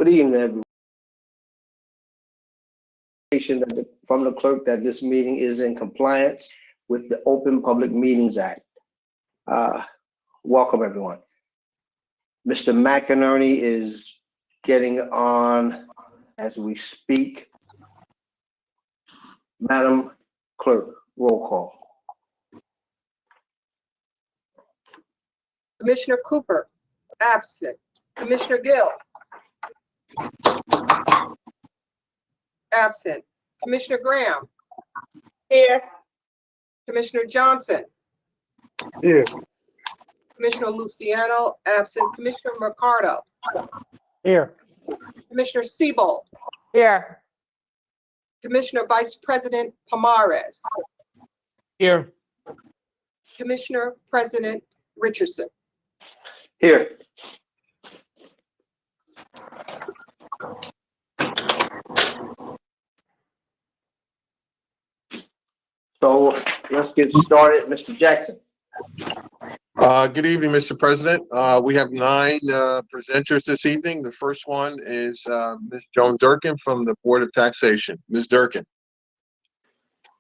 Good evening, everyone. From the clerk that this meeting is in compliance with the Open Public Meetings Act. Welcome, everyone. Mr. McInerney is getting on as we speak. Madam Clerk, roll call. Commissioner Cooper, absent. Commissioner Gill, absent. Commissioner Graham, Here. Commissioner Johnson, Here. Commissioner Luciano, absent. Commissioner Mercado, Here. Commissioner Siebel, Here. Commissioner Vice President Pomares, Here. Commissioner President Richardson. Here. So let's get started. Mr. Jackson. Good evening, Mr. President. We have 9 presenters this evening. The first one is Ms. Joan Durkin from the Board of Taxation. Ms. Durkin.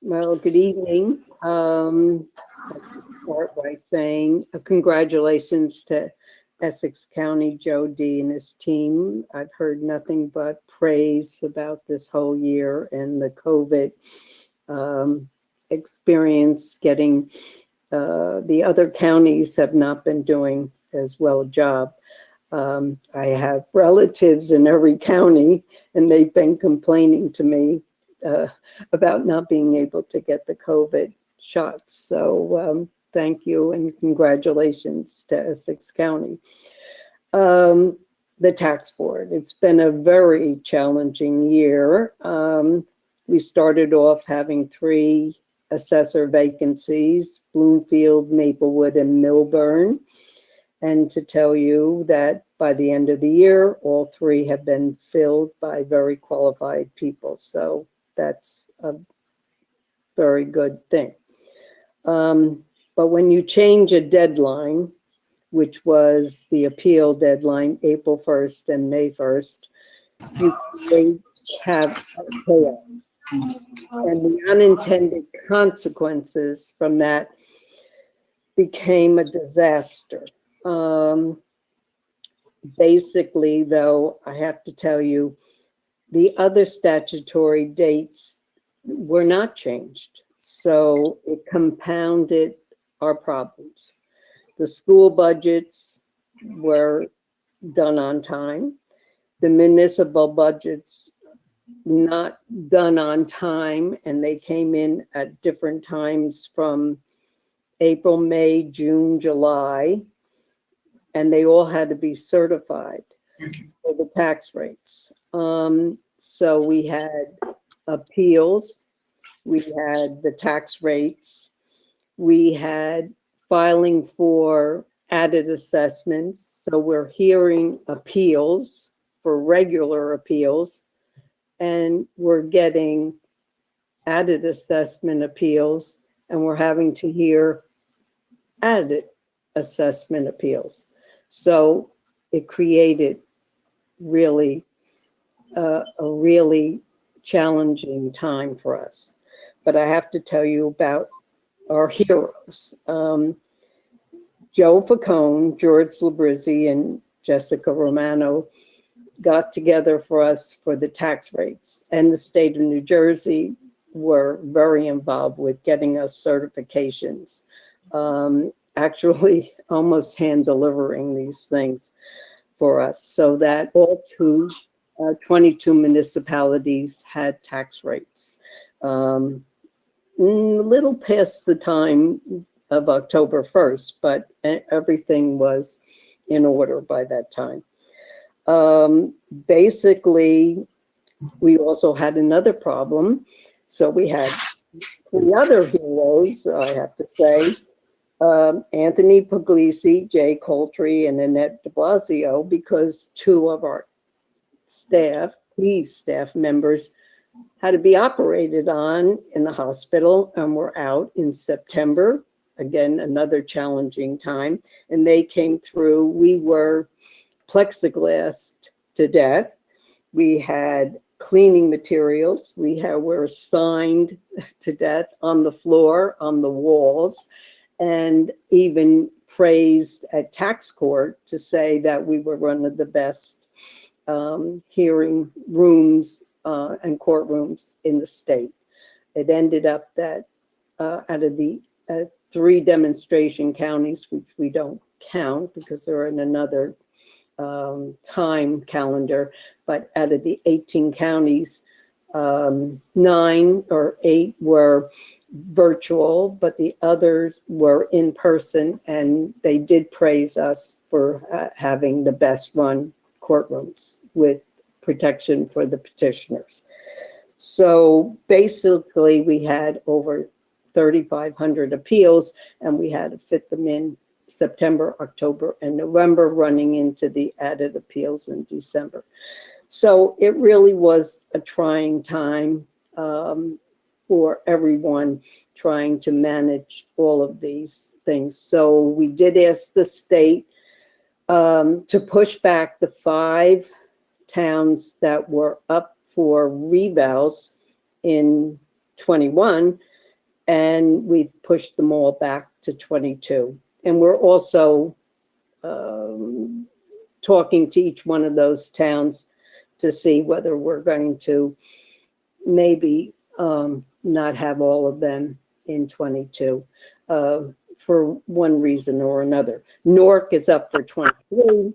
Well, good evening. I'll start by saying congratulations to Essex County, Joe D. and his team. I've heard nothing but praise about this whole year and the COVID experience. Getting the other counties have not been doing as well a job. I have relatives in every county, and they've been complaining to me about not being able to get the COVID shots. So thank you and congratulations to Essex County. The tax board, it's been a very challenging year. We started off having 3 assessor vacancies, Bloomfield, Maplewood, and Milburn. And to tell you that by the end of the year, all 3 have been filled by very qualified people. So that's a very good thing. But when you change a deadline, which was the appeal deadline, April 1st and May 1st, you have chaos. And the unintended consequences from that became a disaster. Basically, though, I have to tell you, the other statutory dates were not changed. So it compounded our problems. The school budgets were done on time. The municipal budgets not done on time, and they came in at different times from April, May, June, July, and they all had to be certified for the tax rates. So we had appeals, we had the tax rates, we had filing for added assessments. So we're hearing appeals for regular appeals, and we're getting added assessment appeals, and we're having to hear added assessment appeals. So it created really a really challenging time for us. But I have to tell you about our heroes. Joe Facone, George Labrizzi, and Jessica Romano got together for us for the tax rates, and the state of New Jersey were very involved with getting us certifications, actually almost hand delivering these things for us, so that all 22 municipalities had tax rates. A little past the time of October 1st, but everything was in order by that time. Basically, we also had another problem. So we had 3 other heroes, I have to say, Anthony Puglisi, Jay Coltree, and Annette de Blasio, because 2 of our staff, key staff members, had to be operated on in the hospital and were out in September. Again, another challenging time. And they came through. We were plexiglassed to death. We had cleaning materials. Were signed to death on the floor, on the walls, and even praised at tax court to say that we were one of the best hearing rooms and courtrooms in the state. It ended up that out of the 3 demonstration counties, which we don't count because they're in another time calendar, but out of the 18 counties, 9 or 8 were virtual, but the others were in person, and they did praise us for having the best run courtrooms with protection for the petitioners. So basically, we had over 3,500 appeals, and we had to fit them in September, October, and November, running into the added appeals in December. So it really was a trying time for everyone trying to manage all of these things. So we did ask the state to push back the 5 towns that were up for revals in 21, and we've pushed them all back to 22. And we're also talking to each one of those towns to see whether we're going to maybe not have all of them in 22 for one reason or another. Newark is up for 23,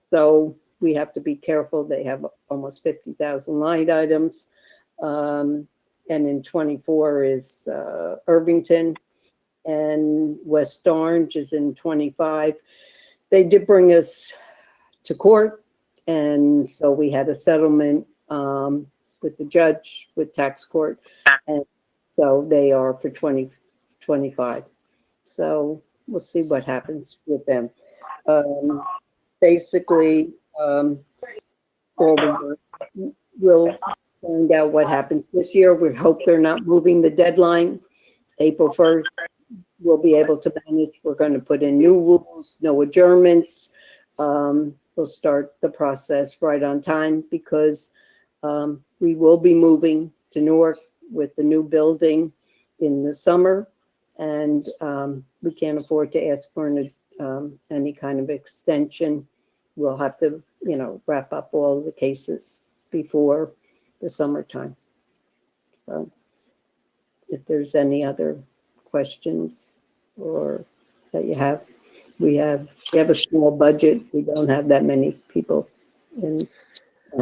so we have to be careful. They have almost 50,000 line items. And in 24 is Irvington, and West Orange is in 25. They did bring us to court, and so we had a settlement with the judge, with tax court, and so they are for 2025. So we'll see what happens with them. Basically, we'll find out what happens this year. We hope they're not moving the deadline. April 1st, we'll be able to manage. We're going to put in new rules, no adjournments. We'll start the process right on time because we will be moving to Newark with the new building in the summer, and we can't afford to ask for any kind of extension. We'll have to, wrap up all the cases before the summertime. So if there's any other questions or that you have, we have a small budget. We don't have that many people on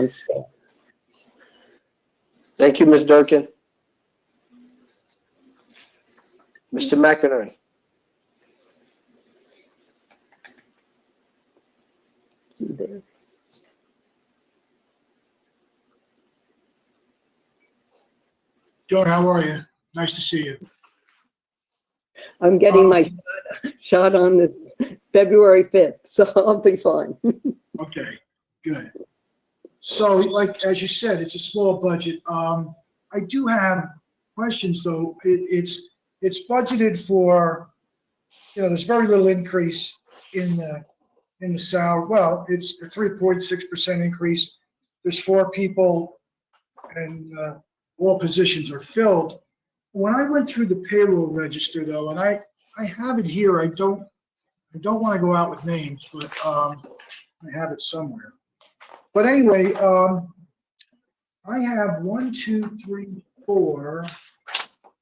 staff. Thank you, Ms. Durkin. Mr. McInerney. See there. Joan, how are you? Nice to see you. I'm getting my shot on the February 5th, so I'll be fine. Okay, good. So, like as you said, it's a small budget. I do have questions though. It's budgeted for, there's very little increase in the salary. Well, it's a 3.6% increase. There's 4 people, and all positions are filled. When I went through the payroll register though, and I have it here, I don't want to go out with names, but I have it somewhere. But anyway, I have 1, 2, 3, 4,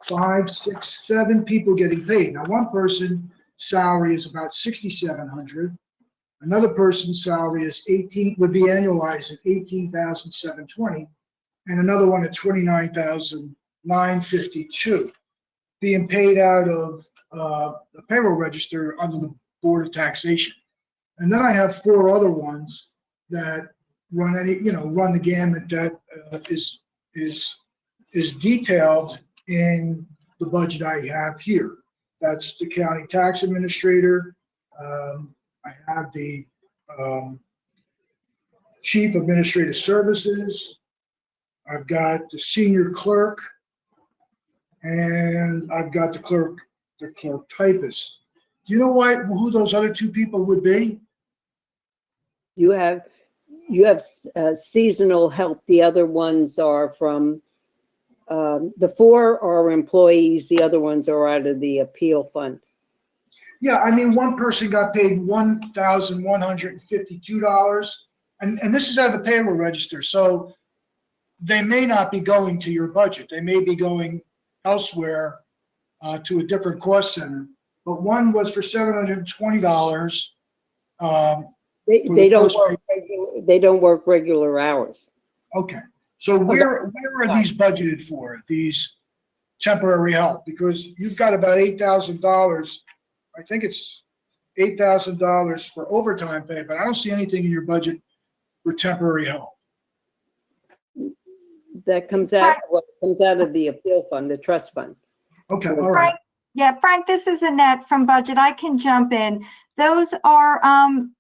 5, 6, 7 people getting paid. Now, one person's salary is about $6,700. Another person's salary is would be annualized at $18,720, and another one at $29,952, being paid out of the payroll register under the Board of Taxation. And then I have 4 other ones that run the gamut that is detailed in the budget I have here. That's the county tax administrator. I have the chief administrative services. I've got the senior clerk, and I've got the clerk typist. Do you know who those other 2 people would be? You have you have seasonal help. The other ones are from, the 4 are employees, the other ones are out of the appeal fund. Yeah, I mean, one person got paid $1,152, and this is out of the payroll register, so they may not be going to your budget. They may be going elsewhere to a different cost center. But one was for $720. They don't work regular hours. Okay, so where are these budgeted for, these temporary help? Because you've got about $8,000. I think it's $8,000 for overtime pay, but I don't see anything in your budget for temporary help. That comes out, comes out of the appeal fund, the trust fund. Okay, all right. Frank, this is Annette from Budget. I can jump in. Those are,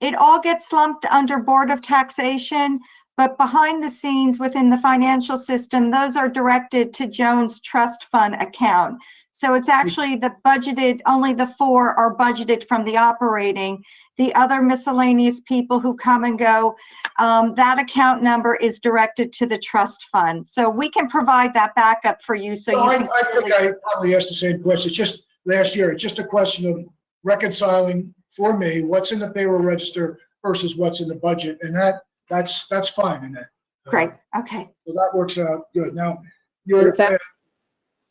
it all gets lumped under Board of Taxation, but behind the scenes within the financial system, those are directed to Joan's trust fund account. So it's actually the budgeted, only the 4 are budgeted from the operating. The other miscellaneous people who come and go, that account number is directed to the trust fund. So we can provide that backup for you. So I think I probably asked the same question. It's just last year. It's just a question of reconciling for me what's in the payroll register versus what's in the budget, and that's fine in that. Great. Okay. So that works out good. Now, The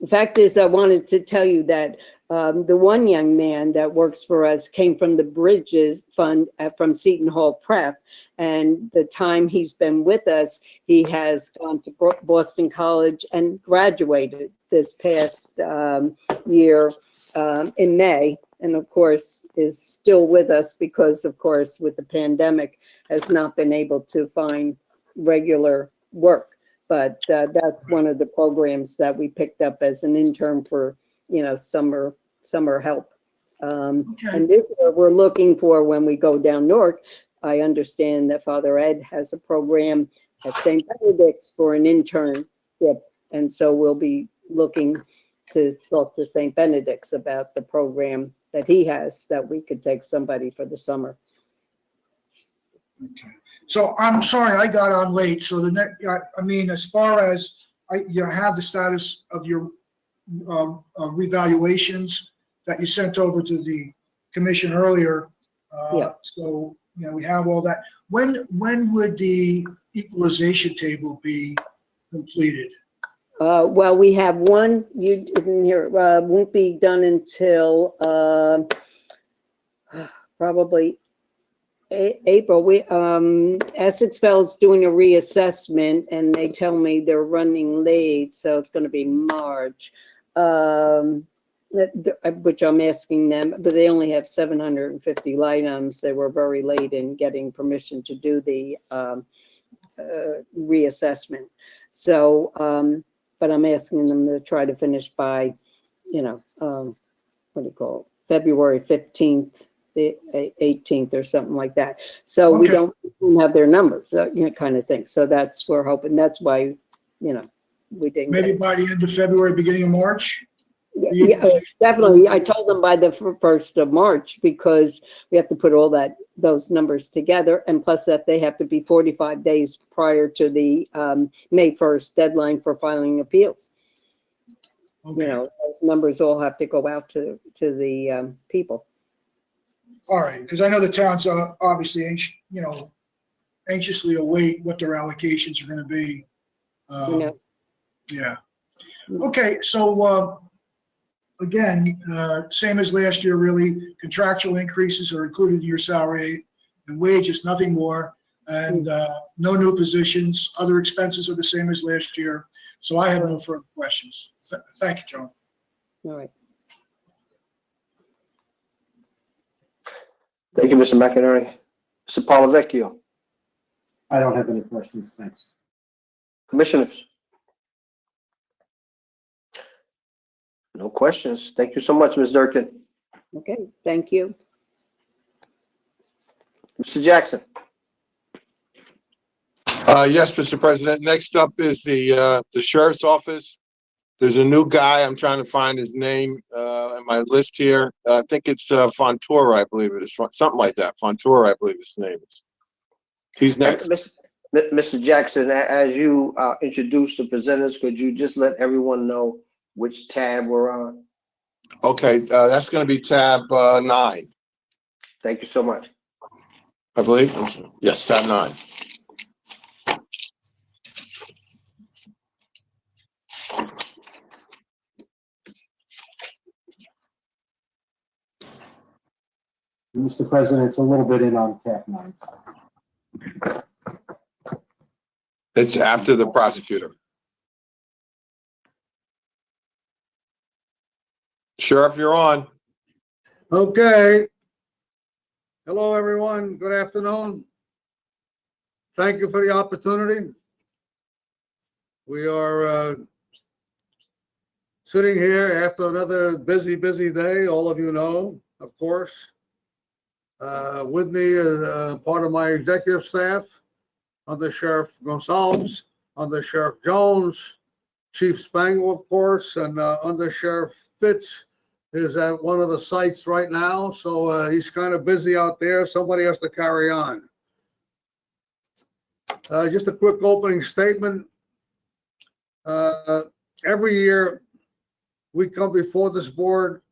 fact is, I wanted to tell you that the one young man that works for us came from the Bridges Fund from Seton Hall Prep. And the time he's been with us, he has gone to Boston College and graduated this past year in May. And of course, is still with us because, of course, with the pandemic, has not been able to find regular work. But that's one of the programs that we picked up as an intern for, summer help. And this we're looking for when we go down Newark. I understand that Father Ed has a program at St. Benedict's for an internship. And so we'll be looking to talk to St. Benedict's about the program that he has that we could take somebody for the summer. Okay. So I'm sorry I got on late. So the next, I mean, as far as you have the status of your revaluations that you sent over to the commission earlier. Yeah. So, we have all that. When would the equalization table be completed? Well, we have one, you didn't hear, won't be done until probably April. Essex Fell's doing a reassessment and they tell me they're running late, so it's going to be March, which I'm asking them, but they only have 750 items. They were very late in getting permission to do the reassessment. So, but I'm asking them to try to finish by, February 15th. The 18th or something like that. So we don't have their numbers, kind of thing. So that's, we're hoping, that's why, we didn't. Maybe by the end of February, beginning of March? Yeah, definitely. I told them by the 1st of March because we have to put all those numbers together, and plus that they have to be 45 days prior to the May 1st deadline for filing appeals. Okay. Those numbers all have to go out to the people. All right, because I know the towns are obviously, anxiously await what their allocations are going to be. Yeah. Okay, so again, same as last year, really, contractual increases are included in your salary and wages, nothing more, and no new positions. Other expenses are the same as last year. So I have no further questions. Thank you, Joan. All right. Thank you, Mr. McInerney. Mr. Polavecchio, I don't have any questions, thanks. commissioners. No questions. Thank you so much, Ms. Durkin. Okay, thank you. Mr. Jackson. Yes, Mr. President. Next up is the sheriff's office. There's a new guy. I'm trying to find his name in my list here. I think it's Fontoura, I believe it is. Something like that. Fontoura, I believe his name is. He's next. Mr. Jackson, as you introduce the presenters, could you just let everyone know which tab we're on? Okay, that's gonna be tab 9, Thank you so much. I believe. Yes, tab 9. Mr. President, it's a little bit in on tab 9. It's after the prosecutor. Sheriff, you're on. Okay. Hello, everyone. Good afternoon. Thank you for the opportunity. We are sitting here after another busy day, all of you know, of course. With me is part of my executive staff, under Sheriff Gonzalez, under Sheriff Jones, Chief Spangle, of course, and under Sheriff Fitz is at one of the sites right now, so he's kind of busy out there. Somebody has to carry on. Just a quick opening statement. Every year, we come before this board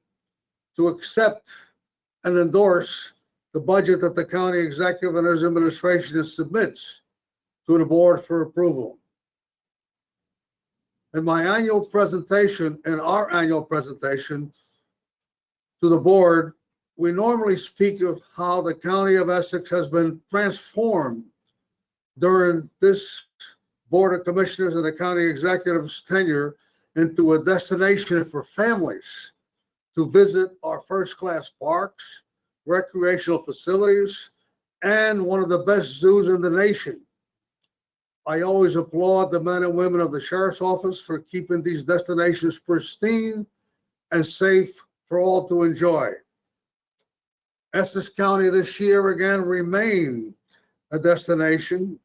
to accept and endorse the budget that the county executive and his administration submits to the board for approval. In my annual presentation, in our annual presentation to the board, we normally speak of how the county of Essex has been transformed during this Board of Commissioners and the county executive's tenure into a destination for families to visit our first-class parks, recreational facilities, and one of the best zoos in the nation. I always applaud the men and women of the Sheriff's Office for keeping these destinations pristine and safe for all to enjoy. Essex County this year again remained a destination,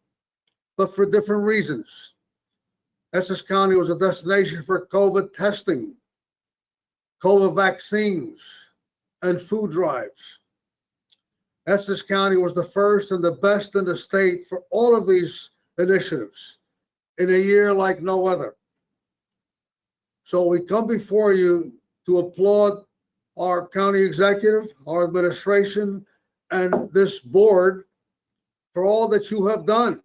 but for different reasons. Essex County was a destination for COVID testing, COVID vaccines, and food drives. Essex County was the first and the best in the state for all of these initiatives in a year like no other. So we come before you to applaud our county executive, our administration, and this board for all that you have done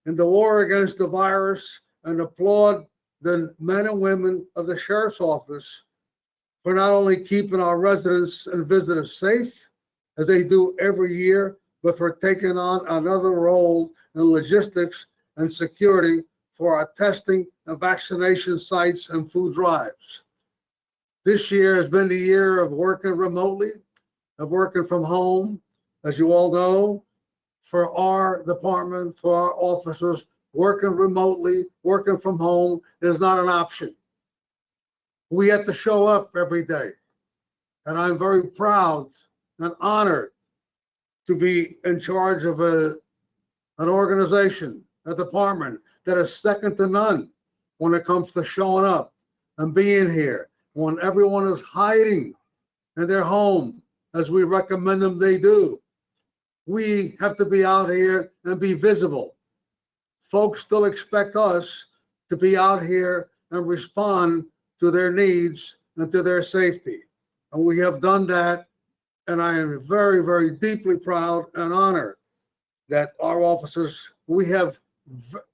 in the war against the virus, and applaud the men and women of the Sheriff's Office for not only keeping our residents and visitors safe, as they do every year, but for taking on another role in logistics and security for our testing and vaccination sites and food drives. This year has been the year of working remotely, of working from home. As you all know, for our department, for our officers, working remotely, working from home is not an option. We have to show up every day. And I'm very proud and honored to be in charge of an organization, a department that is second to none when it comes to showing up and being here when everyone is hiding in their home, as we recommend them they do. We have to be out here and be visible. Folks still expect us to be out here and respond to their needs and to their safety. And we have done that. And I am very, very deeply proud and honored that our officers, we have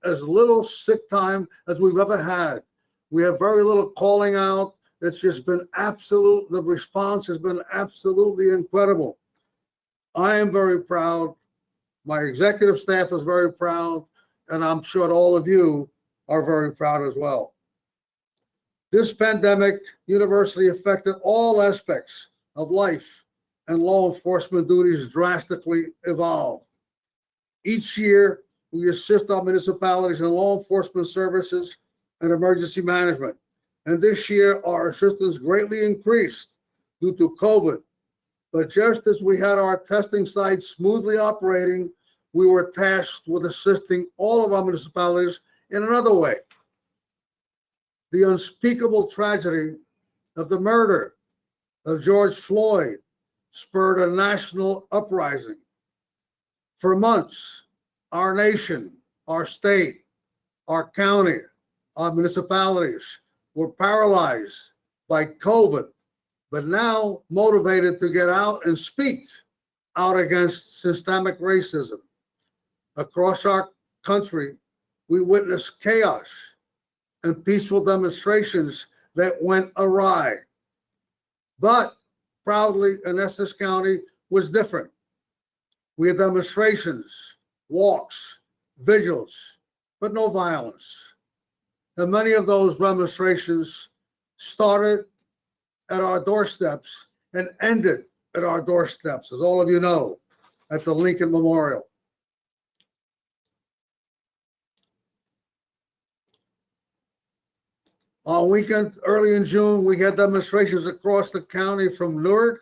as little sick time as we've ever had. We have very little calling out. It's just been absolute, the response has been absolutely incredible. I am very proud. My executive staff is very proud, and I'm sure all of you are very proud as well. This pandemic universally affected all aspects of life, and law enforcement duties drastically evolved. Each year, we assist our municipalities in law enforcement services and emergency management. And this year, our assistance greatly increased due to COVID. But just as we had our testing sites smoothly operating, we were tasked with assisting all of our municipalities in another way. The unspeakable tragedy of the murder of George Floyd spurred a national uprising. For months, our nation our state, our county, our municipalities were paralyzed by COVID, but now motivated to get out and speak out against systemic racism. Across our country, we witnessed chaos and peaceful demonstrations that went awry. But proudly, in Essex County was different. We had demonstrations, walks, vigils, but no violence. And many of those demonstrations started at our doorsteps and ended at our doorsteps, as all of you know, at the Lincoln Memorial. On weekend, early in June, we had demonstrations across the county from Newark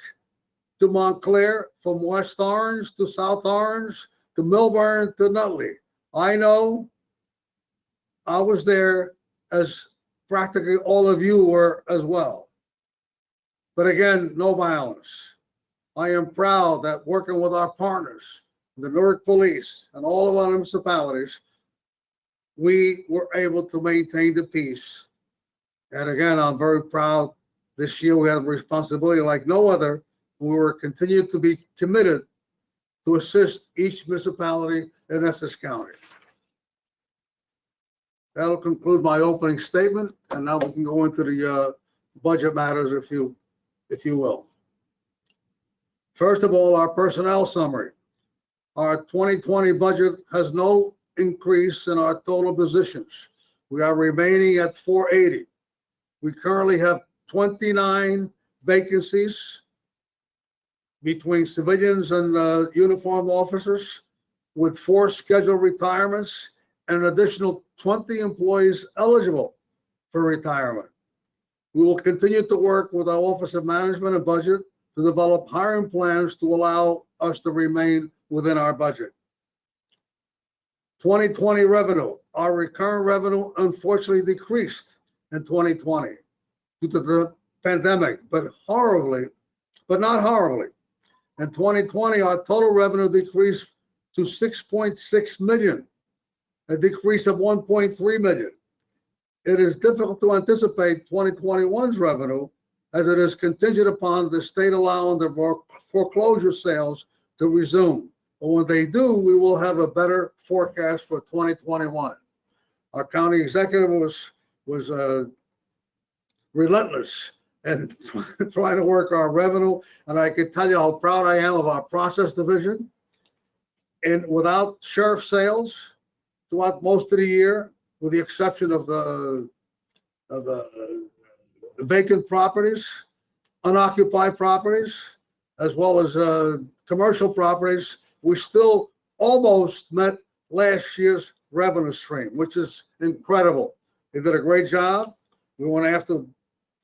to Montclair, from West Orange to South Orange to Milburn to Nutley. I know I was there, as practically all of you were as well. But again, no violence. I am proud that working with our partners, the Newark Police and all of our municipalities, we were able to maintain the peace. And again, I'm very proud. This year we had a responsibility like no other. We were continued to be committed to assist each municipality in Essex County. That'll conclude my opening statement, and now we can go into the budget matters, if you will. First of all, our personnel summary. Our 2020 budget has no increase in our total positions. We are remaining at 480. We currently have 29 vacancies between civilians and uniformed officers, with 4 scheduled retirements and an additional 20 employees eligible for retirement. We will continue to work with our Office of Management and Budget to develop hiring plans to allow us to remain within our budget. 2020 revenue. Our recurrent revenue unfortunately decreased in 2020 due to the pandemic, but not horribly. In 2020, our total revenue decreased to 6.6 million, a decrease of 1.3 million. It is difficult to anticipate 2021's revenue, as it is contingent upon the state allowing the foreclosure sales to resume. But when they do, we will have a better forecast for 2021. Our county executive was relentless and trying to work our revenue. And I can tell you how proud I am of our process division. And without sheriff sales throughout most of the year, with the exception of the vacant properties, unoccupied properties, as well as commercial properties, we still almost met last year's revenue stream, which is incredible. They did a great job. We went after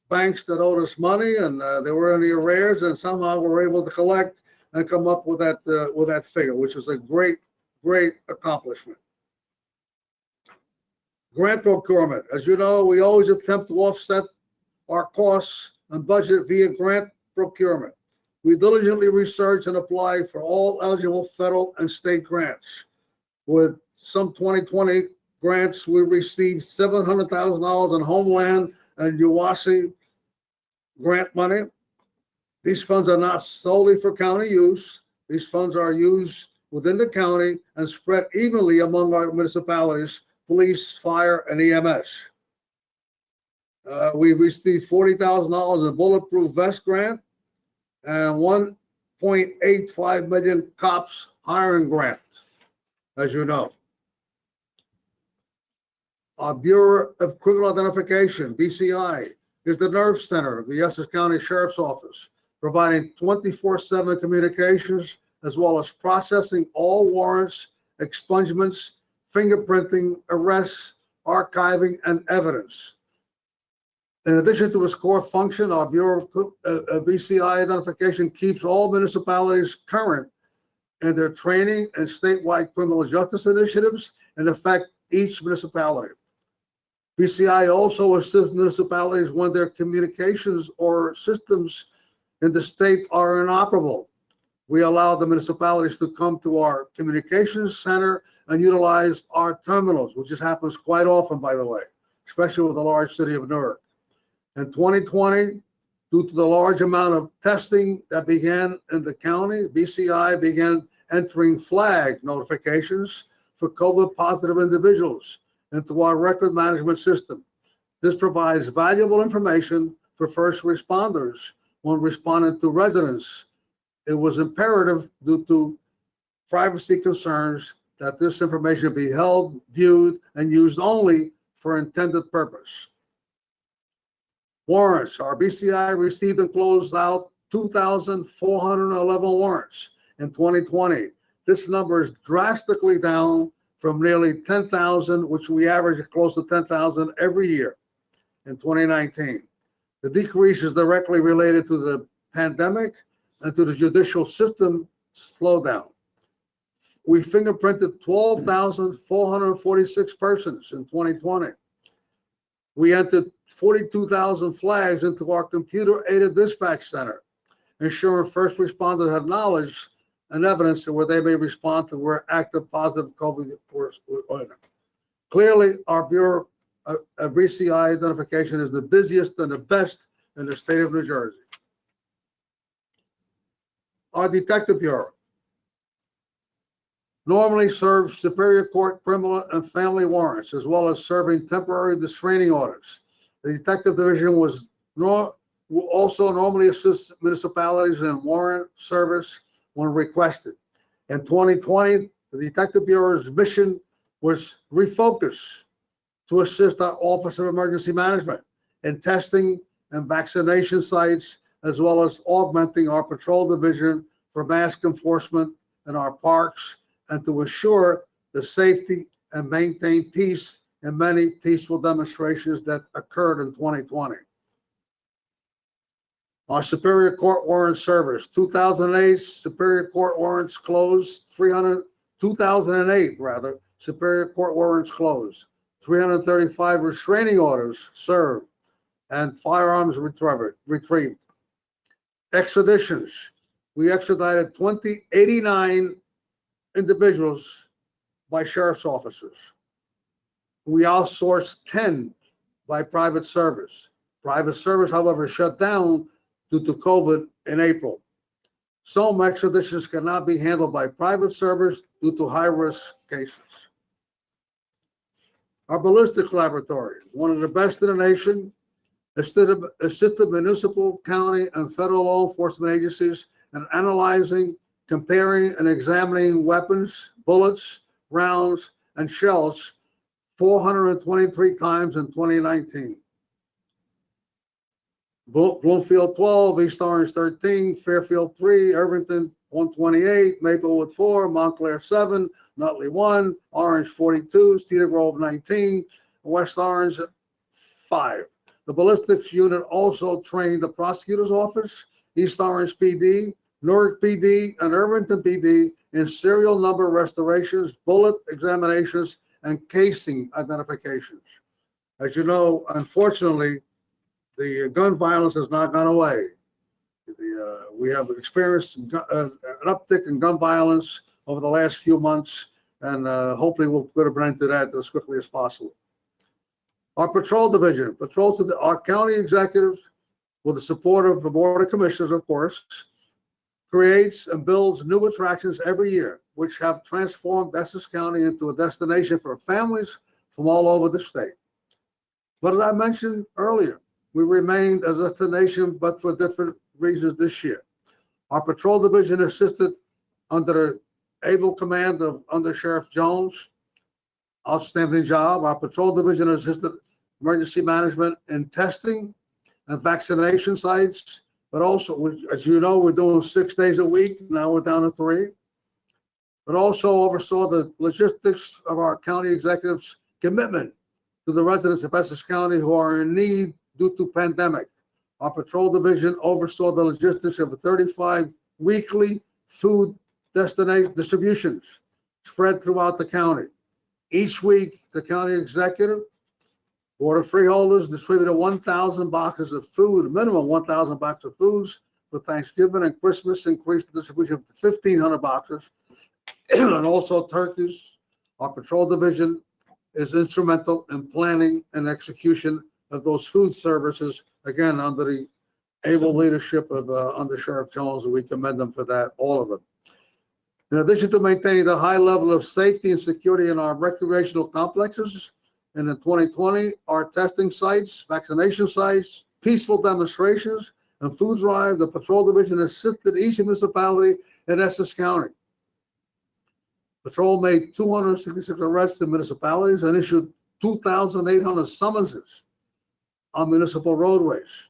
banks that owed us money, and they were in the arrears, and somehow we were able to collect and come up with that figure, which is a great accomplishment. Grant procurement. As you know, we always attempt to offset our costs and budget via grant procurement. We diligently research and apply for all eligible federal and state grants. With some 2020 grants, we received $700,000 in Homeland and UASI grant money. These funds are not solely for county use. These funds are used within the county and spread evenly among our municipalities, police, fire, and EMS. We received $40,000 in bulletproof vest grant and 1.85 million cops hiring grant, as you know. Our Bureau of Criminal Identification, BCI, is the nerve center of the Essex County Sheriff's Office, providing 24/7 communications, as well as processing all warrants, expungements, fingerprinting, arrests, archiving, and evidence. In addition to its core function, our Bureau of BCI identification keeps all municipalities current in their training and statewide criminal justice initiatives and affect each municipality. BCI also assists municipalities when their communications or systems in the state are inoperable. We allow the municipalities to come to our communications center and utilized our terminals, which just happens quite often, by the way, especially with the large city of Newark. In 2020, due to the large amount of testing that began in the county, BCI began entering flag notifications for COVID positive individuals into our record management system. This provides valuable information for first responders when responding to residents. It was imperative due to privacy concerns that this information be held, viewed, and used only for intended purpose. Warrants. Our BCI received and closed out 2,411 warrants in 2020. This number is drastically down from nearly 10,000, which we average close to 10,000 every year in 2019. The decrease is directly related to the pandemic and to the judicial system slowdown. We fingerprinted 12,446 persons in 2020. We entered 42,000 flags into our computer-aided dispatch center, ensuring first responders had knowledge and evidence of where they may respond to where active positive COVID was. Clearly, our Bureau of BCI identification is the busiest and the best in the state of New Jersey. Our Detective Bureau normally serves Superior Court criminal and family warrants, as well as serving temporary distraining orders. The Detective Division will also normally assist municipalities in warrant service when requested. In 2020, the Detective Bureau's mission was refocused to assist our Office of Emergency Management in testing and vaccination sites, as well as augmenting our patrol division for mask enforcement in our parks and to ensure the safety and maintain peace in many peaceful demonstrations that occurred in 2020. Our Superior Court warrant service, 2008 Superior Court warrants closed, 2008 rather, Superior Court warrants closed, 335 restraining orders served, and firearms retrieved. Extraditions, we extradited 89 individuals by sheriff's officers. We outsourced 10 by private service. Private service, however, shut down due to COVID in April. Some extraditions cannot be handled by private service due to high-risk cases. Our ballistics laboratory, one of the best in the nation, assisted municipal, county, and federal law enforcement agencies in analyzing, comparing, and examining weapons, bullets, rounds, and shells 423 times in 2019. Bloomfield 12, East Orange 13, Fairfield 3, Irvington 128, Maplewood 4, Montclair 7, Nutley 1, Orange 42, Cedar Grove 19, West Orange 5. The ballistics unit also trained the prosecutor's office, East Orange PD, Newark PD, and Irvington PD in serial number restorations, bullet examinations, and casing identifications. As you know, unfortunately, the gun violence has not gone away. We have experienced an uptick in gun violence over the last few months, and hopefully we'll put an end to that as quickly as possible. Our patrol division patrols to our county executives, with the support of the Board of Commissioners, of course, creates and builds new attractions every year, which have transformed Essex County into a destination for families from all over the state. But as I mentioned earlier, we remained a destination, but for different reasons this year. Our patrol division assisted under the able command of Under Sheriff Jones. Outstanding job. Our patrol division assisted emergency management in testing and vaccination sites, but also, as you know, we're doing 6 days a week. Now we're down to 3. But also oversaw the logistics of our county executives' commitment to the residents of Essex County who are in need due to pandemic. Our patrol division oversaw the logistics of 35 weekly food destination distributions spread throughout the county. Each week, the county executive, Board of Freeholders distributed 1,000 boxes of food, minimum 1,000 boxes of foods for Thanksgiving and Christmas, increased the distribution to 1,500 boxes, and also turkeys. Our patrol division is instrumental in planning and execution of those food services, again, under the able leadership of Under Sheriff Jones, and we commend them for that, all of them. In addition to maintaining the high level of safety and security in our recreational complexes, and in 2020, our testing sites, vaccination sites, peaceful demonstrations, and food drive, the patrol division assisted each municipality in Essex County. Patrol made 266 arrests in municipalities and issued 2,800 summonses on municipal roadways,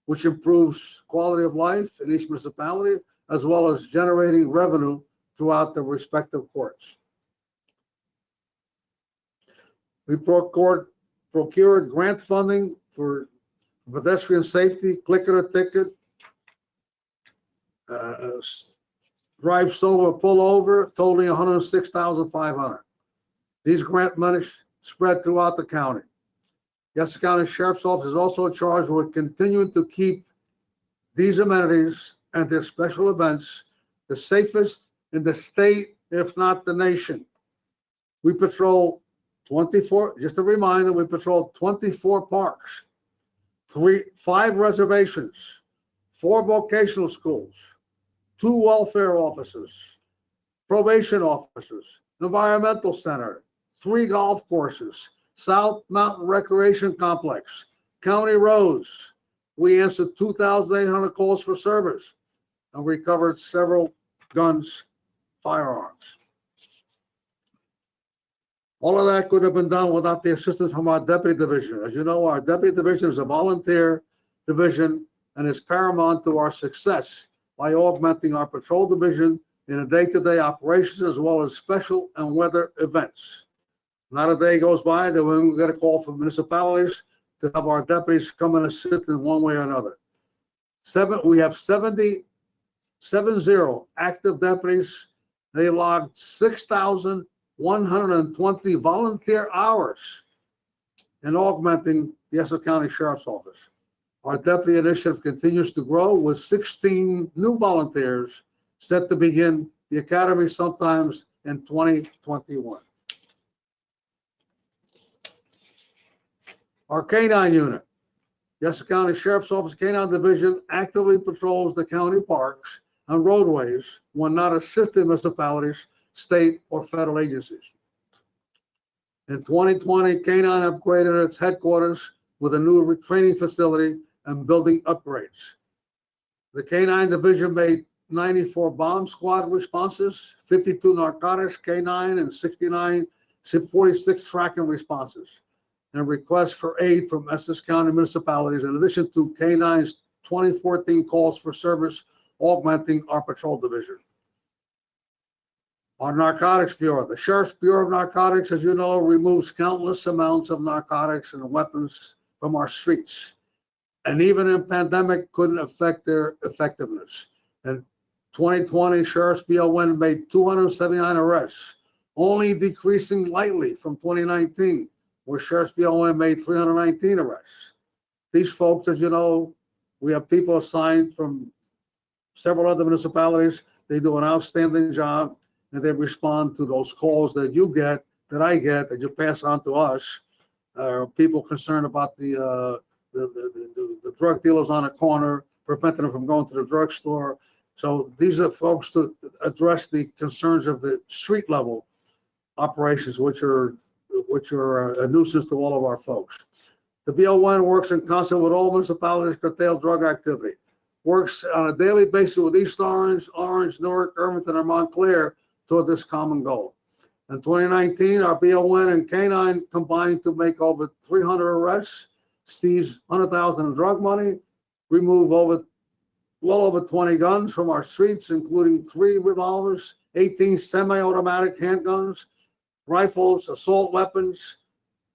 which improves quality of life in each municipality, as well as generating revenue throughout the respective courts. We procured grant funding for pedestrian safety, click it a ticket, drive slow, pull over, totaling $106,500. These grant monies spread throughout the county. The Essex County Sheriff's Office is also charged with continuing to keep these amenities and their special events the safest in the state, if not the nation. We patrol 24, just a reminder, we patrol 24 parks, 5 reservations, 4 vocational schools, 2 welfare offices, probation officers, environmental center, 3 golf courses, South Mountain Recreation Complex, county roads. We answered 2,800 calls for service and recovered several guns, firearms. All of that could have been done without the assistance from our deputy division. As you know, our deputy division is a volunteer division and is paramount to our success by augmenting our patrol division in a day-to-day operations as well as special and weather events. Not a day goes by that we don't get a call from municipalities to have our deputies come and assist in one way or another. We have 70 active deputies. They logged 6,120 volunteer hours in augmenting the Essex County Sheriff's Office. Our deputy initiative continues to grow with 16 new volunteers set to begin the academy sometimes in 2021. Our K-9 unit, the Essex County Sheriff's Office K-9 Division actively patrols the county parks and roadways when not assisting municipalities, state, or federal agencies. In 2020, K-9 upgraded its headquarters with a new training facility and building upgrades. The K-9 Division made 94 bomb squad responses, 52 narcotics K-9, and 46 tracking responses, and requests for aid from Essex County municipalities, in addition to K-9's 2014 calls for service, augmenting our patrol division. Our Narcotics Bureau, the Sheriff's Bureau of Narcotics, as you know, removes countless amounts of narcotics and weapons from our streets, and even in pandemic couldn't affect their effectiveness. In 2020, Sheriff's BON made 279 arrests, only decreasing lightly from 2019, where Sheriff's BON made 319 arrests. These folks, as you know, we have people assigned from several other municipalities. They do an outstanding job, and they respond to those calls that you get, that I get, that you pass on to us. People concerned about the drug dealers on the corner, preventing them from going to the drugstore. So these are folks to address the concerns of the street level operations, which are a nuisance to all of our folks. The BON works in concert with all municipalities to curtail drug activity, works on a daily basis with East Orange, Newark, Irvington, and Montclair toward this common goal. In 2019, our BON and K-9 combined to make over 300 arrests, seize $100,000 in drug money, remove well over 20 guns from our streets, including 3 revolvers, 18 semi-automatic handguns, rifles, assault weapons,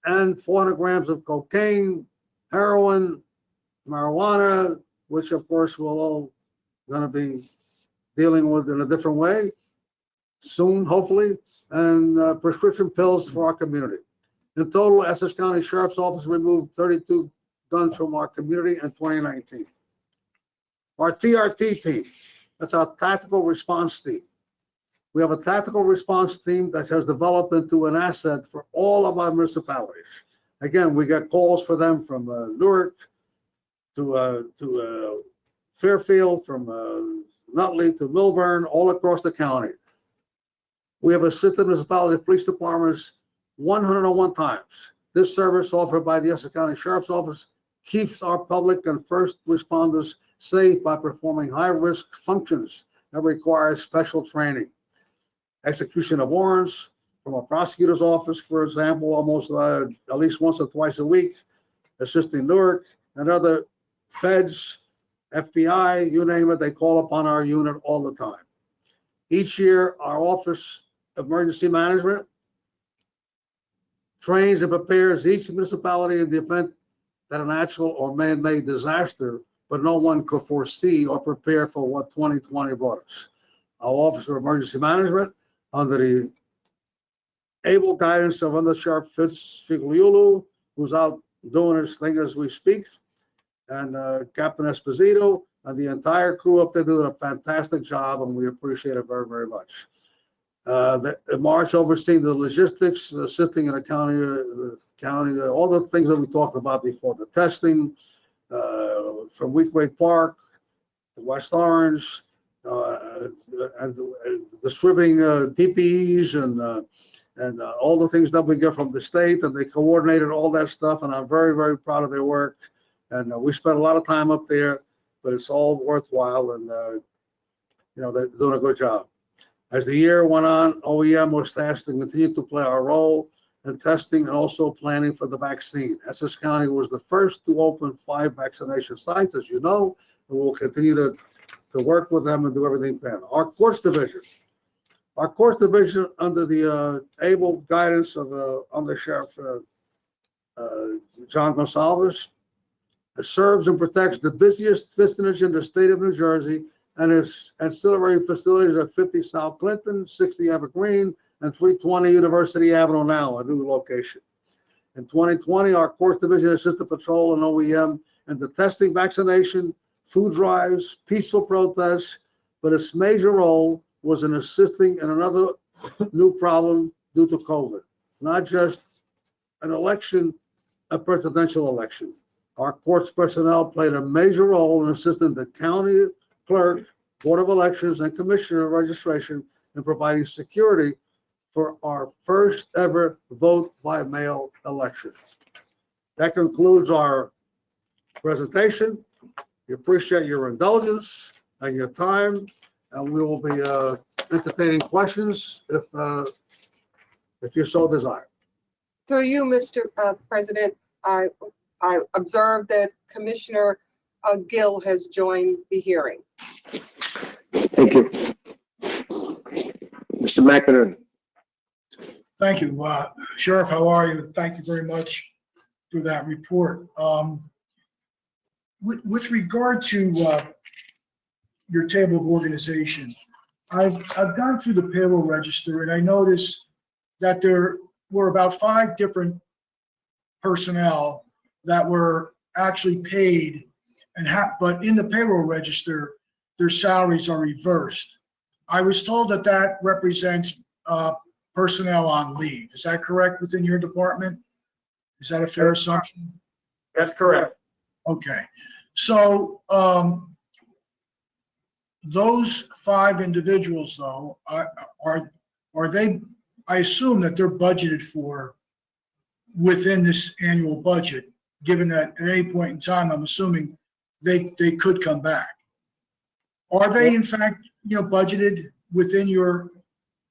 and 400 grams of cocaine, heroin, marijuana, which of course we're all going to be dealing with in a different way soon, hopefully, and prescription pills for our community. In total, Essex County Sheriff's Office removed 32 guns from our community in 2019. Our TRT team, that's our tactical response team. We have a tactical response team that has developed into an asset for all of our municipalities. Again, we get calls for them from Newark to Fairfield, from Nutley to Milburn, all across the county. We have assisted municipality police departments 101 times. This service offered by the Essex County Sheriff's Office keeps our public and first responders safe by performing high-risk functions that require special training. Execution of warrants from a prosecutor's office, for example, almost at least once or twice a week, assisting Newark and other feds, FBI, you name it, they call upon our unit all the time. Each year, our Office of Emergency Management trains and prepares each municipality in the event that a natural or man-made disaster, but no one could foresee or prepare for what 2020 brought us. Our Office of Emergency Management, under the able guidance of Under Sheriff Fitz Figliolo, who's out doing his thing as we speak, and Captain Esposito, and the entire crew up there doing a fantastic job, and we appreciate it very, very much. The March overseeing the logistics, assisting in the county, all the things that we talked about before, the testing from Weequahic Park to West Orange, and distributing PPEs and all the things that we get from the state, and they coordinated all that stuff, and I'm very, very proud of their work. And we spent a lot of time up there, but it's all worthwhile, and they're doing a good job. As the year went on, OEM was tasked to continue to play our role in testing and also planning for the vaccine. Essex County was the first to open 5 vaccination sites, as you know, and we'll continue to work with them and do everything we can. Our courts division under the able guidance of Under Sheriff John Gonsalves, serves and protects the busiest vicinage in the state of New Jersey and its ancillary facilities at 50 South Clinton, 60 Evergreen, and 320 University Avenue now, a new location. In 2020, our court division assisted patrol and OEM in the testing, vaccination, food drives, peaceful protests, but its major role was in assisting in another new problem due to COVID, not just an election, a presidential election. Our courts personnel played a major role in assisting the county clerk, board of elections, and commissioner of registration in providing security for our first ever vote by mail election. That concludes our presentation. We appreciate your indulgence and your time, and we will be entertaining questions if you so desire. Through you, Mr. President, I observe that Commissioner Gill has joined the hearing. Thank you. Mr. McInerney. Thank you. Sheriff, how are you? Thank you very much for that report. With regard to your table of organization, I've gone through the payroll register and I noticed that there were about 5 different personnel that were actually paid but in the payroll register, their salaries are reversed. I was told that that represents personnel on leave. Is that correct within your department? Is that a fair assumption? That's correct. Okay. So those 5 individuals, though, are they, I assume that they're budgeted for within this annual budget, given that at any point in time, I'm assuming they could come back. Are they in fact, budgeted within your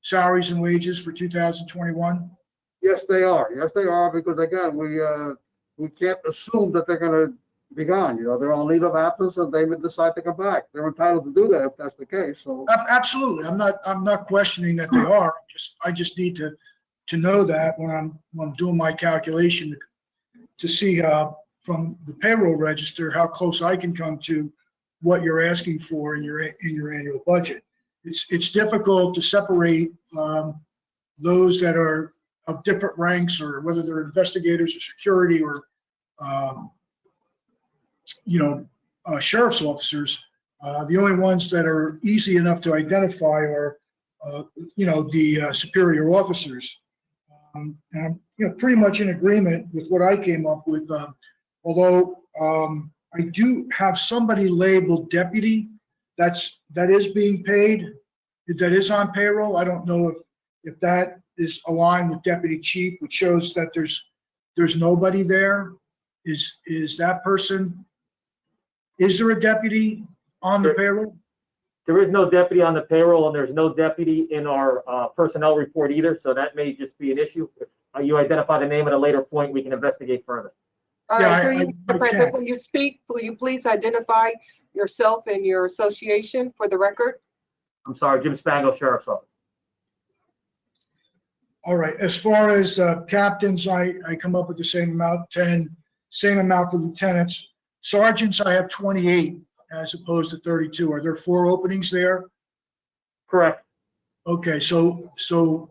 salaries and wages for 2021? Yes, they are. Yes, they are, because again, we can't assume that they're going to be gone. They're on leave of absence and they may decide to come back. They're entitled to do that if that's the case. So absolutely, I'm not questioning that they are. I just need to know that when I'm doing my calculation to see from the payroll register how close I can come to what you're asking for in your annual budget. It's difficult to separate those that are of different ranks, or whether they're investigators or security or sheriff's officers. The only ones that are easy enough to identify are the superior officers. And I'm, pretty much in agreement with what I came up with. Although I do have somebody labeled deputy that is being paid, that is on payroll. I don't know if that is aligned with deputy chief, which shows that there's nobody there. Is that person? Is there a deputy on the payroll? There is no deputy on the payroll, and there's no deputy in our personnel report either, so that may just be an issue. If you identify the name at a later point, we can investigate further. All Yeah, right, through you, I Mr. President, can. when you speak, will you please identify yourself and your association for the record? I'm sorry, Jim Spango, Sheriff's Office. All right, as far as captains, I come up with the same amount, 10, same amount for lieutenants. Sergeants, I have 28 as opposed to 32. Are there 4 openings there? Correct. Okay, so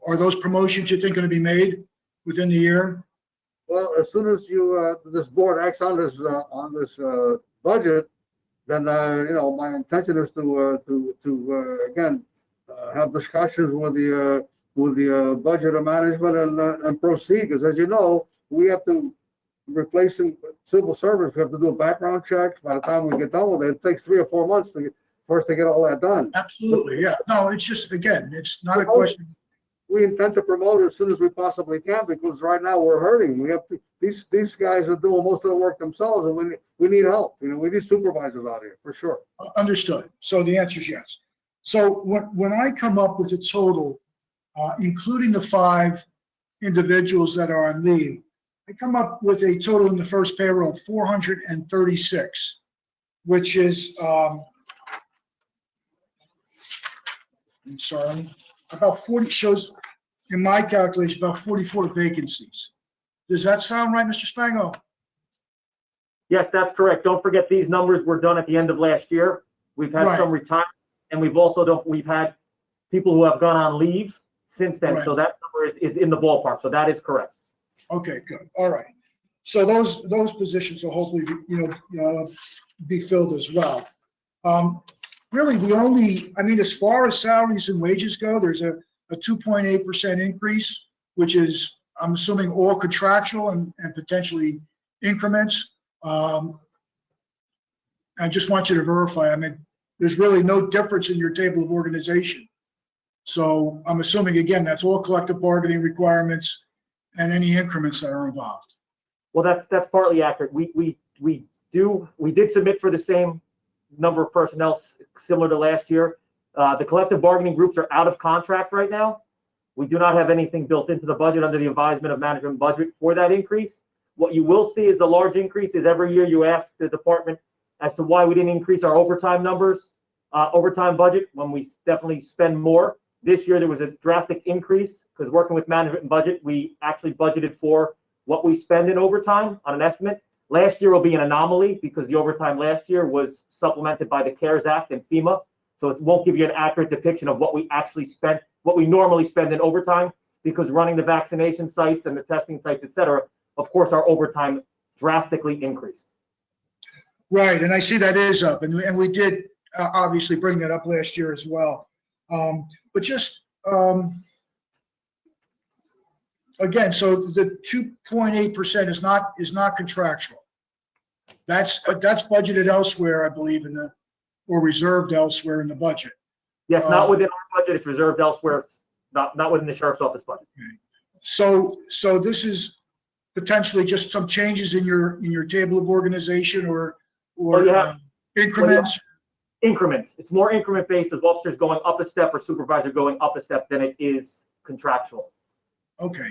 are those promotions you think going to be made within the year? Well, as soon as this board acts on this budget, then, my intention is to again, have discussions with the budget and management and proceed, because as you know, we have to replace civil servants. We have to do a background check. By the time we get done with it, it takes 3 or 4 months for us to get all that done. Absolutely, yeah. No, it's just, again, it's not a question. We intend to promote it as soon as we possibly can, because right now we're hurting. We have these guys are doing most of the work themselves, and we need help. We need supervisors out here for sure. Understood. So the answer is yes. So when I come up with a total, including the 5 individuals that are on leave, I come up with a total in the first payroll of 436, which is, I'm sorry, about 40, shows in my calculation about 44 vacancies. Does that sound right, Mr. Spango? Yes, that's correct. Don't forget, these numbers were done at the end of last year. We've had Right. some retire, and we've had people who have gone on leave since then. Right. So that number is in the ballpark. So that is correct. Okay, good. All right. So those positions will hopefully, be filled as well. Really, as far as salaries and wages go, there's a 2.8% increase, which is, I'm assuming, all contractual and potentially increments. I just want you to verify. There's really no difference in your table of organization. So I'm assuming, again, that's all collective bargaining requirements and any increments that are involved. Well, that's partly accurate. We did submit for the same number of personnel similar to last year. The collective bargaining groups are out of contract right now. We do not have anything built into the budget under the advisement of management budget for that increase. What you will see is the large increase is every year you ask the department as to why we didn't increase our overtime numbers, overtime budget, when we definitely spend more. This year there was a drastic increase because working with management and budget, we actually budgeted for what we spend in overtime on an estimate. Last year will be an anomaly because the overtime last year was supplemented by the CARES Act and FEMA. So it won't give you an accurate depiction of what we actually spent, what we normally spend in overtime, because running the vaccination sites and the testing sites, et cetera, of course, our overtime drastically increased. Right, and I see that is up, and we did obviously bring that up last year as well. But just, again, so the 2.8% is not contractual. That's budgeted elsewhere, I believe, or reserved elsewhere in the budget. Yes, not within our budget. It's reserved elsewhere. It's not within the sheriff's office budget. So this is potentially just some changes in your table of organization or increments. Increments. It's more increment based as officers going up a step or supervisor going up a step than it is contractual. Okay,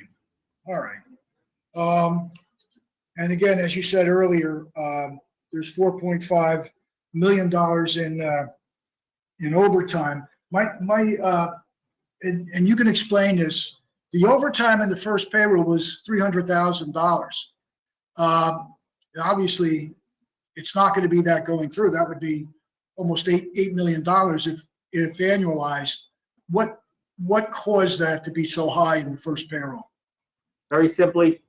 all right. And again, as you said earlier, there's $4.5 million in overtime. And you can explain this. The overtime in the first payroll was $300,000. Obviously, it's not going to be that going through. That would be almost $8 million if annualized. What caused that to be so high in the first payroll? Very simply,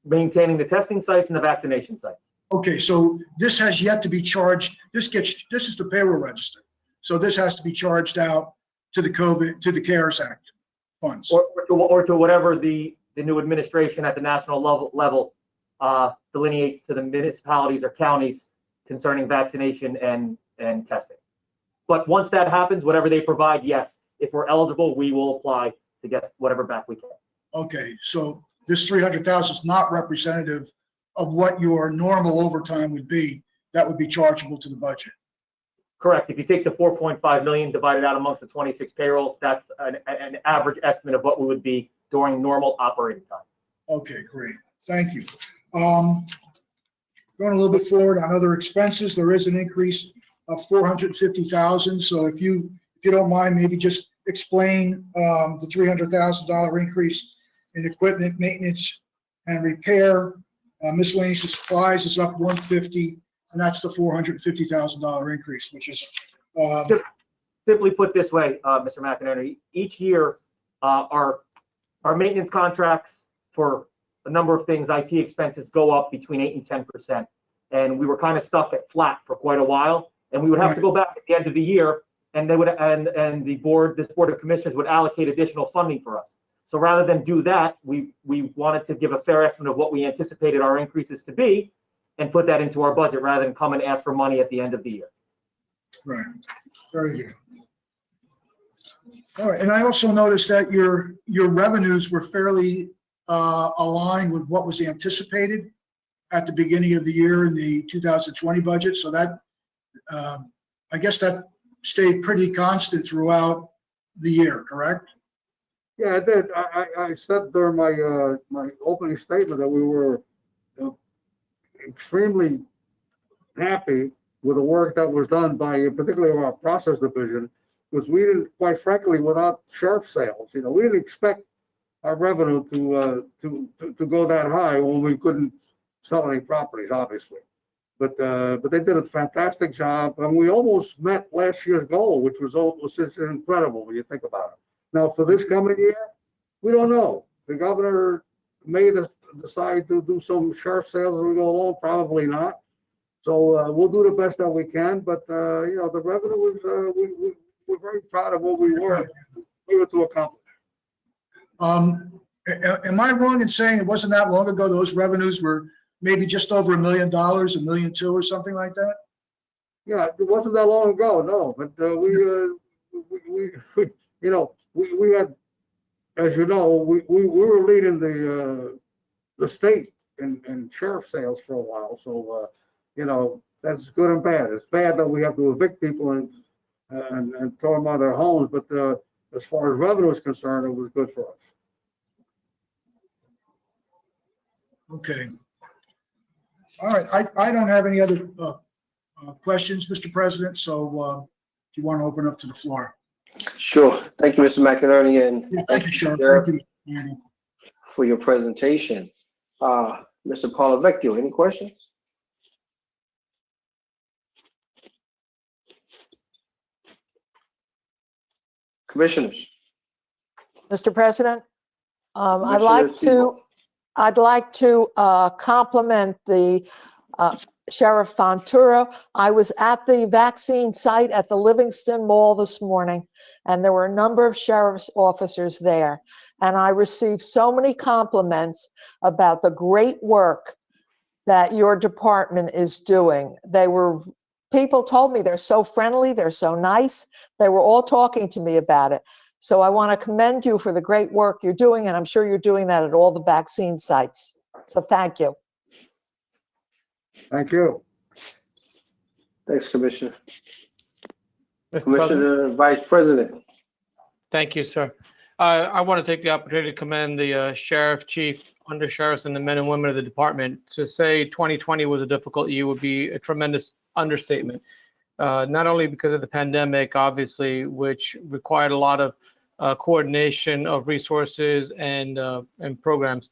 maintaining the testing sites and the vaccination sites. Okay, so this has yet to be charged. This is the payroll register. So this has to be charged out to the CARES Act funds. Or to whatever the new administration at the national level delineates to the municipalities or counties concerning vaccination and testing. But once that happens, whatever they provide, yes, if we're eligible, we will apply to get whatever back we can. Okay, so this 300,000 is not representative of what your normal overtime would be. That would be chargeable to the budget. Correct. If you take the 4.5 million divided out amongst the 26 payrolls, that's an average estimate of what we would be during normal operating time. Okay, great. Thank you. Going a little bit forward on other expenses, there is an increase of 450,000. So if you don't mind, maybe just explain the $300,000 increase in equipment maintenance and repair. Miscellaneous supplies is up 150, and that's the $450,000 increase, which is Simply put this way, Mr. McInerney, each year our maintenance contracts for a number of things, IT expenses go up between 8 and 10%. And we were kind of stuck at flat for quite a while. And we would have to go back at the end of the year, and they would and the board, this board of commissioners would allocate additional funding for us. So rather than do that, we wanted to give a fair estimate of what we anticipated our increases to be and put that into our budget rather than come and ask for money at the end of the year. right. Very good. All right, and I also noticed that your revenues were fairly aligned with what was anticipated at the beginning of the year in the 2020 budget. So that I guess that stayed pretty constant throughout the year, correct? Yeah, I did. I said during my my opening statement that we were extremely happy with the work that was done by particularly our process division, because we didn't, quite frankly, without sheriff sales, we didn't expect our revenue to go that high when we couldn't sell any properties, obviously. But they did a fantastic job, and we almost met last year's goal, which was incredible when you think about it. Now, for this coming year, we don't know. The governor may decide to do some sheriff sales as we go along, probably not. So we'll do the best that we can. But the revenue was we're very proud of what we were able to accomplish. Am I wrong in saying it wasn't that long ago those revenues were maybe just over $1 million, $1.2 million or something like that? Yeah, it wasn't that long ago, no. But we had, as you know, we were leading the state in sheriff sales for a while. So that's good and bad. It's bad that we have to evict people and throw them out of their homes. But as far as revenue is concerned, it was good for us. Okay. All right. I don't have any other questions, Mr. President. So if you want to open up to the floor. Sure. Thank you, Mr. McInerney, and Thank you, Sean. Thank you. for your presentation. Mr. Polavecchio, any questions? Commissioners? Mr. President, I'd Commissioner like to compliment the Sheriff Fontura. I was at the vaccine site at the Livingston Mall this morning, and there were a number of sheriff's officers there. And I received so many compliments about the great work that your department is doing. People told me they're so friendly, they're so nice. They were all talking to me about it. So I want to commend you for the great work you're doing, and I'm sure you're doing that at all the vaccine sites. So thank you. Thank you. Thanks, Commissioner. Mr. President? Commissioner Vice President. Thank you, sir. I want to take the opportunity to commend the sheriff, chief, undersheriffs, and the men and women of the department. To say 2020 was a difficult year would be a tremendous understatement. Not only because of the pandemic, obviously, which required a lot of coordination of resources and programs,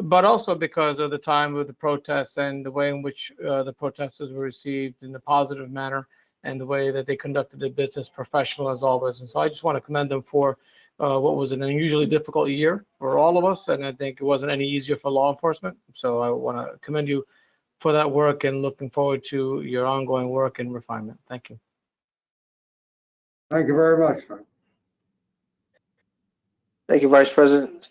but also because of the time of the protests and the way in which the protesters were received in a positive manner and the way that they conducted their business professional as always. And so I just want to commend them for what was an unusually difficult year for all of us. And I think it wasn't any easier for law enforcement. So I want to commend you for that work and looking forward to your ongoing work and refinement. Thank you. Thank you very much, sir. Thank you, Vice President.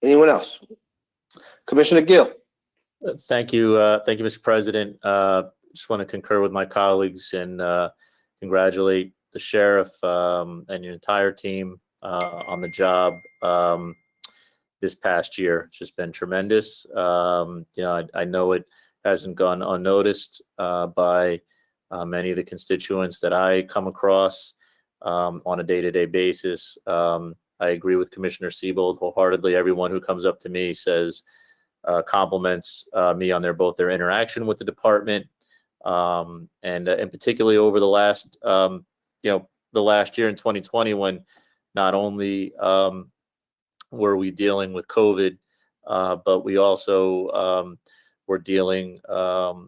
Anyone else? Commissioner Gill. Thank you, Mr. President. Just want to concur with my colleagues and congratulate the sheriff and your entire team on the job this past year. It's just been tremendous. I know it hasn't gone unnoticed by many of the constituents that I come across on a day-to-day basis. I agree with Commissioner Siebold wholeheartedly. Everyone who comes up to me says compliments me on both their interaction with the department and particularly over the last the last year in 2020, when not only were we dealing with COVID, but we also were dealing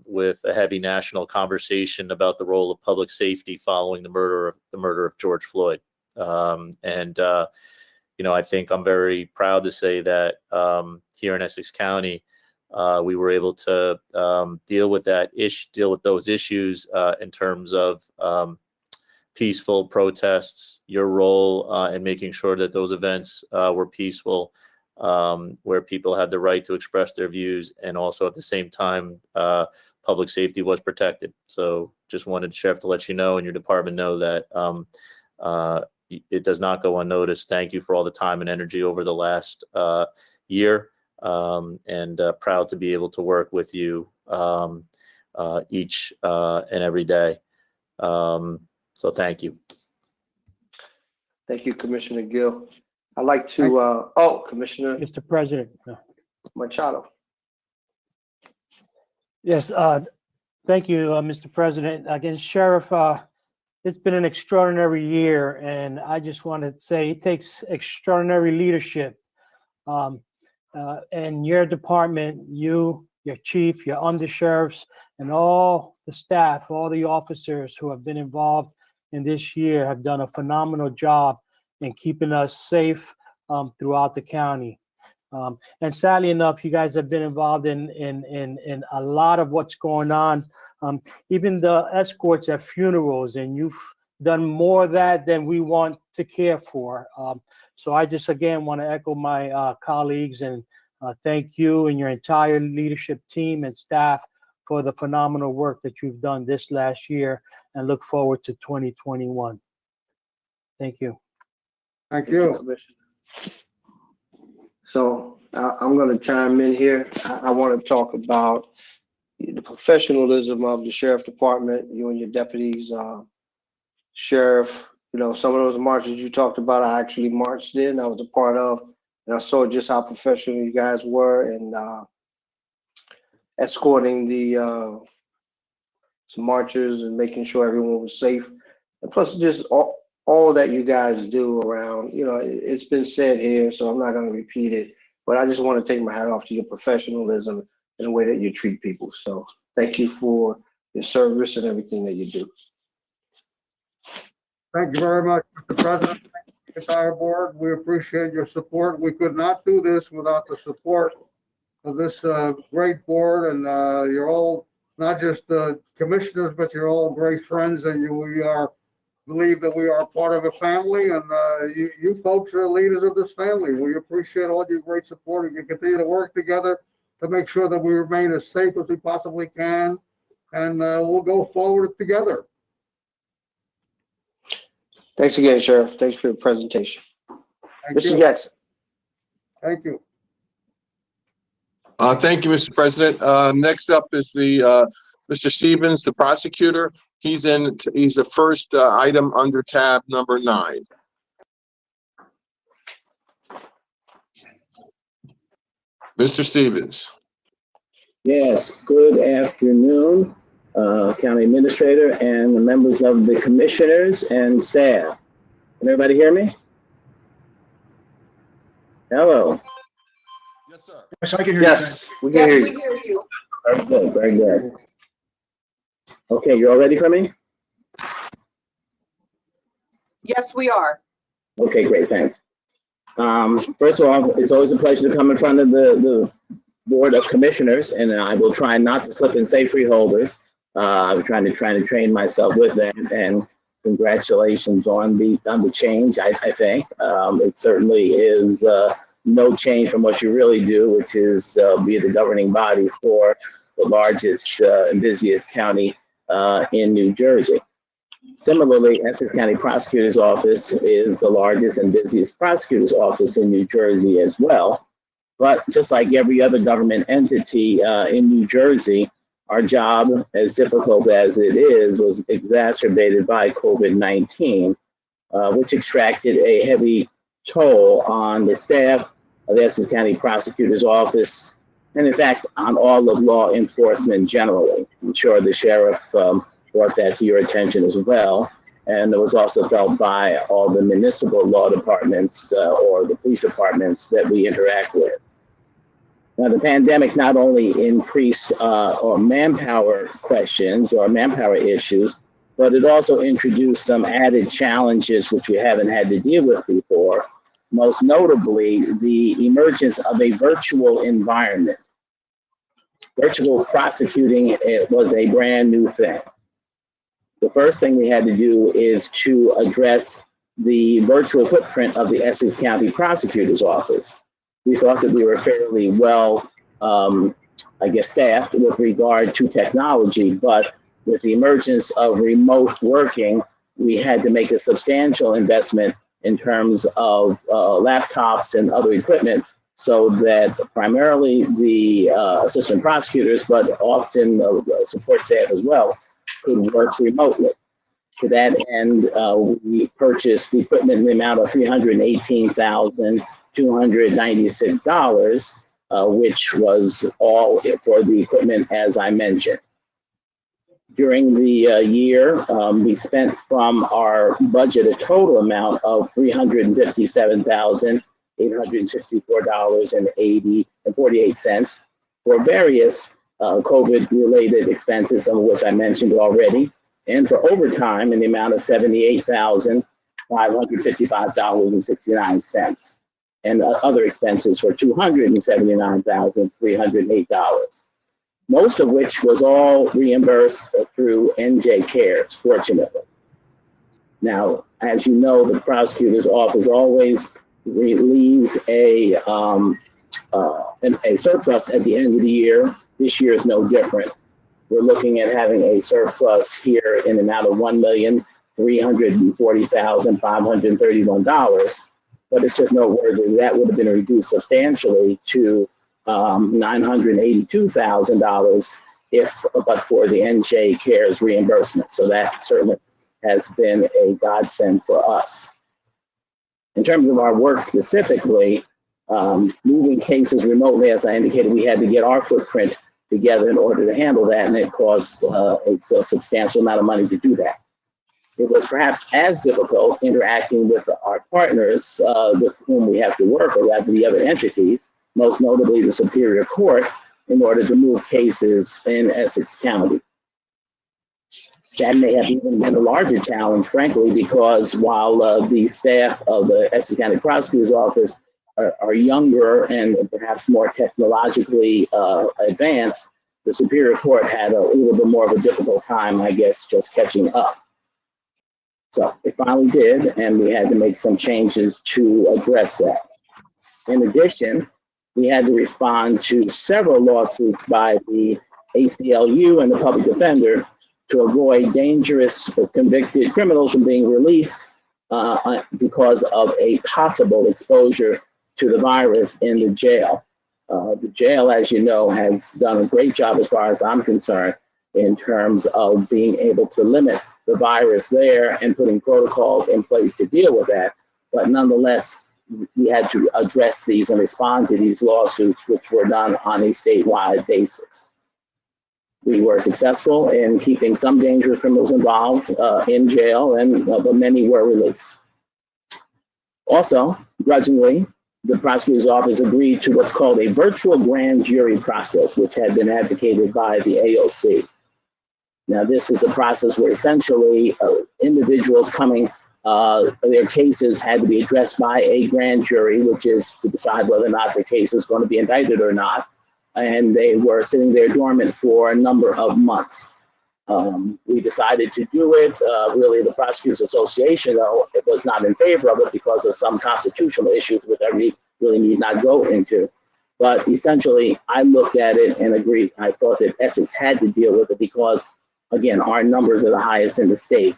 with a heavy national conversation about the role of public safety following the murder of George Floyd. I think I'm very proud to say that here in Essex County, we were able to deal with those issues in terms of peaceful protests, your role in making sure that those events were peaceful, where people had the right to express their views, and also at the same time, public safety was protected. So just wanted, Sheriff, to let you know and your department know that it does not go unnoticed. Thank you for all the time and energy over the last year, and proud to be able to work with you each and every day. So thank you. Thank you, Commissioner Gill. I'd like to, Commissioner Mr. President. Machado. Yes, thank you, Mr. President. Again, Sheriff, it's been an extraordinary year, and I just want to say it takes extraordinary leadership. And your department, your chief, your undersheriffs, and all the staff, all the officers who have been involved in this year have done a phenomenal job in keeping us safe throughout the county. And sadly enough, you guys have been involved in a lot of what's going on, even the escorts at funerals, and you've done more of that than we want to care for. So I just, again, want to echo my colleagues and thank you and your entire leadership team and staff for the phenomenal work that you've done this last year, and look forward to 2021. Thank you. Thank you. Commissioner. So I'm going to chime in here. I want to talk about the professionalism of the sheriff department, you and your deputies. Sheriff, some of those marches you talked about, I actually marched in, I was a part of, and I saw just how professional you guys were in escorting the some marchers and making sure everyone was safe. And plus just all that you guys do around, it's been said here, so I'm not going to repeat it, but I just want to take my hat off to your professionalism and the way that you treat people. So thank you for your service and everything that you do. Thank you very much, Mr. President. Thank you, the entire board. We appreciate your support. We could not do this without the support of this great board, and you're all not just the commissioners, but you're all great friends, and we believe that we are part of a family, and you folks are leaders of this family. We appreciate all your great support, and you continue to work together to make sure that we remain as safe as we possibly can, and we'll go forward together. Thanks again, Sheriff. Thanks for your presentation. Mr. Jackson. Thank you. Thank you, Mr. President. Next up is the Mr. Stevens, the prosecutor. He's the first item under tab number 9. Mr. Stevens. Yes, good afternoon, County Administrator and the members of the commissioners and staff. Can everybody hear me? Hello. Yes, sir. Yes, I can hear Yes, we can hear you. Very good, very good. Okay, you all ready for me? Yes, we are. Okay, great, thanks. First of all, it's always a pleasure to come in front of the Board of Commissioners, and I will try not to slip and say freeholders. I'm trying to train myself with that, and congratulations on the change. I think it certainly is no change from what you really do, which is be the governing body for the largest and busiest county in New Jersey. Similarly, Essex County Prosecutor's Office is the largest and busiest prosecutor's office in New Jersey as well. But just like every other government entity in New Jersey, our job, as difficult as it is, was exacerbated by COVID-19, which extracted a heavy toll on the staff of the Essex County Prosecutor's Office, and in fact, on all of law enforcement generally. I'm sure the sheriff brought that to your attention as well. And it was also felt by all the municipal law departments or the police departments that we interact with. Now, the pandemic not only increased our manpower questions or manpower issues, but it also introduced some added challenges which we haven't had to deal with before, most notably the emergence of a virtual environment. Virtual prosecuting was a brand new thing. The first thing we had to do is to address the virtual footprint of the Essex County Prosecutor's Office. We thought that we were fairly well, staffed with regard to technology, but with the emergence of remote working, we had to make a substantial investment in terms of laptops and other equipment so that primarily the assistant prosecutors, but often support staff as well, could work remotely. To that end, we purchased the equipment in the amount of $318,296, which was all for the equipment as I mentioned. During the year, we spent from our budget a total amount of $357,864.48 for various COVID-related expenses, some of which I mentioned already, and for overtime in the amount of $78,555.69, and other expenses for $279,308. Most of which was all reimbursed through NJ Cares, fortunately. Now, as you know, the prosecutor's office always relieves a surplus at the end of the year. This year is no different. We're looking at having a surplus here in the amount of $1,340,531, but it's just noteworthy that would have been reduced substantially to $982,000 but for the NJ Cares reimbursement. So that certainly has been a godsend for us. In terms of our work specifically, moving cases remotely, as I indicated, we had to get our footprint together in order to handle that, and it cost a substantial amount of money to do that. It was perhaps as difficult interacting with our partners with whom we have to work, or rather the other entities, most notably the Superior Court, in order to move cases in Essex County. That may have even been a larger challenge, frankly, because while the staff of the Essex County Prosecutor's Office are younger and perhaps more technologically advanced, the Superior Court had a little bit more of a difficult time, I guess, just catching up. So it finally did, and we had to make some changes to address that. In addition, we had to respond to several lawsuits by the ACLU and the public defender to avoid dangerous convicted criminals from being released because of a possible exposure to the virus in the jail. The jail, as you know, has done a great job as far as I'm concerned in terms of being able to limit the virus there and putting protocols in place to deal with that. But nonetheless, we had to address these and respond to these lawsuits, which were done on a statewide basis. We were successful in keeping some dangerous criminals involved in jail, but many were released. Also, grudgingly, the prosecutor's office agreed to what's called a virtual grand jury process, which had been advocated by the AOC. Now, this is a process where essentially individuals coming, their cases had to be addressed by a grand jury, which is to decide whether or not their case is going to be indicted or not. And they were sitting there dormant for a number of months. We decided to do it. Really, the Prosecutors Association, though, it was not in favor of it because of some constitutional issues, which I really need not go into. But essentially, I looked at it and agreed. I thought that Essex had to deal with it because, again, our numbers are the highest in the state.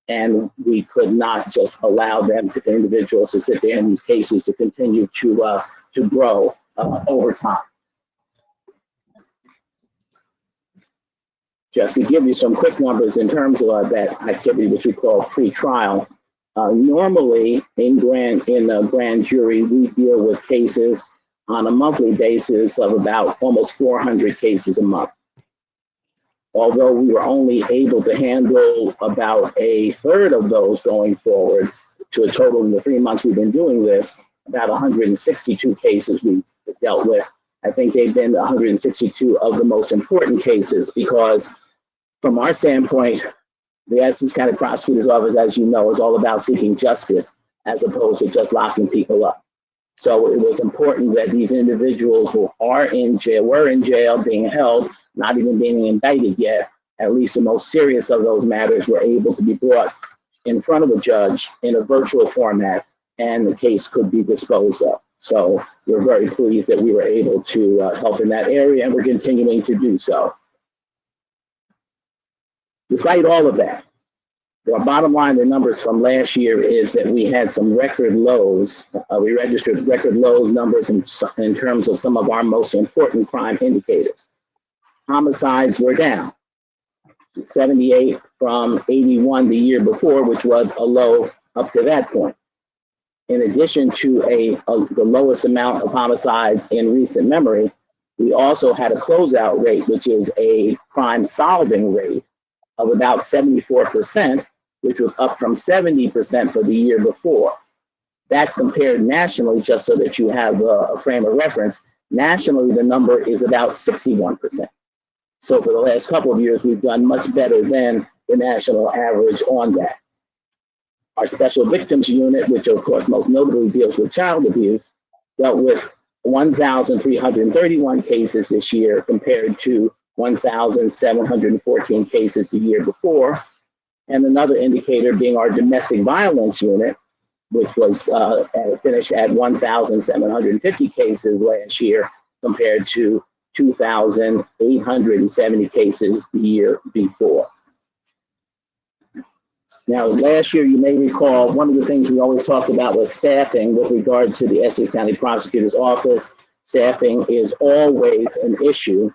And we could not just allow them to individuals to sit there in these cases to continue to grow over time. Just to give you some quick numbers in terms of that activity, which we call pre-trial. Normally, in a grand jury, we deal with cases on a monthly basis of about almost 400 cases a month. Although we were only able to handle about a third of those going forward, to a total in the 3 months we've been doing this, about 162 cases we've dealt with. I think they've been 162 of the most important cases because from our standpoint, the Essex County Prosecutor's Office, as you know, is all about seeking justice as opposed to just locking people up. So it was important that these individuals who were in jail, being held, not even being indicted yet, at least the most serious of those matters were able to be brought in front of a judge in a virtual format, and the case could be disposed of. So we're very pleased that we were able to help in that area, and we're continuing to do so. Despite all of that, the bottom line, the numbers from last year is that we had some record lows. We registered record low numbers in terms of some of our most important crime indicators. Homicides were down to 78 from 81 the year before, which was a low up to that point. In addition to the lowest amount of homicides in recent memory, we also had a closeout rate, which is a crime solving rate of about 74%, which was up from 70% for the year before. That's compared nationally, just so that you have a frame of reference. Nationally, the number is about 61%. So for the last couple of years, we've done much better than the national average on that. Our Special Victims Unit, which of course most notably deals with child abuse, dealt with 1,331 cases this year compared to 1,714 cases the year before. And another indicator being our Domestic Violence Unit, which was finished at 1,750 cases last year compared to 2,870 cases the year before. Now, last year, you may recall, one of the things we always talked about was staffing with regard to the Essex County Prosecutor's Office. Staffing is always an issue.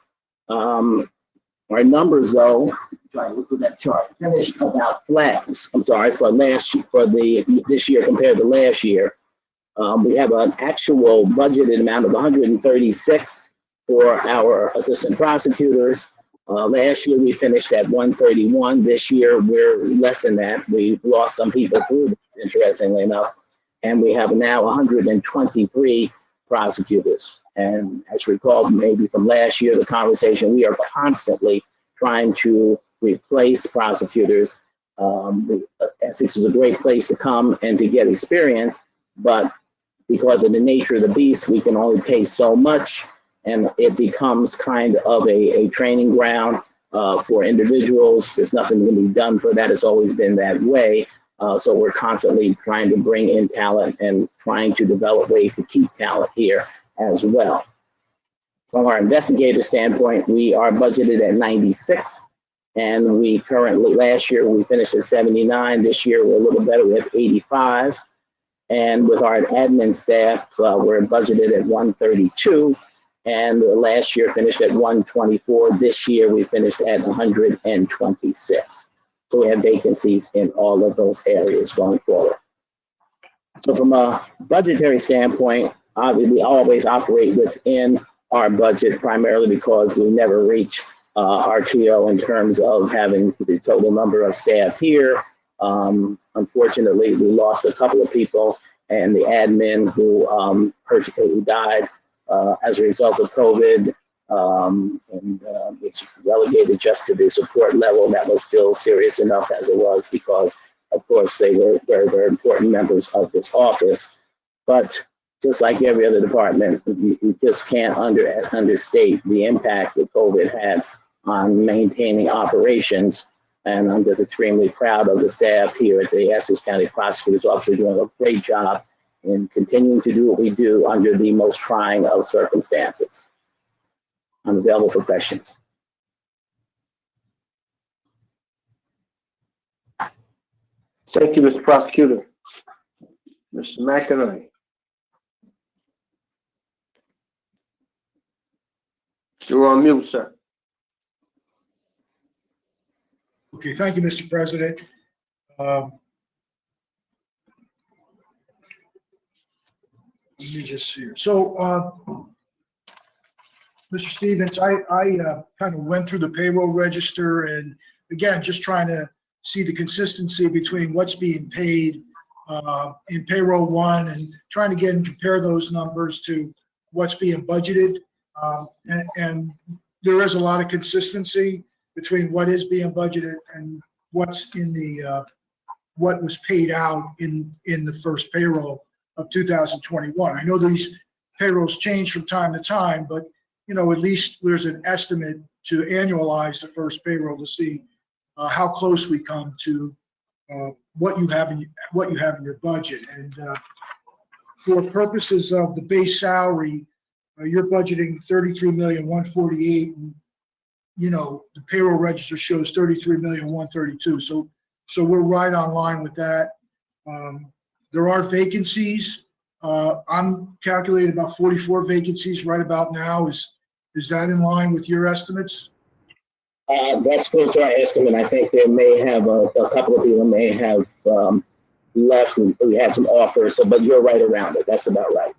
Our numbers, though, trying to look at that chart, finished about flat. I'm sorry, for this year compared to last year. We have an actual budgeted amount of 136 for our assistant prosecutors. Last year we finished at 131. This year we're less than that. We've lost some people through this, interestingly enough, and we have now 123 prosecutors. And as you recall, maybe from last year, the conversation, we are constantly trying to replace prosecutors. Essex is a great place to come and to get experience, but because of the nature of the beast, we can only pay so much, and it becomes kind of a training ground for individuals. There's nothing to be done for that. It's always been that way. So we're constantly trying to bring in talent and trying to develop ways to keep talent here as well. From our investigator standpoint, we are budgeted at 96, and we currently, last year we finished at 79. This year we're a little better, we're at 85. And with our admin staff, we're budgeted at 132, and last year finished at 124. This year we finished at 126. So we have vacancies in all of those areas going forward. So from a budgetary standpoint, obviously we always operate within our budget, primarily because we never reach our TO in terms of having the total number of staff here. Unfortunately, we lost a couple of people, and the admin who died as a result of COVID, and it's relegated just to the support level that was still serious enough as it was, because of course they were very, very important members of this office. But just like every other department, you just can't understate the impact that COVID had on maintaining operations. And I'm just extremely proud of the staff here at the Essex County Prosecutor's Office, doing a great job in continuing to do what we do under the most trying of circumstances. I'm available for questions. Thank you, Mr. Prosecutor. Mr. McInerney. You're on mute, sir. Okay, thank you, Mr. President. Let me just see here. So, Mr. Stevens, I kind of went through the payroll register, and again, just trying to see the consistency between what's being paid in payroll one, and trying to get and compare those numbers to what's being budgeted. And there is a lot of consistency between what is being budgeted and what's in the what was paid out in the first payroll of 2021. I know these payrolls change from time to time, but you know, at least there's an estimate to annualize the first payroll to see how close we come to what you have in your budget. And for purposes of the base salary, you're budgeting 33,148,000, and you know the payroll register shows 33,132,000. So we're right on line with that. There are vacancies. I'm calculating about 44 vacancies right about now. Is that in line with your estimates? That's close to our estimate. I think there may have a couple of people may have left. We had some offers, so, but you're right around it. That's about right.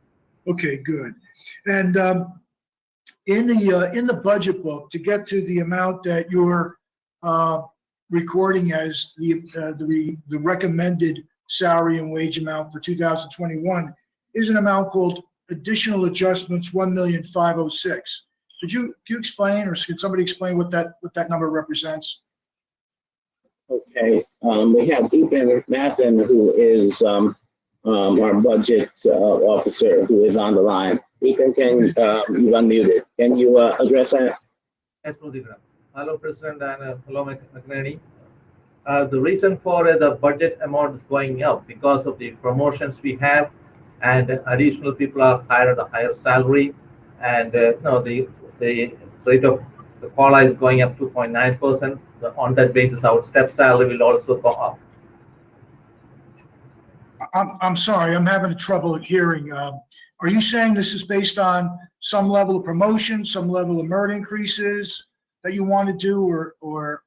Okay, good. And in the budget book, to get to the amount that you're recording as the recommended salary and wage amount for 2021, is an amount called additional adjustments 1,506,000. Could you explain, or could somebody explain what that number represents? Okay, we have Ethan Mathen, who is our budget officer, who is on the line. Ethan, you've unmuted. Can you address that? Hello, President, and hello, McNerney. The reason for the budget amount is going up because of the promotions we have, and additional people are hired at a higher salary, and the rate of the COLA is going up 2.9%. On that basis, our step salary will also go up. I'm sorry, I'm having trouble hearing. Are you saying this is based on some level of promotion, some level of merit increases that you want to do, or?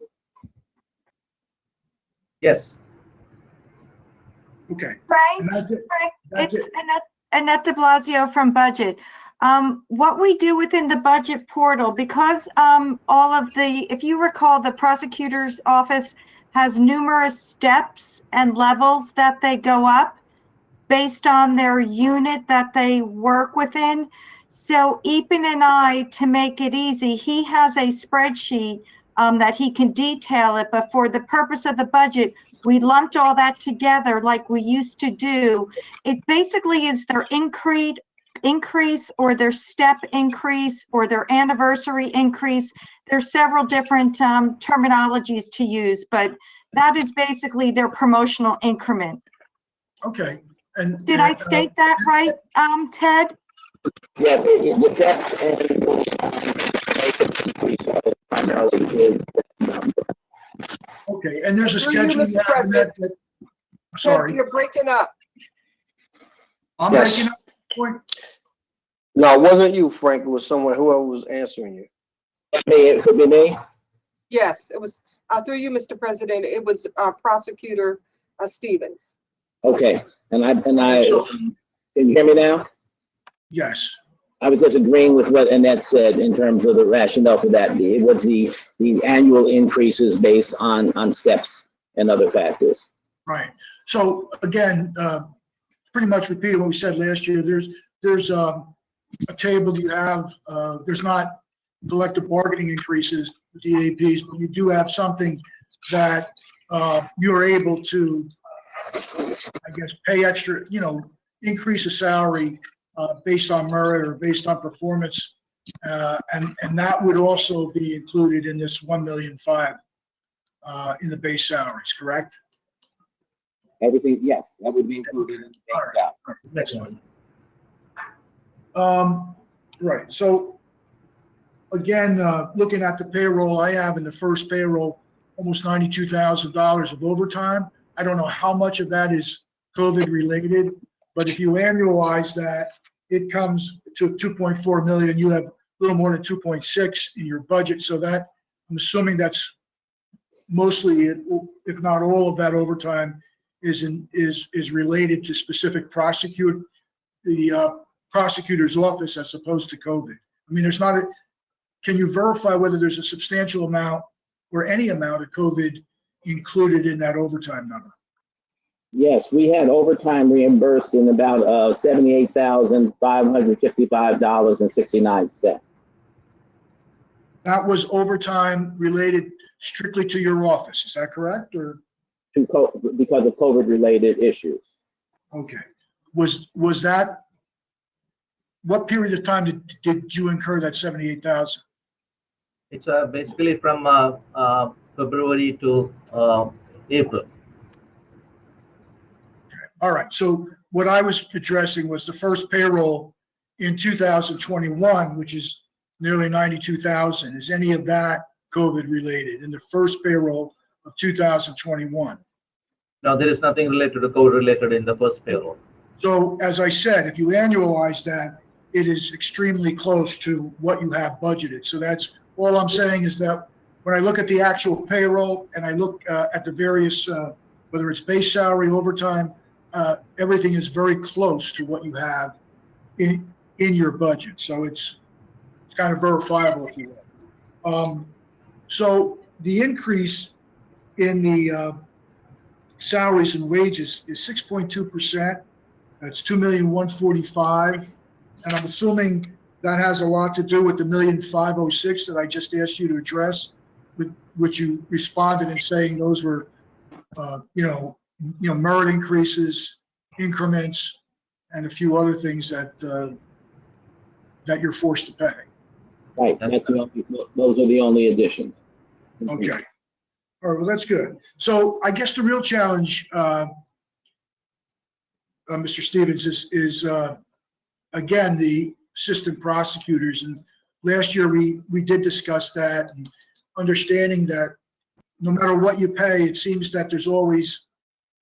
Yes. Okay. Frank, it's Annette de Blasio from Budget. What we do within the budget portal, because if you recall, the prosecutor's office has numerous steps and levels that they go up based on their unit that they work within. So Epen and I, to make it easy, he has a spreadsheet that he can detail it, but for the purpose of the budget, we lumped all that together like we used to do. It basically is their increase or their step increase or their anniversary increase. There's several different terminologies to use, but that is basically their promotional increment. Okay. And did I state that right, Ted? Yes, okay, and there's a Through you, schedule. Mr. President. Sorry. You're breaking up. I'm Yes. breaking up. Point. No, it wasn't you, Frank. It was someone, whoever was answering you. It could be me. Yes, it was through you, Mr. President. It was Prosecutor Stevens. Okay, and I can you hear me now? Yes. I was just agreeing with what Annette said in terms of the rationale for that. It was the annual increases based on steps and other factors. Right. So again, pretty much repeating what we said last year. There's a table you have. There's not collective bargaining increases, DAPs, but you do have something that you're able to, I guess, pay extra. Increase a salary based on merit or based on performance And that would also be included in this 1.5 million in the base salaries, correct? Everything, yes, that would be included in the base All right. salary. Next one. Right, so again, looking at the payroll, I have in the first payroll, almost $92,000 of overtime. I don't know how much of that is COVID related, but if you annualize that, it comes to 2.4 million. You have a little more than 2.6 in your budget. So that, I'm assuming that's mostly, if not all of that overtime is related to specific the prosecutor's office as opposed to COVID. I mean, there's not a, can you verify whether there's a substantial amount or any amount of COVID included in that overtime number? Yes, we had overtime reimbursed in about $78,555.69. That was overtime related strictly to your office, is that correct, or? Because of COVID-related issues. Okay. Was that, what period of time did you incur that 78,000? It's basically from February to April. All right, so what I was addressing was the first payroll in 2021, which is nearly 92,000. Is any of that COVID related in the first payroll of 2021? No, there is nothing related to COVID related in the first payroll. So as I said, if you annualize that, it is extremely close to what you have budgeted. So that's all I'm saying, is that when I look at the actual payroll and I look at the various, whether it's base salary, overtime, everything is very close to what you have in your budget. So it's kind of verifiable, if you will. So the increase in the salaries and wages is 6.2%. That's 2,145,000. And I'm assuming that has a lot to do with the 1,506,000 that I just asked you to address, which you responded in saying those were, merit increases, increments, and a few other things that that you're forced to pay. Right, those are the only additions. Okay. All right, well, that's good. So I guess the real challenge, Mr. Stevens, is again, the assistant prosecutors. And last year we did discuss that, and understanding that no matter what you pay, it seems that there's always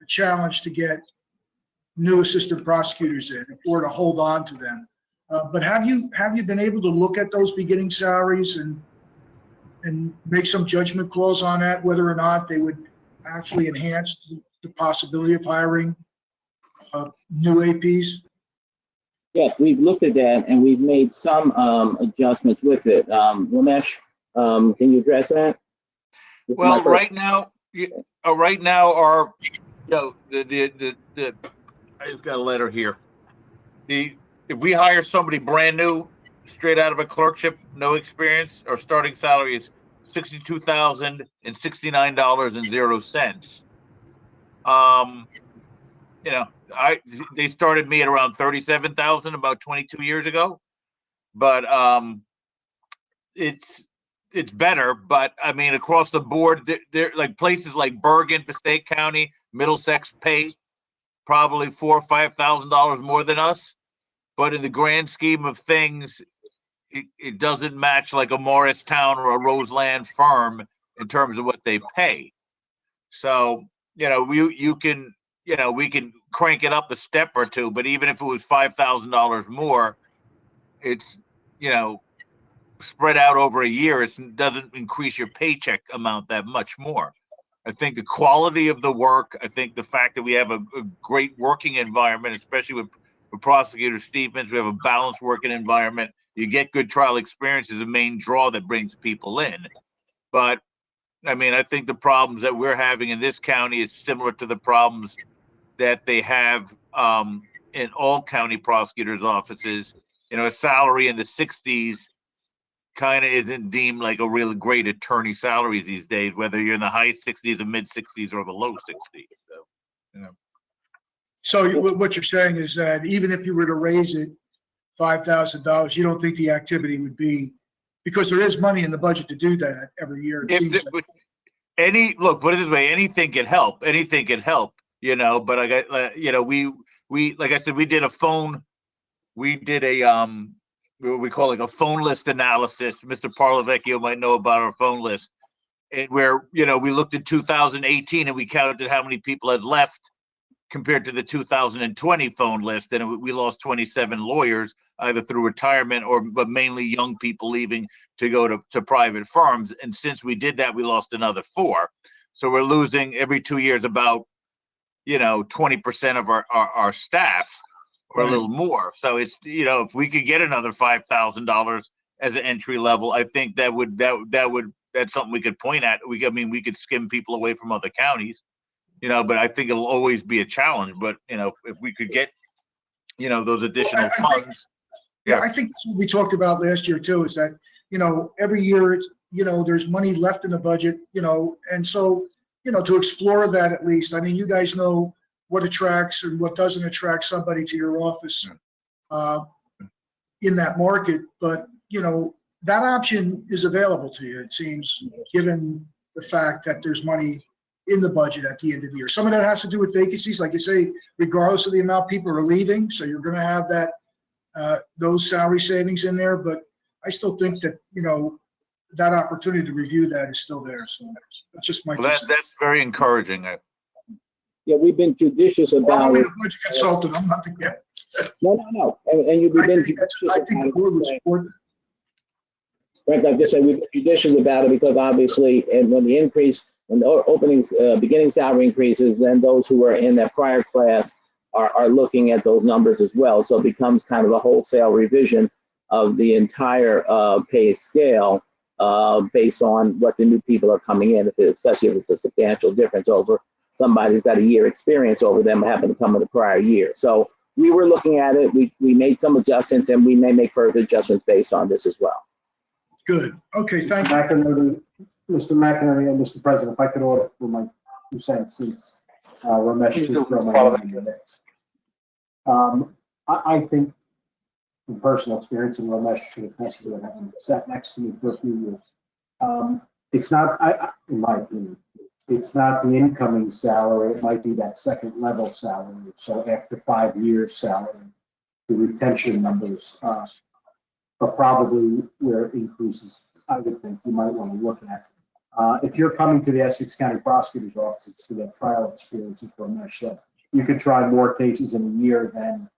a challenge to get new assistant prosecutors in or to hold on to them. But have you been able to look at those beginning salaries and make some judgment calls on that, whether or not they would actually enhance the possibility of hiring new APs? Yes, we've looked at that and we've made some adjustments with it. Ramesh, can you address that? Well, right now, our, I just got a letter here. If we hire somebody brand new, straight out of a clerkship, no experience, our starting salary is $62,069.00. They started me at around 37,000 about 22 years ago, but it's better. But I mean, across the board, there like places like Bergen, Passaic County, Middlesex pay probably $4,000 or $5,000 more than us. But in the grand scheme of things, it doesn't match like a Morristown or a Roseland firm in terms of what they pay. So, we can crank it up a step or two, but even if it was $5,000 more, it's, spread out over a year. It doesn't increase your paycheck amount that much more. I think the quality of the work, I think the fact that we have a great working environment, especially with Prosecutor Stevens, we have a balanced working environment. You get good trial experience is a main draw that brings people in. But I mean, I think the problems that we're having in this county is similar to the problems that they have in all county prosecutors' offices. A salary in the 60s kind of isn't deemed like a really great attorney salary these days, whether you're in the high 60s, the mid 60s, or the low 60s. So, So what you're saying is that even if you were to raise it $5,000, you don't think the activity would be, because there is money in the budget to do that every year. It If seems it, look, put it this way, anything can help. Anything can help, you know. But I got, you know, we like I said, we did a what we call like a phone list analysis. Mr. Parlavecchio might know about our phone list, and where, you know, we looked at 2018 and we counted how many people had left compared to the 2020 phone list, and we lost 27 lawyers either through retirement but mainly young people leaving to go to private firms. And since we did that, we lost another 4. So we're losing every 2 years about, you know, 20% of our staff, or a little more. So it's, you know, if we could get another $5,000 as an entry level, I think that's something we could point at. We could skim people away from other counties, you know, but I think it'll always be a challenge. But, you know, if we could get, you know, those additional funds. I think that's what we talked about last year too, is that, you know, every year, you know, there's money left in the budget, you know, and so, you know, to explore that at least. I mean, you guys know what attracts and what doesn't attract somebody to your office in that market. But, you know, that option is available to you, it seems, given the fact that there's money in the budget at the end of the year. Some of that has to do with vacancies, like you say, regardless of the amount people are leaving. So you're going to have that, those salary savings in there. But I still think that, you know, that opportunity to review that is still there. So that's just my. Well, that's very encouraging. Yeah, we've been judicious about I'm it. only a budget consultant. I'm not the guy. No. And you've been judicious I think the board would support that. Right, like I said, we've been judicious about it because obviously, and when the openings, beginning salary increases, then those who are in that prior class are looking at those numbers as well. So it becomes kind of a wholesale revision of the entire pay scale based on what the new people are coming in, especially if it's a substantial difference over somebody who's got a year experience over them happen to come in the prior year. So we were looking at it. We made some adjustments, and we may make further adjustments based on this as well. Good. Okay, thank you. Mr. McInerney and Mr. President, if I could order for my 2 cents since Ramesh is from my name in the mix. I think, from personal experience, and Ramesh should attest to it, having sat next to me for a few years, it's not, in my opinion, it's not the incoming salary. It might be that second level salary. So after 5 years salary, the retention numbers are probably where it increases. I would think you might want to look at. If you're coming to the Essex County Prosecutor's Office, it's to get trial experience for Ramesh said. You could try more cases in a year than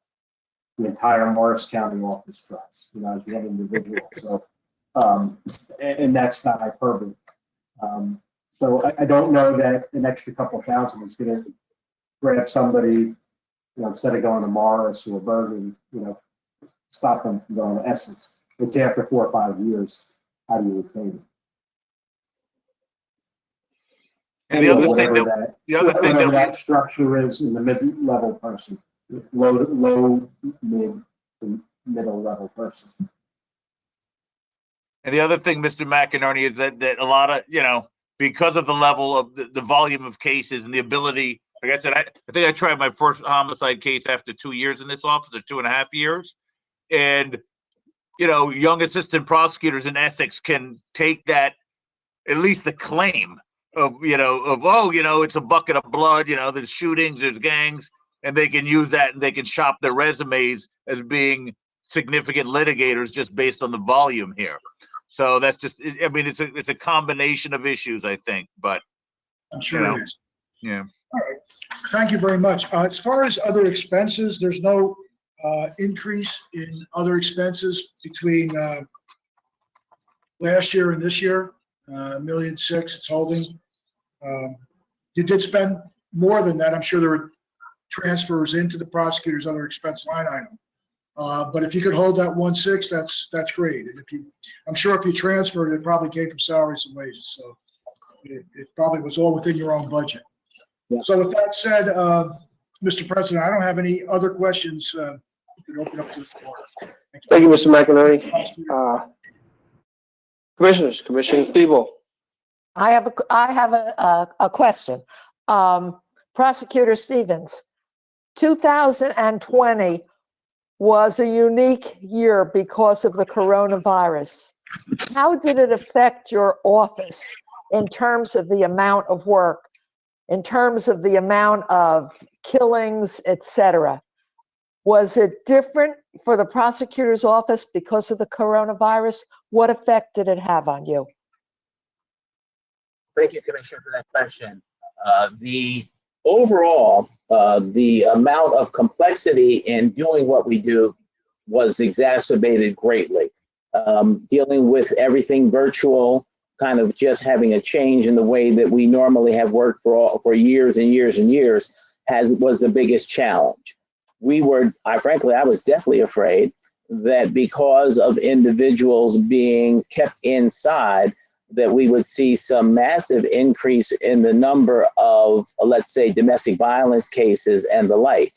the entire Morris County office tries, you know, as one individual. So, and that's not hyperbole. So I don't know that an extra couple thousand is going to grab somebody, you know, instead of going to Morris or Bergen, you know, stop them from going to Essex. It's after 4 or 5 years, how do you retain them? And the other thing that structure is in the mid-level person, low, mid, middle level person. And the other thing, Mr. McInerney, is that a lot of, you know, because of the level of the volume of cases and the ability, like I said, I think I tried my first homicide case after 2 years in this office, or 2.5 years. And, you know, young assistant prosecutors in Essex can take that, at least the claim of, you know, oh, you know, it's a bucket of blood, you know, there's shootings, there's gangs, and they can use that and they can shop their resumes as being significant litigators just based on the volume here. So that's just, I mean, it's a combination of issues, I think, but I'm sure it is. Yeah. All right. Thank you very much. As far as other expenses, there's no increase in other expenses between last year and this year. $1.6 million, it's holding. You did spend more than that. I'm sure there were transfers into the prosecutor's other expense line item. But if you could hold that 1.6, that's great. And I'm sure if you transferred, it probably came from salaries and wages. So it probably was all within your own budget. Yeah. So with that said, Mr. President, I don't have any other questions. You can open up to the floor. Thank you, Mr. McInerney. Commissioners, Commissioner Peeble. I have a question. Prosecutor Stevens, 2020 was a unique year because of the coronavirus. How did it affect your office in terms of the amount of work, in terms of the amount of killings, etc.? Was it different for the prosecutor's office because of the coronavirus? What effect did it have on you? Thank you, Commissioner, for that question. The overall, the amount of complexity in doing what we do was exacerbated greatly. Dealing with everything virtual, kind of just having a change in the way that we normally have worked for years and years and years was the biggest challenge. Frankly, I was deathly afraid that because of individuals being kept inside, that we would see some massive increase in the number of, let's say, domestic violence cases and the like.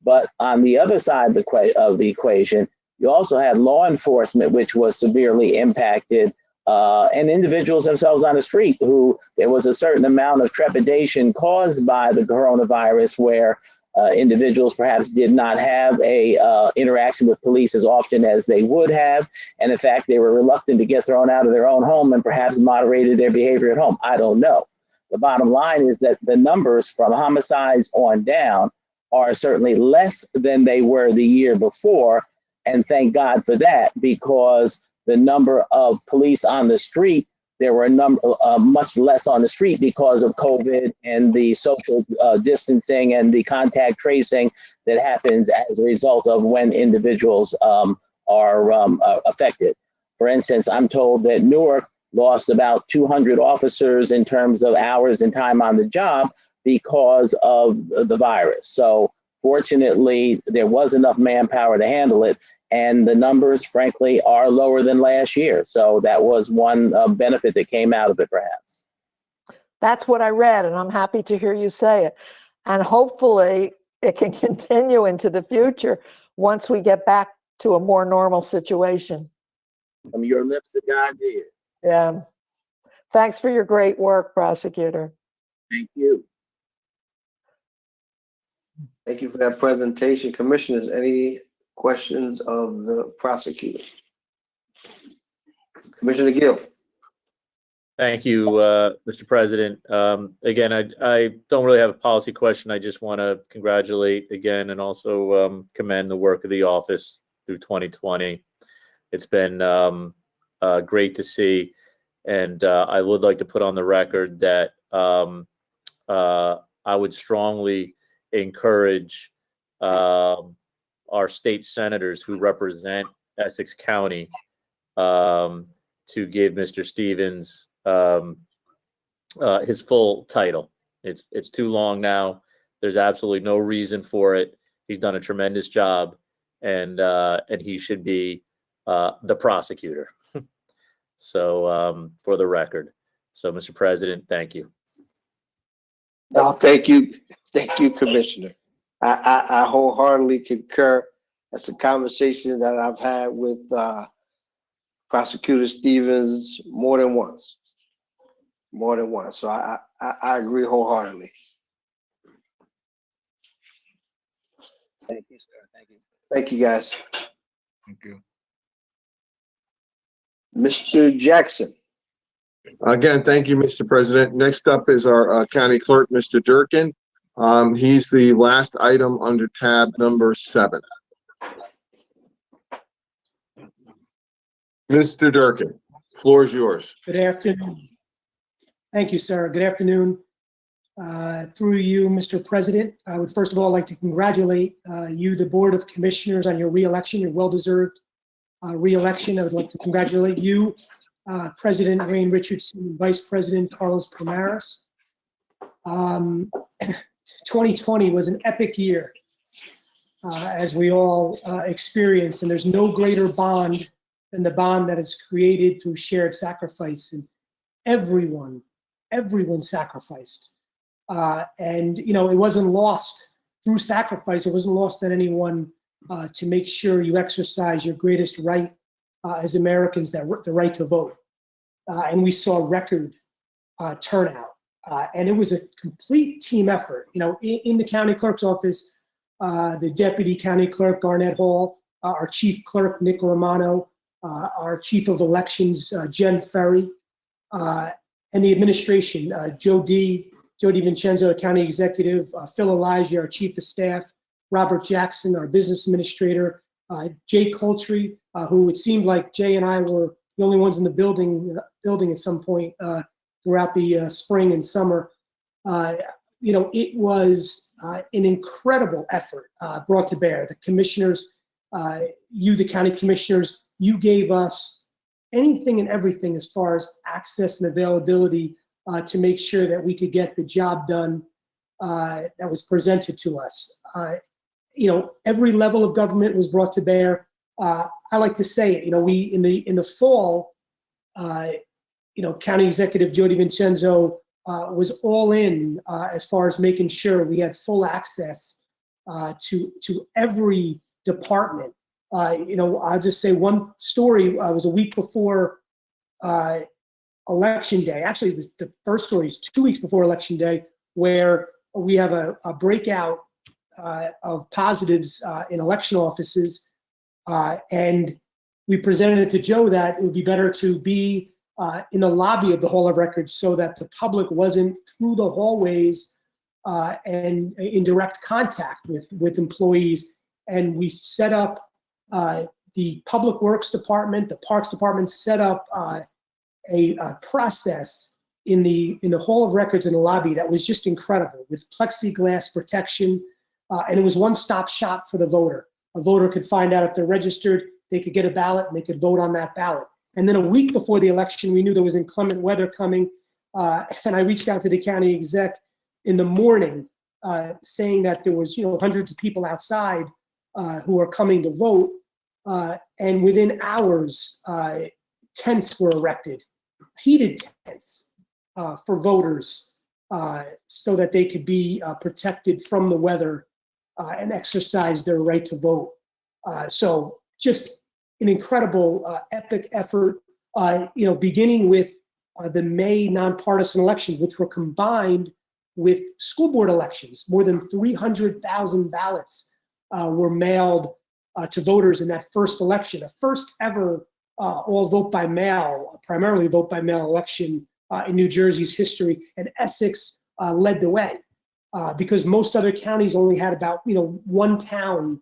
But on the other side of the equation, you also had law enforcement, which was severely impacted, and individuals themselves on the street who there was a certain amount of trepidation caused by the coronavirus where individuals perhaps did not have a interaction with police as often as they would have. And in fact, they were reluctant to get thrown out of their own home and perhaps moderated their behavior at home. I don't know. The bottom line is that the numbers from homicides on down are certainly less than they were the year before. And thank God for that, because the number of police on the street, there were much less on the street because of COVID and the social distancing and the contact tracing that happens as a result of when individuals are affected. For instance, I'm told that Newark lost about 200 officers in terms of hours and time on the job because of the virus. So fortunately, there was enough manpower to handle it. And the numbers, frankly, are lower than last year. So that was one benefit that came out of it, perhaps. That's what I read, and I'm happy to hear you say it. And hopefully it can continue into the future once we get back to a more normal situation. From your lips to God's ears. Yeah. Thanks for your great work, prosecutor. Thank you. Thank you for that presentation. Commissioners, any questions of the prosecutor? Commissioner Gill. Thank you, Mr. President. Again, I don't really have a policy question. I just want to congratulate again and also commend the work of the office through 2020. It's been great to see. And I would like to put on the record that I would strongly encourage our state senators who represent Essex County to give Mr. Stevens his full title. It's too long now. There's absolutely no reason for it. He's done a tremendous job, and he should be the prosecutor. So for the record. So, Mr. President, thank you. No, thank you, Commissioner. I wholeheartedly concur. That's a conversation that I've had with Prosecutor Stevens more than once. So I agree wholeheartedly. Thank you, sir. Thank you. Thank you, guys. Thank you. Mr. Jackson. Again, thank you, Mr. President. Next up is our county clerk, Mr. Durkin. He's the last item under tab number 7. Mr. Durkin, floor is yours. Good afternoon. Thank you, sir. Good afternoon. Through you, Mr. President, I would first of all like to congratulate you, the Board of Commissioners, on your re-election, your well-deserved re-election. I would like to congratulate you, President Wayne Richardson, and Vice President Carlos Pomares. 2020 was an epic year, as we all experienced, and there's no greater bond than the bond that is created through shared sacrifice, and everyone sacrificed. And you know, it wasn't lost through sacrifice. It wasn't lost on anyone to make sure you exercise your greatest right as Americans, the right to vote. And we saw record turnout. And it was a complete team effort. You know, in the county clerk's office, the Deputy County Clerk, Garnett Hall, our Chief Clerk, Nick Romano, our Chief of Elections, Jen Ferry, and the administration, Jody Vincenzo, County Executive, Phil Elijah, our Chief of Staff, Robert Jackson, our Business Administrator, Jay Coltree, who it seemed like Jay and I were the only ones in the building at some point throughout the spring and summer. It was an incredible effort brought to bear. The commissioners, the county commissioners, you gave us anything and everything as far as access and availability to make sure that we could get the job done that was presented to us. Every level of government was brought to bear. I like to say it, we in the fall, County Executive Jody Vincenzo was all in as far as making sure we had full access to every department. I'll just say one story. Was a week before Election Day. Actually, it was the first story is 2 weeks before Election Day, where we have a breakout of positives in election offices, and we presented it to Joe that it would be better to be in the lobby of the Hall of Records so that the public wasn't through the hallways and in direct contact with employees. And we set up the Public Works Department, the Parks Department set up a process in the Hall of Records in the lobby that was just incredible, with plexiglass protection, and it was one-stop shop for the voter. A voter could find out if they're registered, they could get a ballot, and they could vote on that ballot. And then a week before the election, we knew there was inclement weather coming, and I reached out to the county exec in the morning, saying that there was hundreds of people outside who are coming to vote, and within hours, tents were erected, heated tents for voters, so that they could be protected from the weather and exercise their right to vote. So just an incredible, epic effort, beginning with the May nonpartisan elections, which were combined with school board elections. More than 300,000 ballots were mailed to voters in that first election, a first ever all vote by mail, primarily vote by mail election in New Jersey's history. And Essex led the way because most other counties only had about one town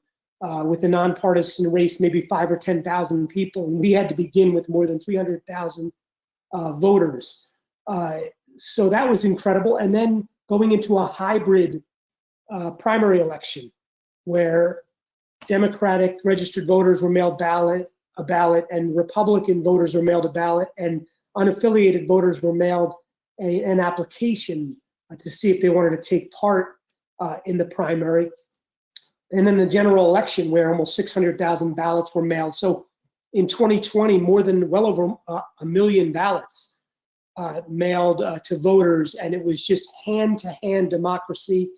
with a nonpartisan race, maybe 5,000 or 10,000 people, and we had to begin with more than 300,000 voters. So that was incredible. And then going into a hybrid primary election where Democratic registered voters were mailed a ballot, and Republican voters were mailed a ballot, and unaffiliated voters were mailed an application to see if they wanted to take part in the primary. And then the general election, where almost 600,000 ballots were mailed. So in 2020, well over 1 million ballots mailed to voters, and it was just hand-to-hand democracy.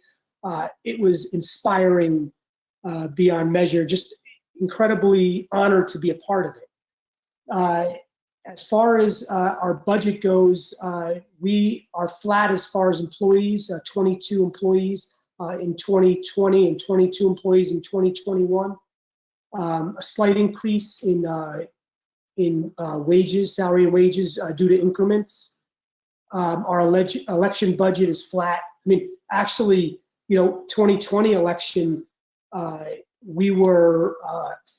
It was inspiring beyond measure, just incredibly honored to be a part of it. As far as our budget goes, we are flat as far as employees, 22 employees in 2020 and 22 employees in 2021. A slight increase in wages, salary and wages due to increments. Our election budget is flat. I mean, actually, 2020 election, we were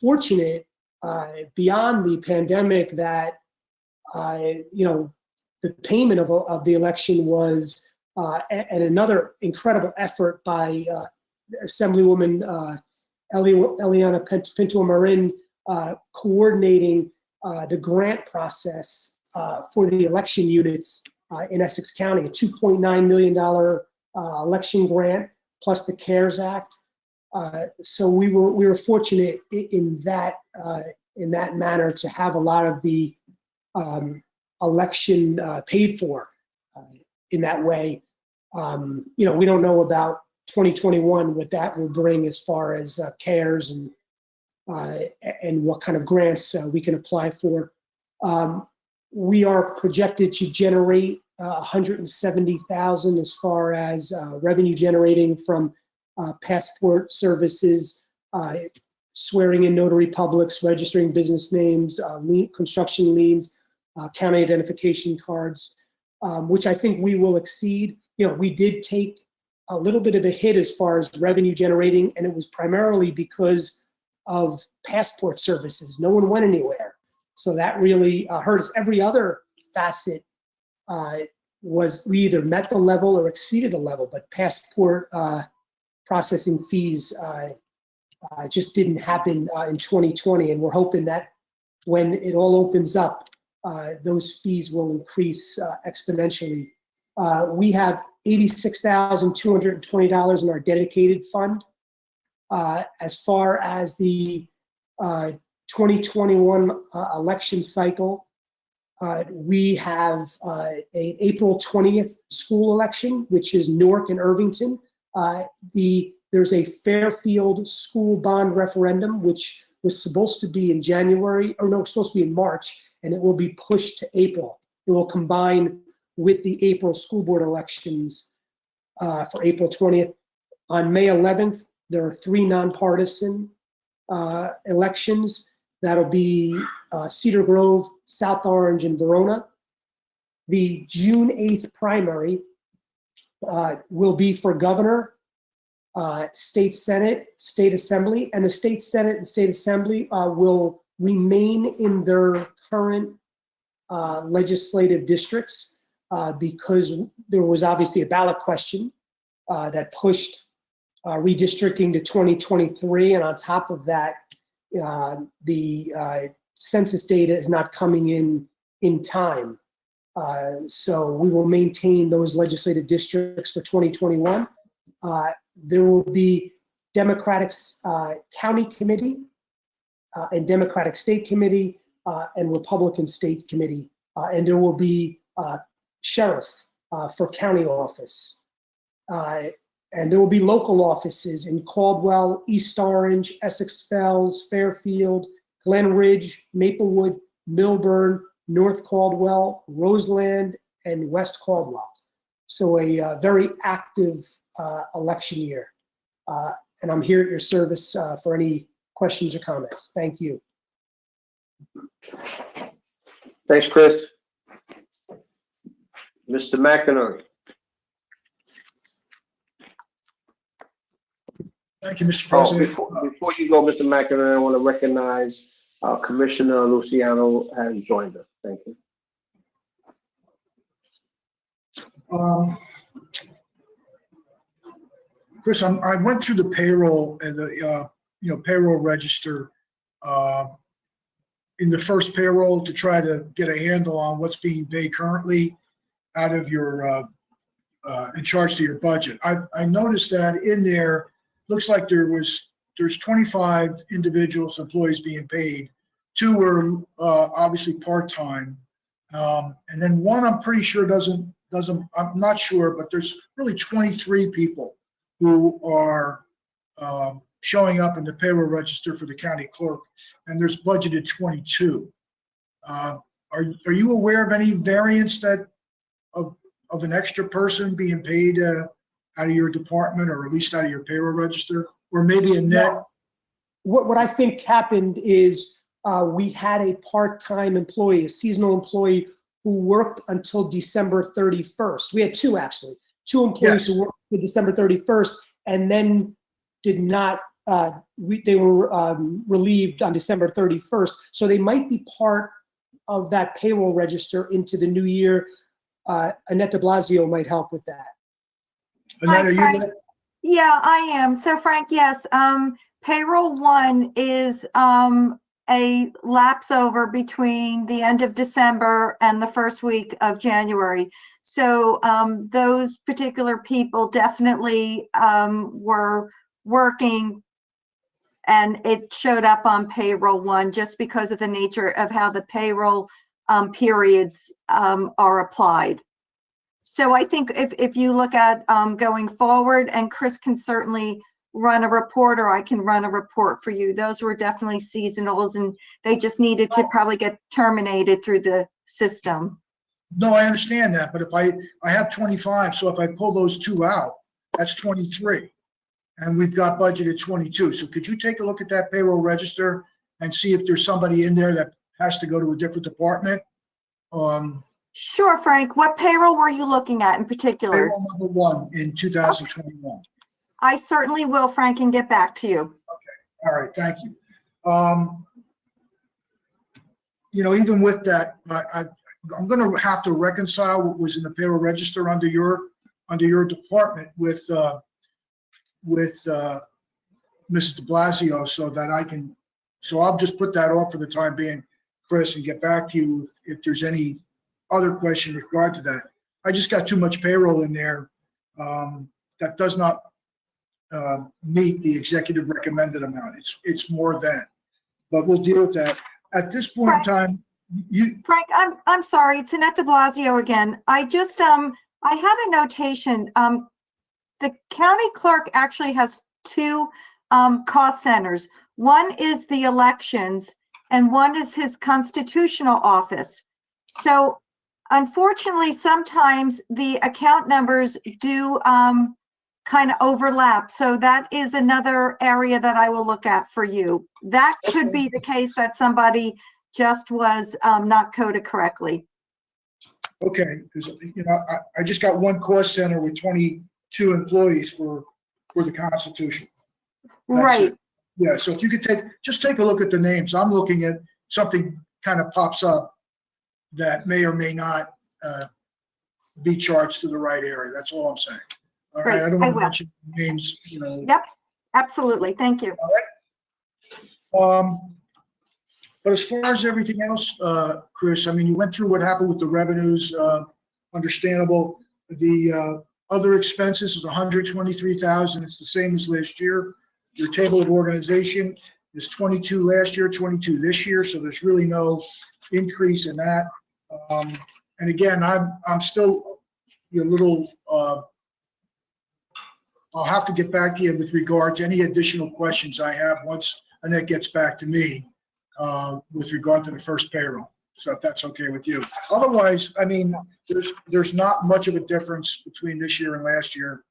fortunate beyond the pandemic that the payment of the election was and another incredible effort by Assemblywoman Eliana Pinto-Marin coordinating the grant process for the election units in Essex County, a $2.9 million election grant plus the CARES Act. So we were fortunate in that manner to have a lot of the election paid for in that way. We don't know about 2021 what that will bring as far as CARES and what kind of grants we can apply for. We are projected to generate 170,000 as far as revenue generating from passport services, swearing in notary publics, registering business names, construction liens, county identification cards, which I think we will exceed. You know, we did take a little bit of a hit as far as revenue generating, and it was primarily because of passport services. No one went anywhere. So that really hurt us. Every other facet was we either met the level or exceeded the level, but passport processing fees just didn't happen in 2020. And we're hoping that when it all opens up, those fees will increase exponentially. We have $86,220 in our dedicated fund. As far as the 2021 election cycle, we have an April 20th school election, which is Newark and Irvington. There's a Fairfield school bond referendum, which was supposed to be in January, or no, it's supposed to be in March, and it will be pushed to April. It will combine with the April school board elections for April 20th. On May 11th, there are 3 nonpartisan elections. That'll be Cedar Grove, South Orange, and Verona. The June 8th primary will be for governor, state senate, state assembly, and the state senate and state assembly will remain in their current legislative districts because there was obviously a ballot question that pushed redistricting to 2023, and on top of that, the census data is not coming in time. So we will maintain those legislative districts for 2021. There will be Democratic County Committee and Democratic State Committee and Republican State Committee. And there will be sheriff for county office. And there will be local offices in Caldwell, East Orange, Essex Fells, Fairfield, Glen Ridge, Maplewood, Milburn, North Caldwell, Roseland, and West Caldwell. So a very active election year. And I'm here at your service for any questions or comments. Thank you. Thanks, Chris. Mr. McInerney. Thank you, Mr. President. Before you go, Mr. McInerney, I want to recognize Commissioner Luciano has joined us. Thank you. Chris, I went through the payroll and the payroll register in the first payroll to try to get a handle on what's being paid currently out of your in charge to your budget. I noticed that in there looks like there's 25 individuals, employees being paid. 2 were obviously part-time, and then 1 I'm pretty sure doesn't. I'm not sure, but there's really 23 people who are showing up in the payroll register for the county clerk, and there's budgeted 22. Are you aware of any variance of an extra person being paid out of your department, or at least out of your payroll register, or maybe a net? What I think happened is we had a part-time employee, a seasonal employee who worked until December 31st. We had 2 actually, 2 employees who worked until December 31st and then did not, they were relieved on December 31st. So they might be part of that payroll register into the new year. Annette de Blasio might help with that. Annette, are you? Yeah, I am. So Frank, yes, payroll 1 is a lapse over between the end of December and the first week of January. So those particular people definitely were working, and it showed up on payroll 1 just because of the nature of how the payroll periods are applied. So I think if you look at going forward, and Chris can certainly run a report, or I can run a report for you, those were definitely seasonals, and they just needed to probably get terminated through the system. No, I understand that, but if I have 25, so if I pull those 2 out, that's 23. and we've got budgeted 22. So could you take a look at that payroll register and see if there's somebody in there that has to go to a different department? Sure, Frank. What payroll were you looking at in particular? Payroll number 1 in 2021. I certainly will, Frank, and get back to you. All right, thank you. Even with that, I'm going to have to reconcile what was in the payroll register under your department with Mrs. de Blasio, so that I can. So I'll just put that off for the time being, Chris, and get back to you if there's any other question in regard to that. I just got too much payroll in there that does not meet the executive recommended amount. It's more than, but we'll deal with that. At this point in time, Frank, I'm sorry, it's Annette de Blasio again. I just I had a notation. The county clerk actually has 2 cost centers. One is the elections, and one is his constitutional office. So unfortunately, sometimes the account numbers do kind of overlap. So that is another area that I will look at for you. That could be the case that somebody just was not coded correctly. Okay, because I just got one cost center with 22 employees for the Constitution. That's Right. it. Yeah, so if you could take a look at the names. I'm looking at something kind of pops up that may or may not be charged to the right area. That's all I'm saying. All right, I don't want to mention names. Yep, absolutely. Thank you. All right. But as far as everything else, Chris, I mean, you went through what happened with the revenues, understandable. The other expenses is 123,000. It's the same as last year. Your table of organization is 22 last year, 22 this year. So there's really no increase in that. And again, I'm still a little. I'll have to get back to you with regard to any additional questions I have once Annette gets back to me with regard to the first payroll. So if that's okay with you. Otherwise, I mean, there's not much of a difference between this year and last year.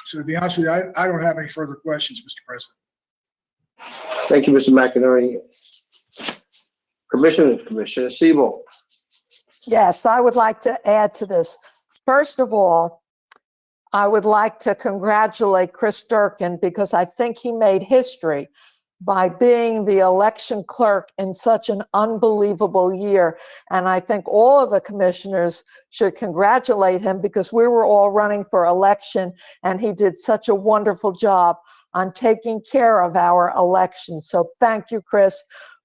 So to be honest with you, I don't have any further questions, Mr. President. Thank you, Mr. McInerney. Commissioner Siebel. Yes, I would like to add to this. First of all, I would like to congratulate Chris Durkin because I think he made history by being the election clerk in such an unbelievable year. And I think all of the commissioners should congratulate him because we were all running for election and he did such a wonderful job on taking care of our election. So thank you, Chris,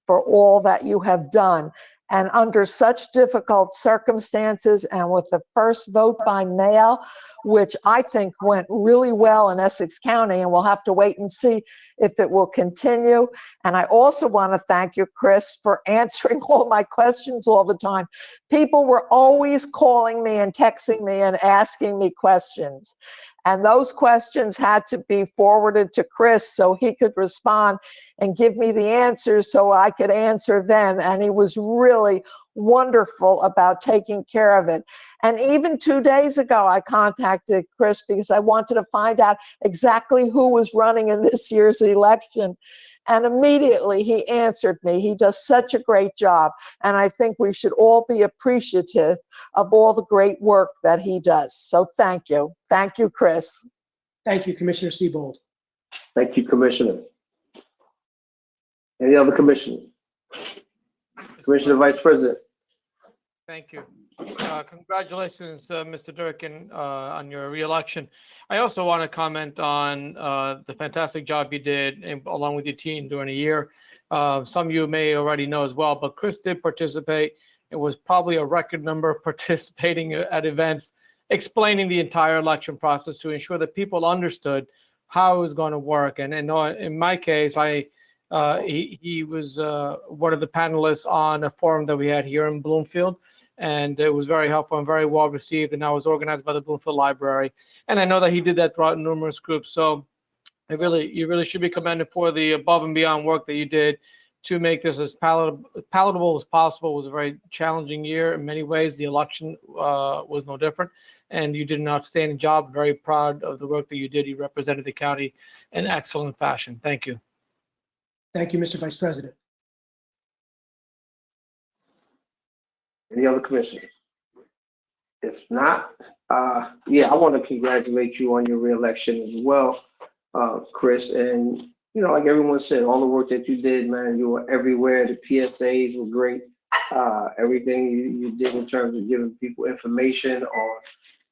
for all that you have done. And under such difficult circumstances and with the first vote by mail, which I think went really well in Essex County, and we'll have to wait and see if it will continue. And I also want to thank you, Chris, for answering all my questions all the time. People were always calling me and texting me and asking me questions. And those questions had to be forwarded to Chris so he could respond and give me the answers so I could answer them. And he was really wonderful about taking care of it. And even 2 days ago, I contacted Chris because I wanted to find out exactly who was running in this year's election. And immediately he answered me. He does such a great job. And I think we should all be appreciative of all the great work that he does. So thank you. Thank you, Chris. Thank you, Commissioner Siebold. Thank you, Commissioner. Any other commissioner? Commissioner Vice President. Thank you. Congratulations, Mr. Durkin, on your reelection. I also want to comment on the fantastic job you did along with your team during the year. Some of you may already know as well, but Chris did participate. It was probably a record number of participating at events, explaining the entire election process to ensure that people understood how it was going to work. And in my case, he was one of the panelists on a forum that we had here in Bloomfield. And it was very helpful and very well received. And that was organized by the Bloomfield Library. And I know that he did that throughout numerous groups. So you really should be commended for the above and beyond work that you did to make this as palatable as possible. It was a very challenging year in many ways. The election was no different, and you did an outstanding job. Very proud of the work that you did. You represented the county in excellent fashion. Thank you. Thank you, Mr. Vice President. Any other commissioners? If not, yeah, I want to congratulate you on your reelection as well, Chris. And, you know, like everyone said, all the work that you did, man, you were everywhere. The PSAs were great. Everything you did in terms of giving people information on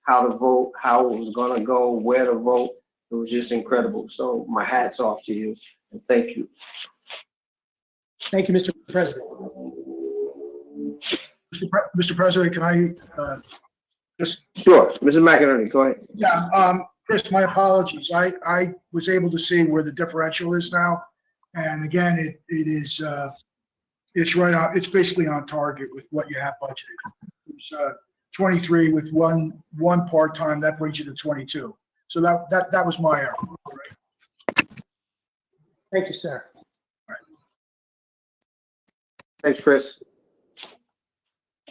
how to vote, how it was going to go, where to vote. It was just incredible. So my hat's off to you and thank you. Thank you, Mr. President. Mr. President, can I just? Sure, Mr. McInerney, go ahead. Yeah, Chris, my apologies. I was able to see where the differential is now. And again, it is, it's right on, it's basically on target with what you have budgeted. It's 23 with one part-time, that brings you to 22. So that was my error. Thank you, sir. Thanks, Chris.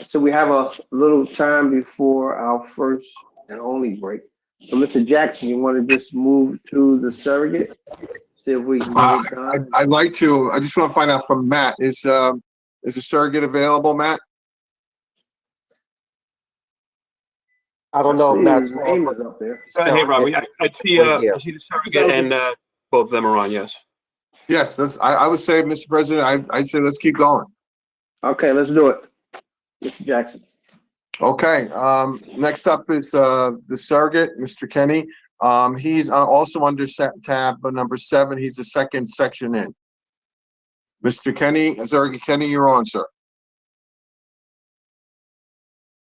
So we have a little time before our first and only break. So Mr. Jackson, you want to just move to the surrogate? See if we can get it done. I'd like to. I just want to find out from Matt. Is the surrogate available, Matt? I don't know if Matt's name is up there. Hey, Robbie, I see the surrogate and both of them are on, yes. Yes, I would say, Mr. President, I'd say let's keep going. Okay, let's do it. Mr. Jackson. Okay, next up is the surrogate, Mr. Kenny. He's also under tab number 7. He's the second section in. Mr. Kenny, surrogate Kenny, you're on, sir.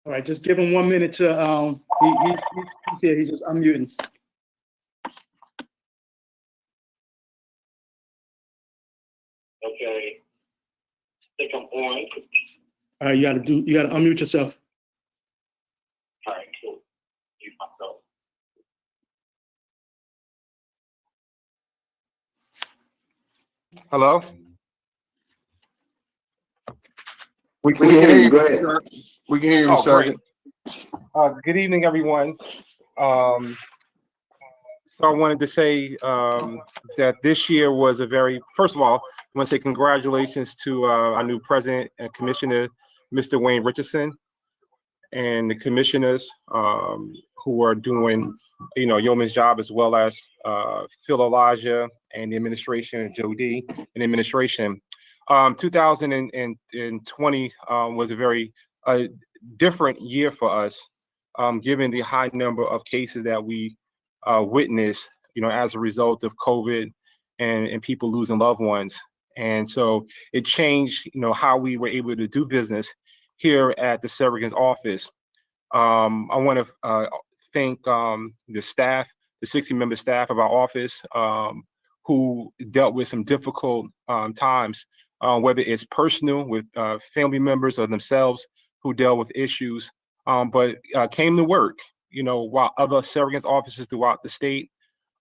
All right, just give him 1 minute to, he's here, he's just unmuting. Okay, I think I'm on. All right, you gotta unmute yourself. All right, cool. Mute myself. Hello? We can hear you, sir. We can hear you, sir. Good evening, everyone. So I wanted to say that this year was first of all, I want to say congratulations to our new president and commissioner, Mr. Wayne Richardson, and the commissioners who are doing, yeoman's job, as well as Phil Elijah and the administration, Joe D. and the administration. 2020 was a very different year for us, given the high number of cases that we witnessed, as a result of COVID and people losing loved ones. And so it changed, how we were able to do business here at the surrogate's office. I want to thank the staff, the 60-member staff of our office, who dealt with some difficult times, whether it's personal with family members or themselves who dealt with issues, but came to work, while other surrogate's offices throughout the state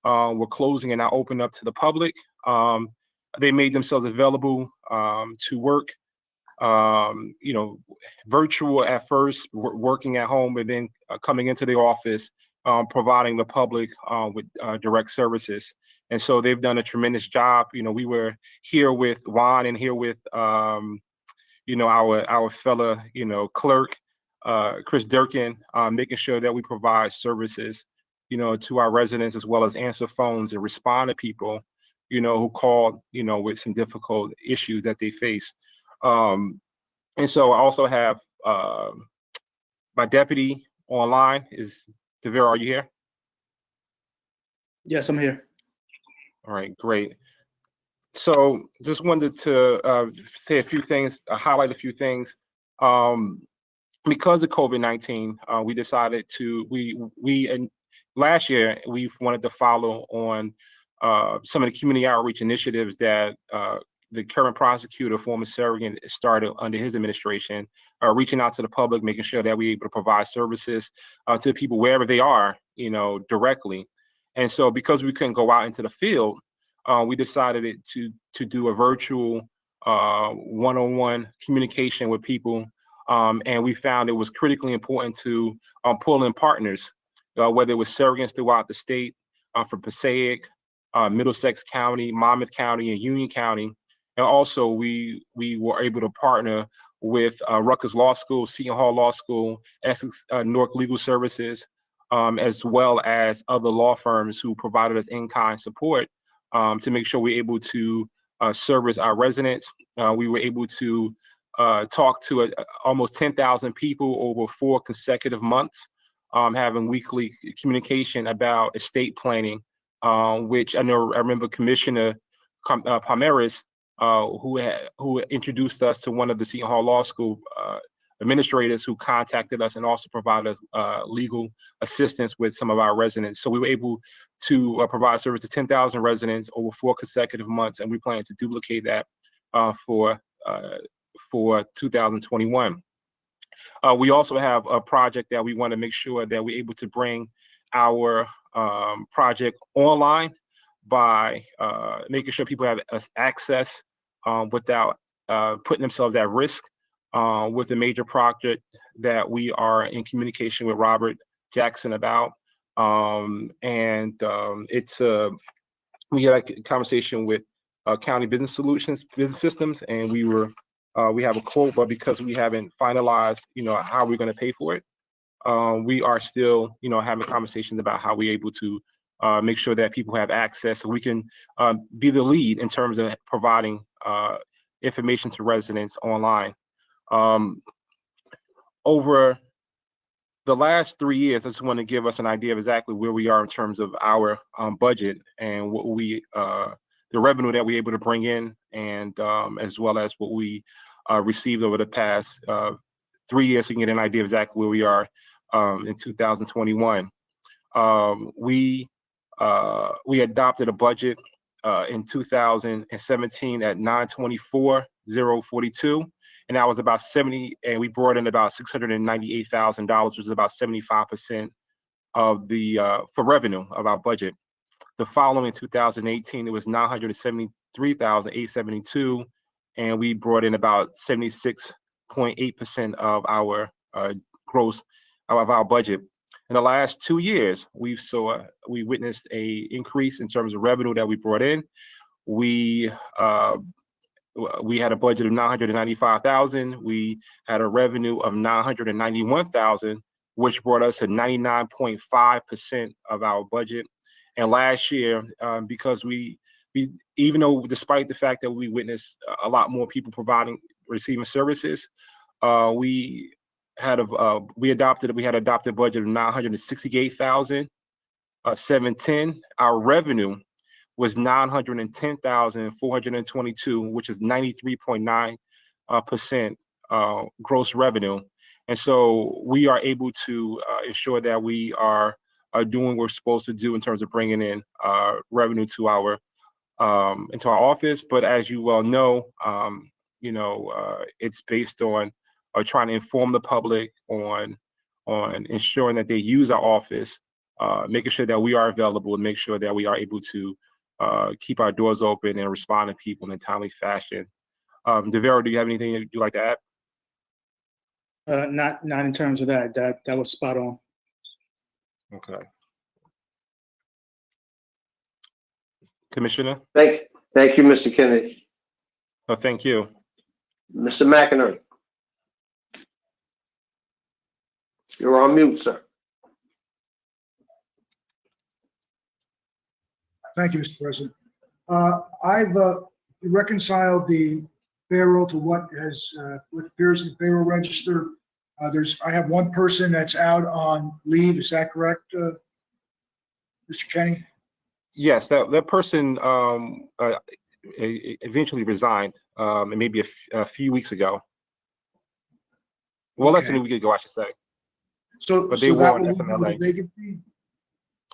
were closing and now open up to the public. They made themselves available to work, virtual at first, working at home, but then coming into the office, providing the public with direct services. And so they've done a tremendous job. We were here with Juan and here with, our fella, clerk, Chris Durkin, making sure that we provide services, to our residents, as well as answer phones and respond to people, who called, with some difficult issues that they face. And so I also have my deputy online. Is Devere, are you here? Yes, I'm here. All right, great. So just wanted to say a few things, highlight a few things. Because of COVID-19, we decided to, and last year, we wanted to follow on some of the community outreach initiatives that the current prosecutor, former surrogate, started under his administration, reaching out to the public, making sure that we're able to provide services to people wherever they are, directly. And so because we couldn't go out into the field, we decided to do a virtual one-on-one communication with people. And we found it was critically important to pull in partners, whether it was surrogates throughout the state, from Passaic, Middlesex County, Monmouth County, and Union County. And also we were able to partner with Rutgers Law School, Seton Hall Law School, Essex Newark Legal Services, as well as other law firms who provided us in-kind support to make sure we're able to service our residents. We were able to talk to almost 10,000 people over 4 consecutive months, having weekly communication about estate planning, which I remember Commissioner Palmeris, who introduced us to one of the Seton Hall Law School administrators who contacted us and also provided us legal assistance with some of our residents. So we were able to provide service to 10,000 residents over 4 consecutive months, and we plan to duplicate that for 2021. We also have a project that we want to make sure that we're able to bring our project online by making sure people have access without putting themselves at risk with a major project that we are in communication with Robert Jackson about. We had a conversation with County Business Solutions, Business Systems, and we have a quote, but because we haven't finalized, how we're going to pay for it, we are still, having conversations about how we're able to make sure that people have access, so we can be the lead in terms of providing information to residents online. Over the last 3 years, I just want to give us an idea of exactly where we are in terms of our budget and what the revenue that we're able to bring in, and as well as what we received over the past 3 years, so you can get an idea of exactly where we are in 2021. We adopted a budget in 2017 at $924,042, and that was about 70, and we brought in about $698,000, which is about 75% of the for revenue of our budget. The following 2018, it was $973,872, and we brought in about 76.8% of our gross of our budget. In the last 2 years, we witnessed a increase in terms of revenue that we brought in. We had a budget of $995,000. We had a revenue of $991,000, which brought us to 99.5% of our budget. And last year, because we even though despite the fact that we witnessed a lot more people receiving services, we had adopted a budget of $968,710. Our revenue was $910,422, which is 93.9% gross revenue. And so we are able to ensure that we are doing what we're supposed to do in terms of bringing in revenue to our into our office. But as you well know, it's based on trying to inform the public on ensuring that they use our office, making sure that we are available, and make sure that we are able to keep our doors open and respond to people in a timely fashion. DeVero, do you have anything you'd like to add? Not in terms of that. That was spot on. Okay. Commissioner? Thank you, Mr. Kennedy. Oh, thank you. Mr. McInerney. You're on mute, sir. Thank you, Mr. President. I've reconciled the payroll to what appears in the payroll register. I have one person that's out on leave. Is that correct, Mr. Kenny? Yes, that person eventually resigned, maybe a few weeks ago. Well, less than a week ago, I should say. But they were on FMLA. Vacancy?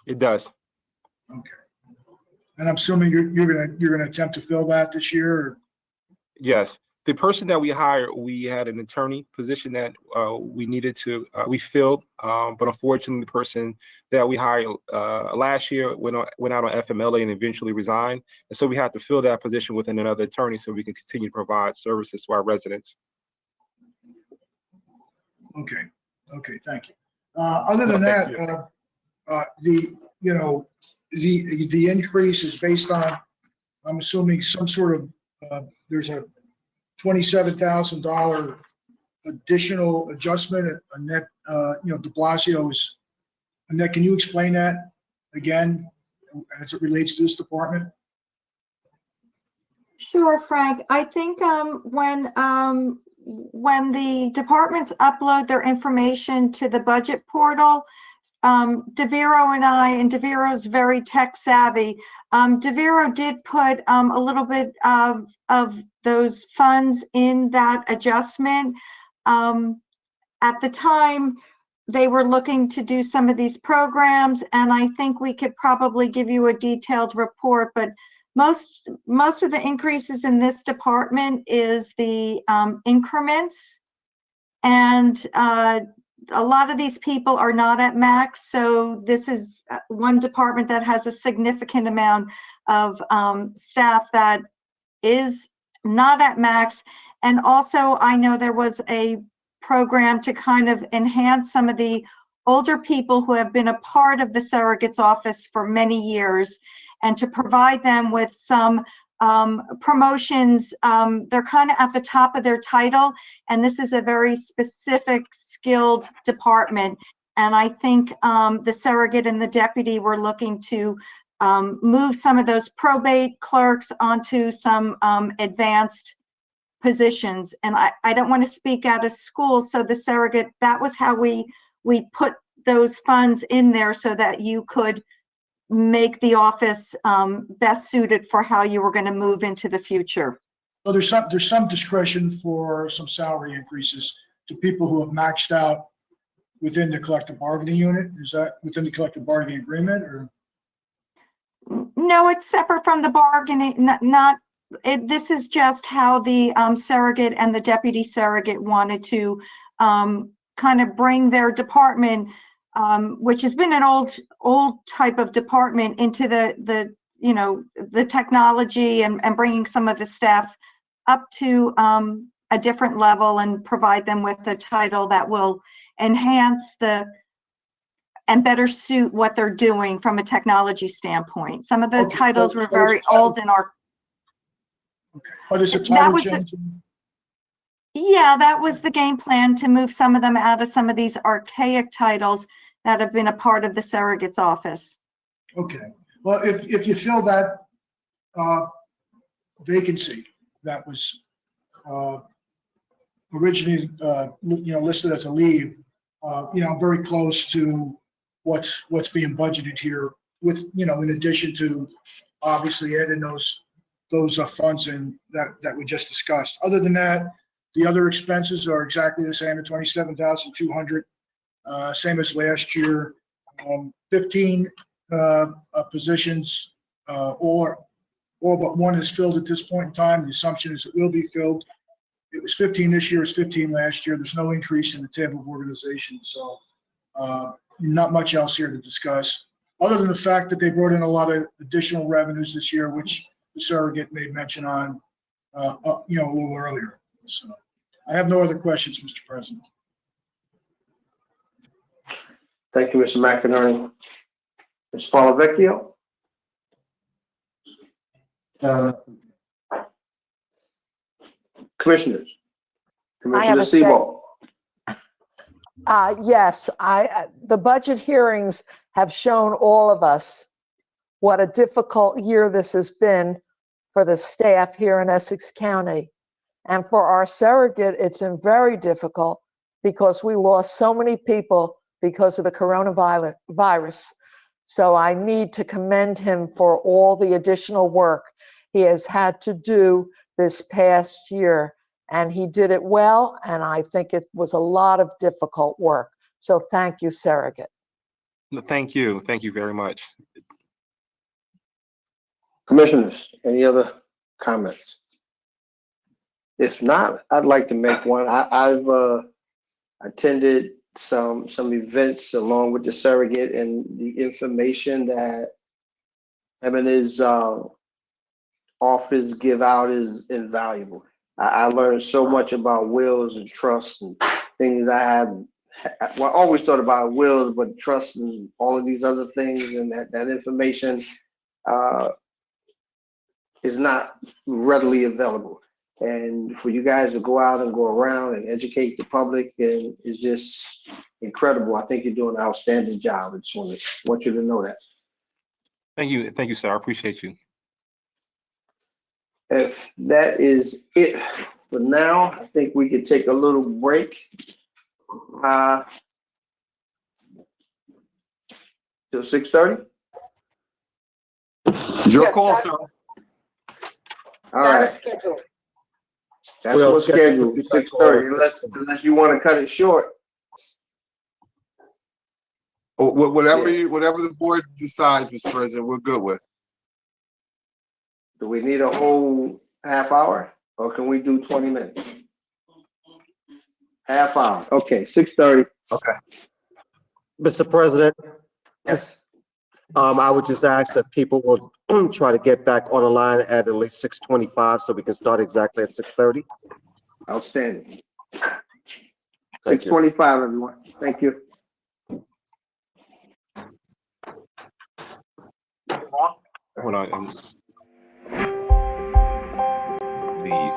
It does. Okay. And I'm assuming you're gonna attempt to fill that this year? Or? Yes. The person that we hired, we had an attorney position that we needed to, we filled, but unfortunately, the person that we hired last year went out on FMLA and eventually resigned. And so we had to fill that position with another attorney so we can continue to provide services to our residents. Okay, okay, thank you. Other than that, the increase is based on, I'm assuming some sort of, there's a $27,000 additional adjustment, a net, de Blasio's, Annette, can you explain that again as it relates to this department? Sure, Frank. I think when the departments upload their information to the budget portal, DeVero and I, and DeVero's very tech savvy. DeVero did put a little bit of those funds in that adjustment. At the time, they were looking to do some of these programs, and I think we could probably give you a detailed report, but most of the increases in this department is the increments, and a lot of these people are not at max, so this is one department that has a significant amount of staff that is not at max. And also, I know there was a program to kind of enhance some of the older people who have been a part of the surrogate's office for many years, and to provide them with some promotions. They're kind of at the top of their title, and this is a very specific, skilled department. And I think the surrogate and the deputy were looking to move some of those probate clerks onto some advanced positions. And I don't want to speak out of school, so the surrogate, that was how we put those funds in there so that you could make the office best suited for how you were going to move into the future. So there's some discretion for some salary increases to people who have maxed out within the collective bargaining unit. Is that within the collective bargaining agreement, or? No, it's separate from the bargaining. This is just how the surrogate and the deputy surrogate wanted to kind of bring their department, which has been an old type of department, into the technology, and bringing some of the staff up to a different level and provide them with a title that will enhance and better suit what they're doing from a technology standpoint. Some of the titles were very old in our. Okay. But is it title change? Yeah, that was the game plan, to move some of them out of some of these archaic titles that have been a part of the surrogate's office. Okay. Well, if you fill that vacancy that was originally listed as a leave, I'm very close to what's being budgeted here, with in addition to obviously adding those funds in that we just discussed. Other than that, the other expenses are exactly the same at $27,200, same as last year. 15 positions, all but one is filled at this point in time. The assumption is it will be filled. It was 15 this year, it's 15 last year. There's no increase in the table of organization, so not much else here to discuss, other than the fact that they brought in a lot of additional revenues this year, which the surrogate made mention on, a little earlier. So I have no other questions, Mr. President. Thank you, Mr. McInerney. Ms. Palavecchio? Commissioners? Commissioner Sebo? Yes, the budget hearings have shown all of us what a difficult year this has been for the staff here in Essex County. And for our surrogate, it's been very difficult because we lost so many people because of the coronavirus. So I need to commend him for all the additional work he has had to do this past year. And he did it well, and I think it was a lot of difficult work. So thank you, surrogate. Thank you. Thank you very much. Commissioners, any other comments? If not, I'd like to make one. I've attended some events along with the surrogate, and the information that him and his office give out is invaluable. I learned so much about wills and trusts and things I had. Well, I always thought about wills, but trust and all of these other things, and that information is not readily available. And for you guys to go out and go around and educate the public and is just incredible. I think you're doing an outstanding job. I just want you to know that. Thank you, sir. I appreciate you. If that is it for now, I think we could take a little break. Till 6:30? Your Yes, call, that- sir. All That right, is scheduled. that's We'll what's schedule scheduled, it 6:30, for unless you want to cut it short. Whatever the board decides, Mr. President, we're good with. Do we need a whole half hour, or can we do 20 minutes? Half hour, okay, 6:30. Okay. Mr. President, Yes. I would just ask that people will try to get back on the line at least 6:25 so we can start exactly at 6:30. Outstanding. Thank you. 6:25, everyone. Thank you. Hold on. Leave.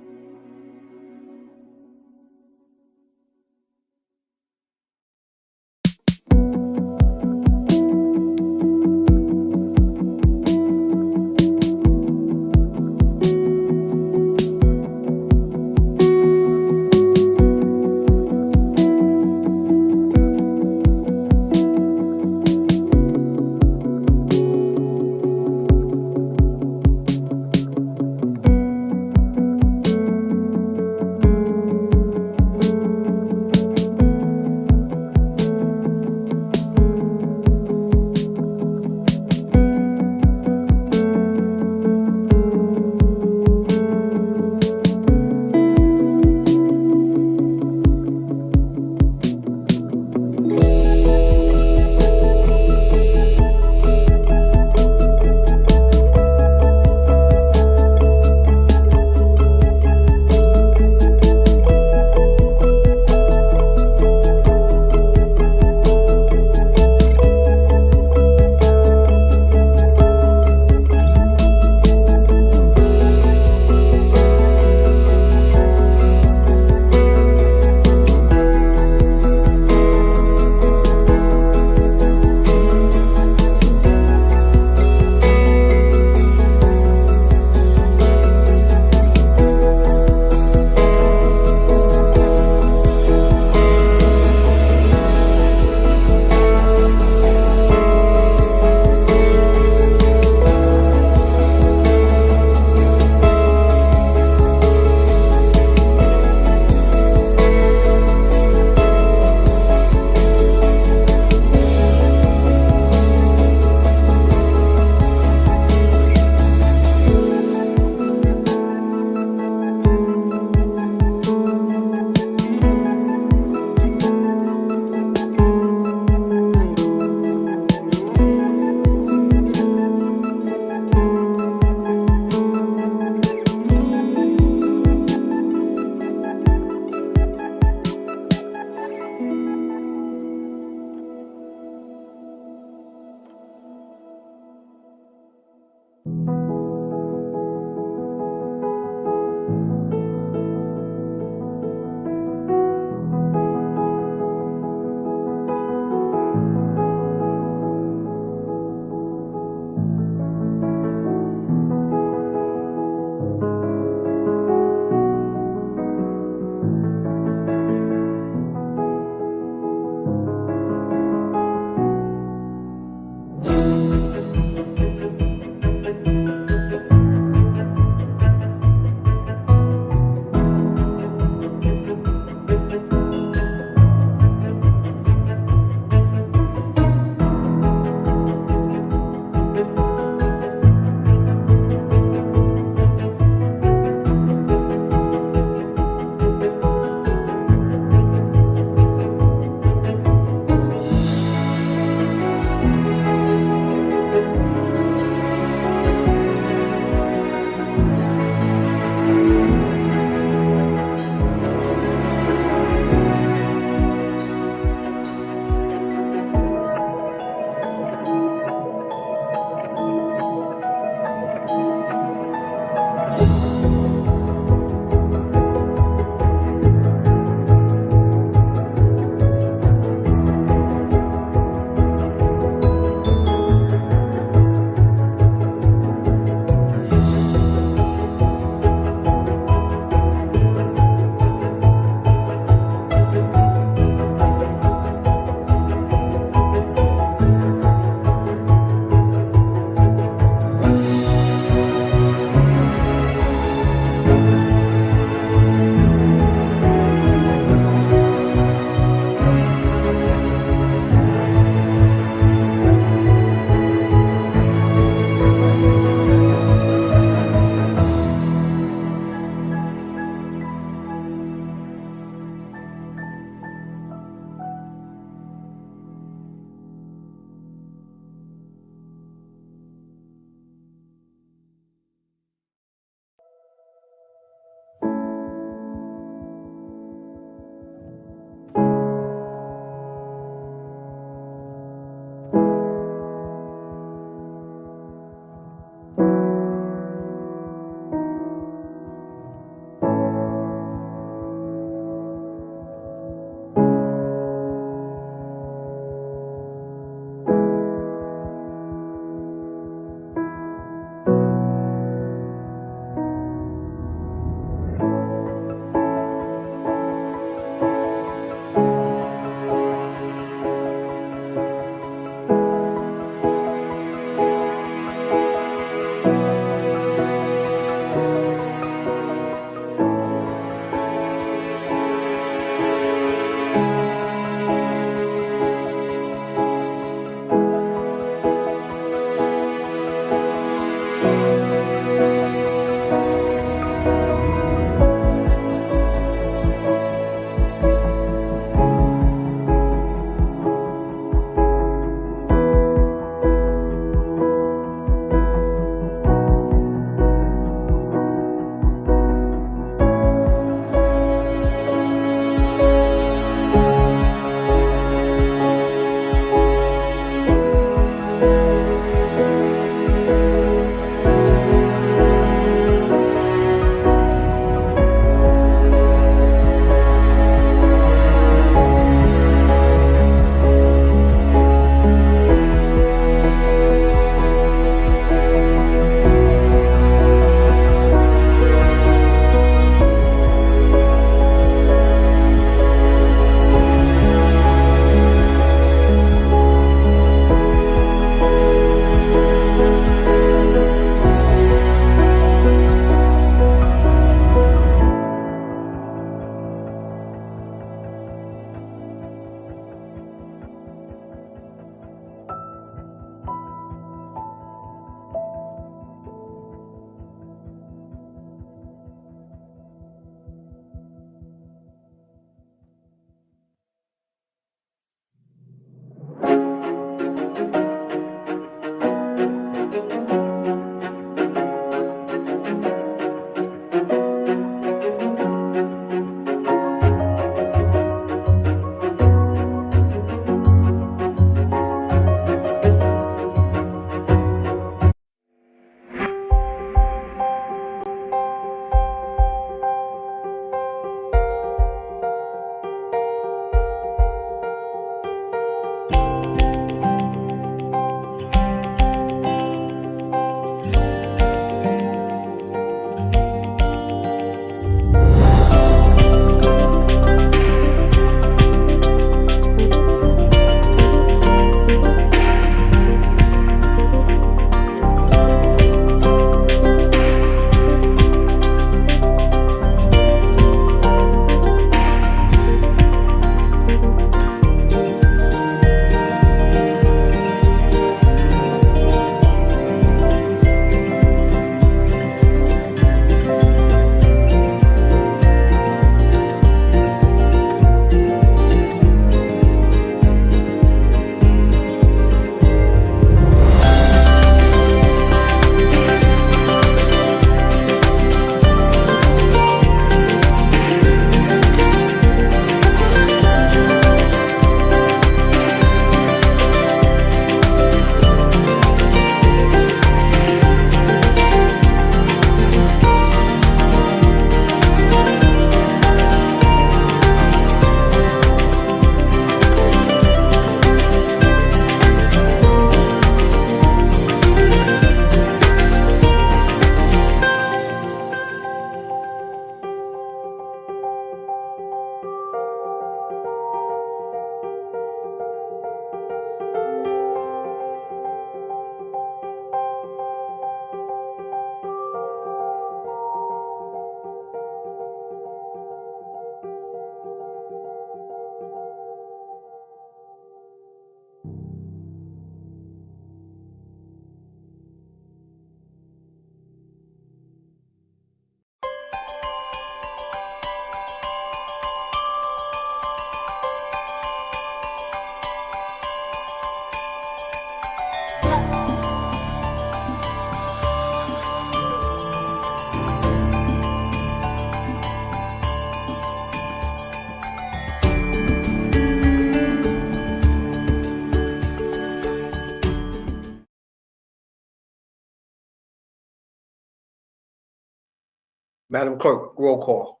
Madam Clerk, roll call.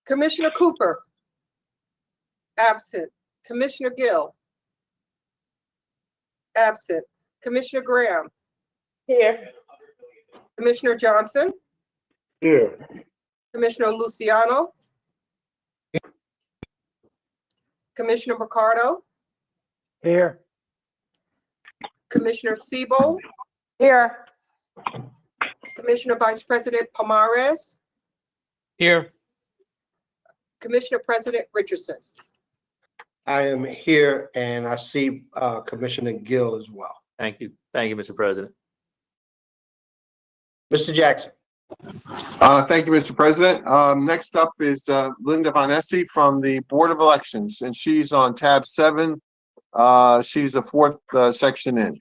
Commissioner Cooper. Absent. Commissioner Gill. Absent. Commissioner Graham. Here. Commissioner Johnson. Here. Commissioner Luciano. Commissioner Picardo. Here. Commissioner Siebel. Here. Commissioner Vice President Pomares. Here. Commissioner President Richardson. I am here and I see Commissioner Gill as well. Thank you. Thank you, Mr. President. Mr. Jackson. Thank you, Mr. President. Next up is Linda Bonessi from the Board of Elections, and she's on tab 7. She's the 4th section in.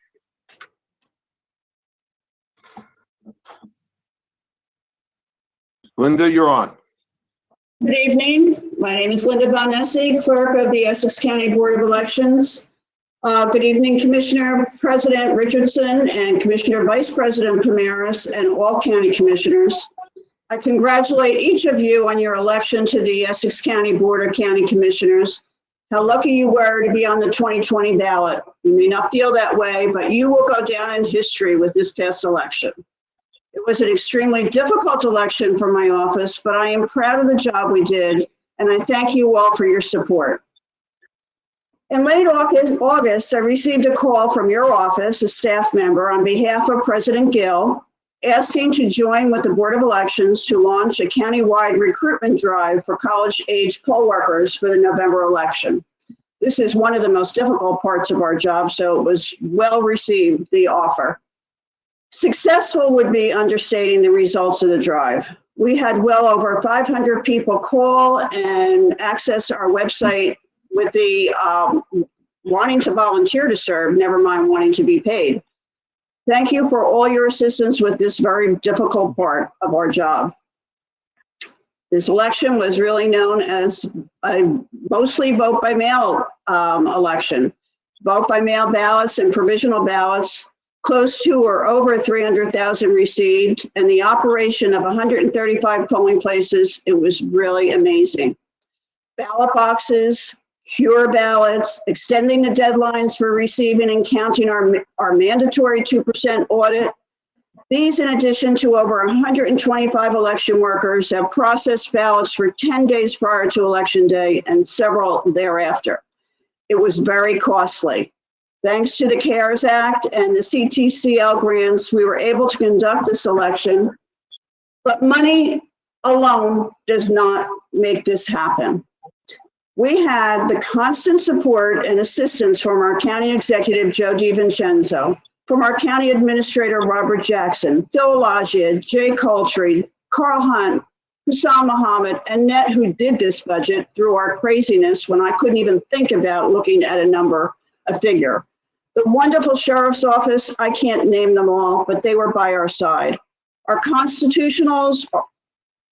Linda, you're on. Good evening. My name is Linda Bonessi, Clerk of the Essex County Board of Elections. Good evening, Commissioner President Richardson and Commissioner Vice President Pomares and all county commissioners. I congratulate each of you on your election to the Essex County Board of County Commissioners. How lucky you were to be on the 2020 ballot. You may not feel that way, but you will go down in history with this past election. It was an extremely difficult election for my office, but I am proud of the job we did, and I thank you all for your support. In late August, I received a call from your office, a staff member, on behalf of President Gill, asking to join with the Board of Elections to launch a countywide recruitment drive for college-age poll workers for the November election. This is one of the most difficult parts of our job, so it was well received, the offer. Successful would be understating the results of the drive. We had well over 500 people call and access our website with the wanting to volunteer to serve, never mind wanting to be paid. Thank you for all your assistance with this very difficult part of our job. This election was really known as a mostly vote by mail election. Vote by mail ballots and provisional ballots, close to or over 300,000 received, and the operation of 135 polling places, it was really amazing. Ballot boxes, cure ballots, extending the deadlines for receiving and counting our mandatory 2% audit. These, in addition to over 125 election workers, have processed ballots for 10 days prior to Election Day and several thereafter. It was very costly. Thanks to the CARES Act and the CTCL grants, we were able to conduct this election, but money alone does not make this happen. We had the constant support and assistance from our County Executive, Joe DiVincenzo, from our County Administrator, Robert Jackson, Phil Elagia, Jay Coltree, Carl Hunt, Hussam Muhammad, and Net, who did this budget through our craziness when I couldn't even think about looking at a figure. The wonderful Sheriff's Office, I can't name them all, but they were by our side. Our constitutionals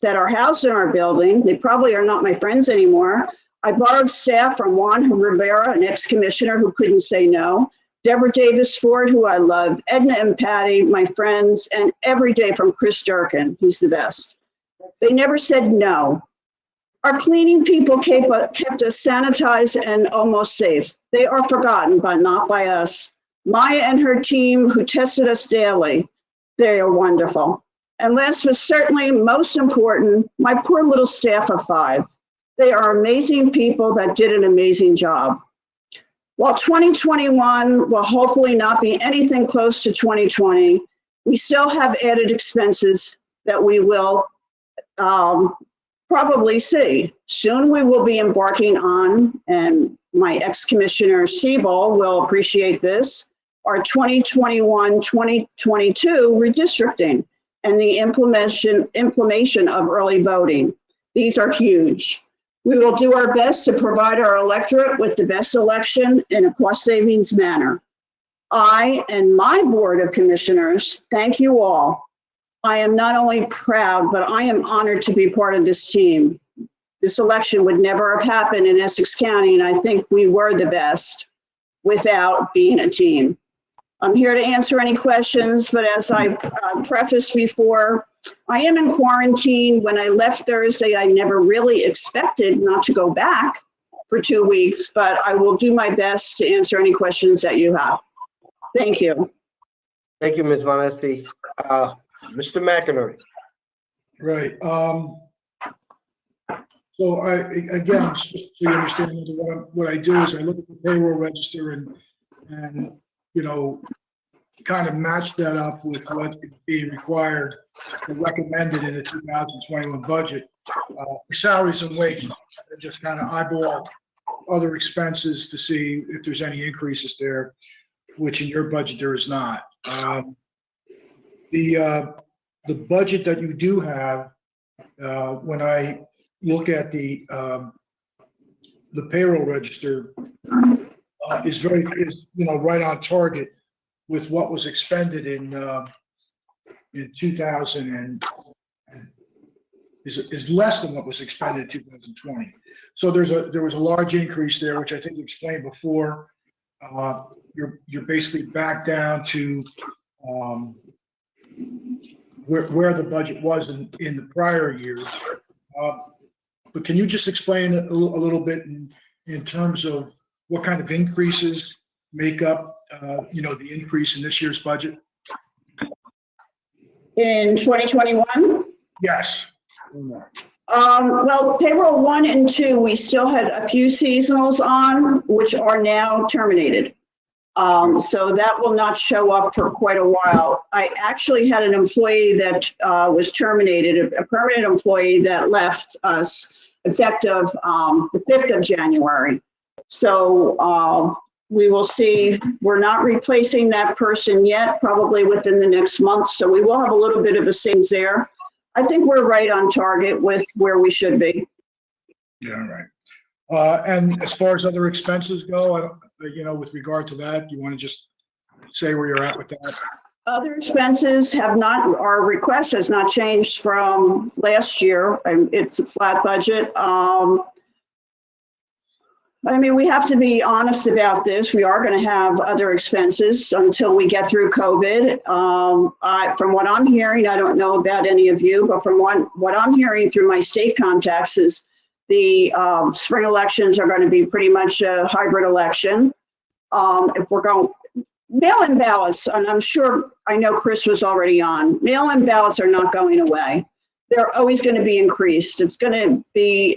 that are housed in our building, they probably are not my friends anymore. I borrowed staff from Juan Rivera, an ex-commissioner who couldn't say no, Deborah Davis Ford, who I love, Edna and Patty, my friends, and every day from Chris Durkin, he's the best. They never said no. Our cleaning people kept us sanitized and almost safe. They are forgotten, but not by us. Maya and her team who tested us daily, they are wonderful. And last but certainly most important, my poor little staff of 5. They are amazing people that did an amazing job. While 2021 will hopefully not be anything close to 2020, we still have added expenses that we will probably see. Soon we will be embarking on, and my ex-commissioner Siebel will appreciate this, our 2021-2022 redistricting and the implementation of early voting. These are huge. We will do our best to provide our electorate with the best election in a cost savings manner. I and my Board of Commissioners thank you all. I am not only proud, but I am honored to be part of this team. This election would never have happened in Essex County, and I think we were the best without being a team. I'm here to answer any questions, but as I prefaced before, I am in quarantine. When I left Thursday, I never really expected not to go back for 2 weeks, but I will do my best to answer any questions that you have. Thank you. Thank you, Ms. Von Espy. Mr. McInerney. Right. So again, just so you understand, what I do is I look at the payroll register and, you know, kind of match that up with what is being required and recommended in the 2021 budget for salaries and wages. And just kind of eyeball other expenses to see if there's any increases there, which in your budget there is not. The budget that you do have, when I look at the payroll register, is right on target with what was expended in 2000 and is less than what was expended in 2020. So there was a large increase there, which I think you explained before. You're basically back down to where the budget was in the prior years. But can you just explain a little bit in terms of what kind of increases make up, the increase in this year's budget? In 2021? Yes. Well, payroll 1 and 2, we still had a few seasonals on, which are now terminated. So that will not show up for quite a while. I actually had an employee that was terminated, a permanent employee that left us effective the 5th of January. So we will see. We're not replacing that person yet, probably within the next month. So we will have a little bit of a savings there. I think we're right on target with where we should be. Yeah, right. And as far as other expenses go, with regard to that, you want to just say where you're at with that? Other expenses have not, our request has not changed from last year. It's a flat budget. We have to be honest about this. We are going to have other expenses until we get through COVID. From what I'm hearing, I don't know about any of you, but from what I'm hearing through my state contacts is the spring elections are going to be pretty much a hybrid election. If we're going mail-in ballots, and I know Chris was already on, mail-in ballots are not going away. They're always going to be increased. It's going to be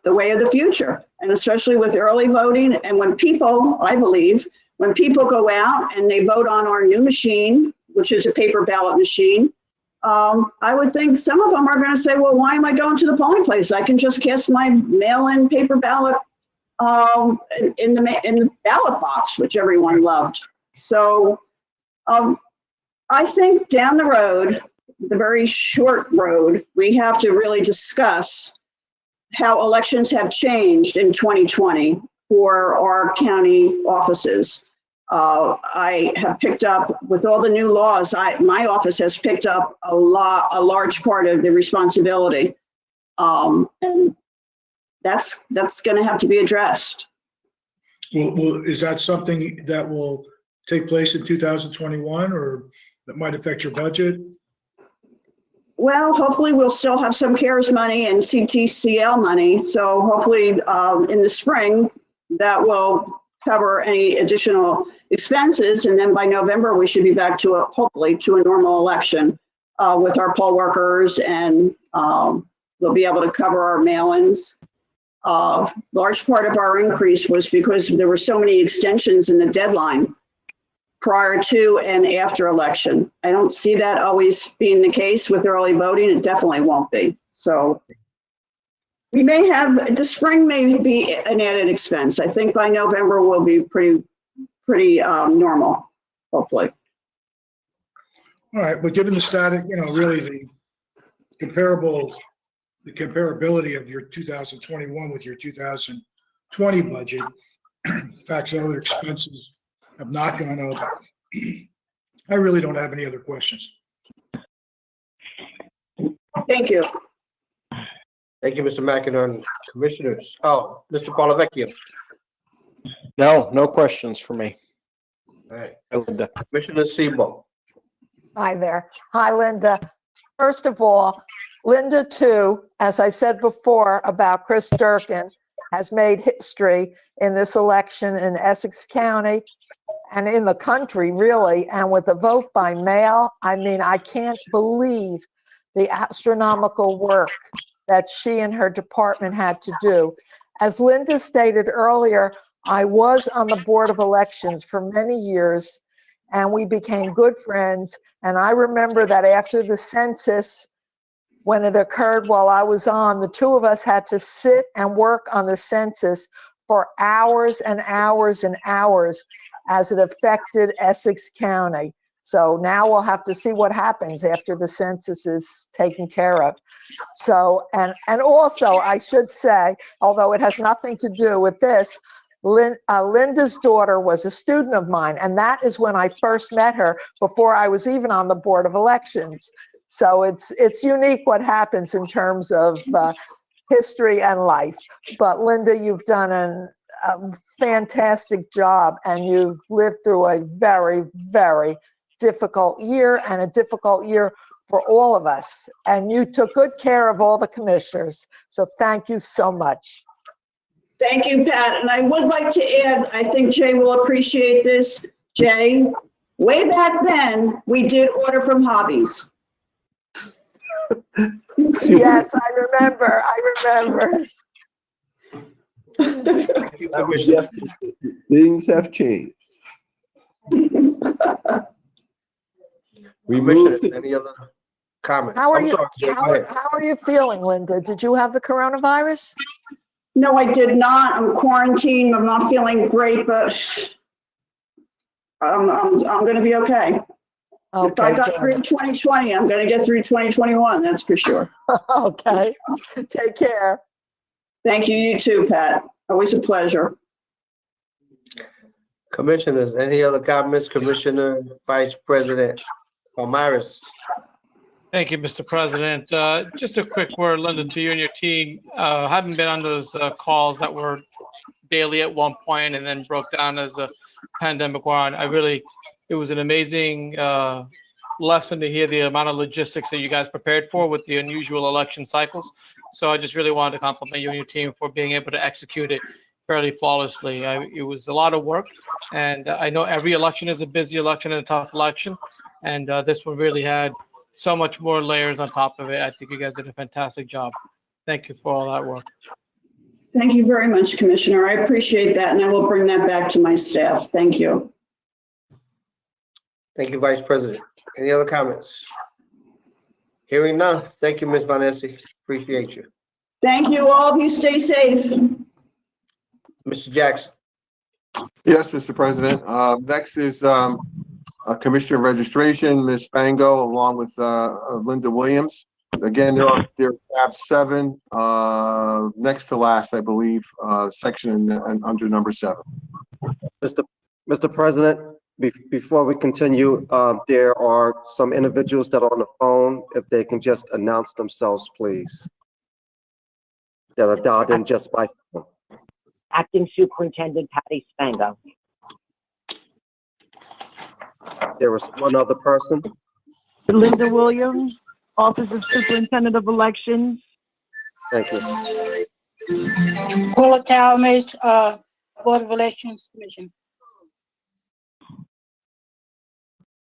the way of the future, and especially with early voting. And when people, I believe, when people go out and they vote on our new machine, which is a paper ballot machine, I would think some of them are going to say, well, why am I going to the polling place? I can just cast my mail-in paper ballot in the ballot box, which everyone loved. So I think down the road, the very short road, we have to really discuss how elections have changed in 2020 for our county offices. I have picked up, with all the new laws, my office has picked up a large part of the responsibility. And that's going to have to be addressed. Well, is that something that will take place in 2021 or that might affect your budget? Well, hopefully we'll still have some CARES money and CTCL money. So hopefully in the spring that will cover any additional expenses. And then by November, we should be back to hopefully to a normal election with our poll workers, and we'll be able to cover our mail-ins. Large part of our increase was because there were so many extensions in the deadline prior to and after election. I don't see that always being the case with early voting. It definitely won't be. So we may have, the spring may be an added expense. I think by November we'll be pretty normal, hopefully. All right, but given the static, really the comparability of your 2021 with your 2020 budget, the fact that other expenses have not gone up, I really don't have any other questions. Thank you. Thank you, Mr. McInerney. Commissioners, Mr. Polavecchio. No questions for me. All right. Commissioner Sebo. Hi there. Hi, Linda. First of all, Linda, too, as I said before about Chris Durkin, has made history in this election in Essex County and in the country, really. And with a vote by mail, I mean, I can't believe the astronomical work that she and her department had to do. As Linda stated earlier, I was on the Board of Elections for many years, and we became good friends. And I remember that after the census, when it occurred while I was on, the two of us had to sit and work on the census for hours and hours and hours as it affected Essex County. So now we'll have to see what happens after the census is taken care of. So, and also I should say, although it has nothing to do with this, Linda's daughter was a student of mine, and that is when I first met her before I was even on the Board of Elections. So it's unique what happens in terms of history and life. But Linda, you've done a fantastic job, and you've lived through a very, very difficult year, and a difficult year for all of us. And you took good care of all the commissioners. So thank you so much. Thank you, Pat. And I would like to add, I think Jay will appreciate this. Jay, way back then, we did order from Hobbies. Yes, I remember. That was yesterday. Things have changed. We moved to Any other comments? How are I'm you? sorry, Jay, go ahead. How are you feeling, Linda? Did you have the coronavirus? No, I did not. I'm quarantined. I'm not feeling great, but I'm going to be okay. If I got through 2020, I'm going to get through 2021. That's for sure. Okay. Take care. Thank you. You too, Pat. Always a pleasure. Commissioners, any other comments? Commissioner Vice President Omaris. Thank you, Mr. President. Just a quick word, Linda, to you and your team. Having been on those calls that were daily at one point and then broke down as the pandemic went on, it was an amazing lesson to hear the amount of logistics that you guys prepared for with the unusual election cycles. So I just really wanted to compliment you and your team for being able to execute it fairly flawlessly. It was a lot of work, and I know every election is a busy election and a tough election, and this one really had so much more layers on top of it. I think you guys did a fantastic job. Thank you for all that work. Thank you very much, Commissioner. I appreciate that, and I will bring that back to my staff. Thank you. Thank you, Vice President. Any other comments? Hearing none. Thank you, Ms. Vanessa. Appreciate you. Thank you. All of you stay safe. Mr. Jackson. Yes, Mr. President. Next is Commissioner Registration, Ms. Spango, along with Linda Williams. Again, they're tab 7, next to last, I believe, section under number 7. Mr. President, before we continue, there are some individuals that are on the phone. If they can just announce themselves, please. That are dialed in just by phone. Acting Superintendent Patty Spango. There was one other person. Linda Williams, Office of Superintendent of Elections. Thank you. Paula Talmadge, Board of Elections Commission.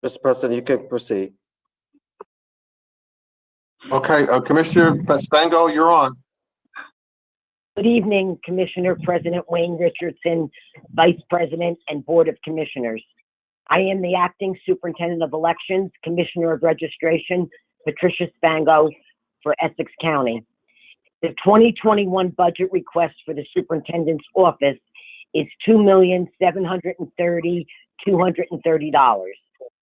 Mr. President, you can proceed. Okay, Commissioner Spango, you're on. Good evening, Commissioner President Wayne Richardson, Vice President and Board of Commissioners. I am the Acting Superintendent of Elections, Commissioner of Registration, Patricia Spango for Essex County. The 2021 budget request for the Superintendent's Office is $2,730,230.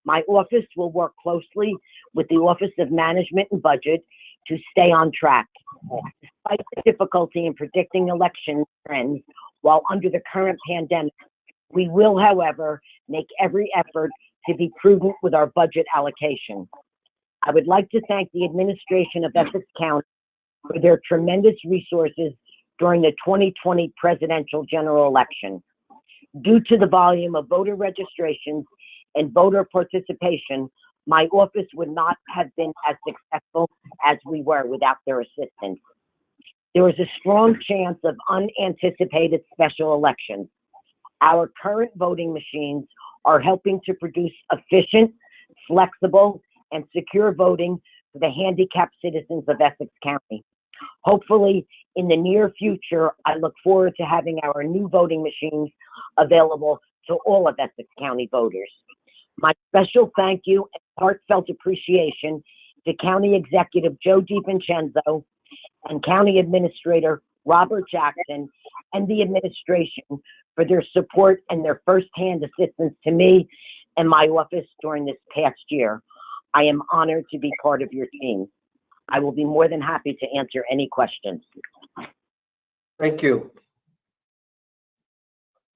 My office will work closely with the Office of Management and Budget to stay on track. Despite the difficulty in predicting election trends while under the current pandemic, we will, however, make every effort to be prudent with our budget allocation. I would like to thank the administration of Essex County for their tremendous resources during the 2020 presidential general election. Due to the volume of voter registrations and voter participation, My office would not have been as successful as we were without their assistance. There is a strong chance of unanticipated special elections. Our current voting machines are helping to produce efficient, flexible, and secure voting for the handicapped citizens of Essex County. Hopefully, in the near future, I look forward to having our new voting machines available to all of Essex County voters. My special thank you and heartfelt appreciation to County Executive Joe DiVincenzo and County Administrator Robert Jackson and the administration for their support and their firsthand assistance to me and my office during this past year. I am honored to be part of your team. I will be more than happy to answer any questions. Thank you.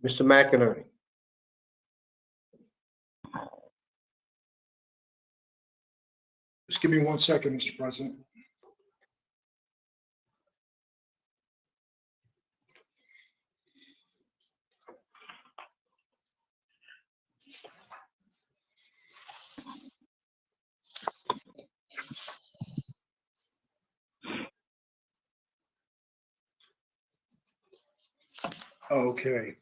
Mr. McInerney. Just give me 1 second, Mr. President. Okay.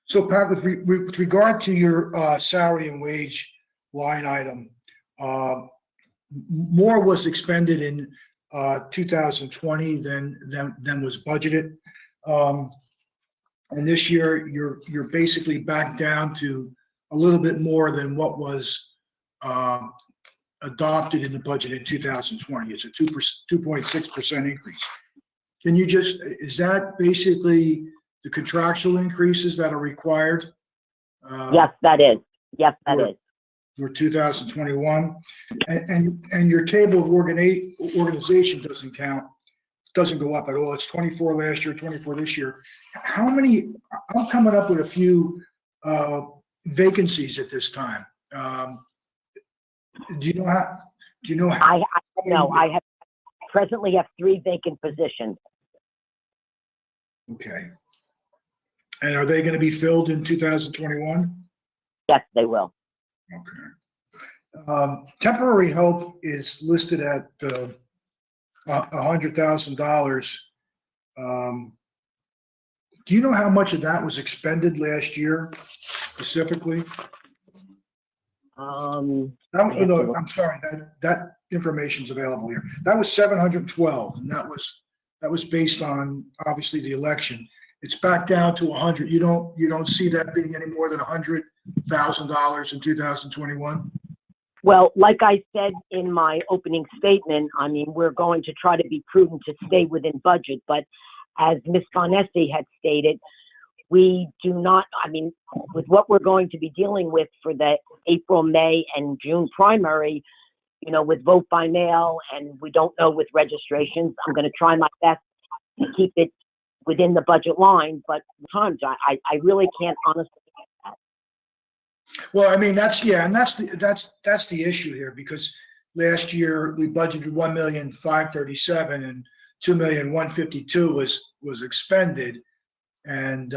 So Pat, with regard to your salary and wage line item, more was expended in 2020 than was budgeted. And this year, you're basically back down to a little bit more than what was adopted in the budget in 2020. It's a 2.6% increase. Can you just, is that basically the contractual increases that are required? Yes, that is. Yes, that is. For 2021, and your table of organization doesn't go up at all. It's 24 last year, 24 this year. How many? I'm coming up with a few vacancies at this time. Do you know how? Do you know how? I presently have 3 vacant positions. Okay. And are they going to be filled in 2021? Yes, they will. Okay. Temporary help is listed at $100,000. Do you know how much of that was expended last year specifically? I'm sorry, that information's available here. That was 712, and that was based on obviously the election. It's back down to 100. You don't see that being any more than $100,000 in 2021? Well, like I said in my opening statement, I mean, we're going to try to be prudent to stay within budget, but as Ms. Bonessi had stated, we do not, I mean, with what we're going to be dealing with for the April, May, and June primary, you know, with vote by mail, and we don't know with registrations, I'm going to try my best to keep it within the budget line, but sometimes I really can't honestly. Well, I mean, that's the issue here, because last year we budgeted 1,537,000 and 2,152,000 was expended. And,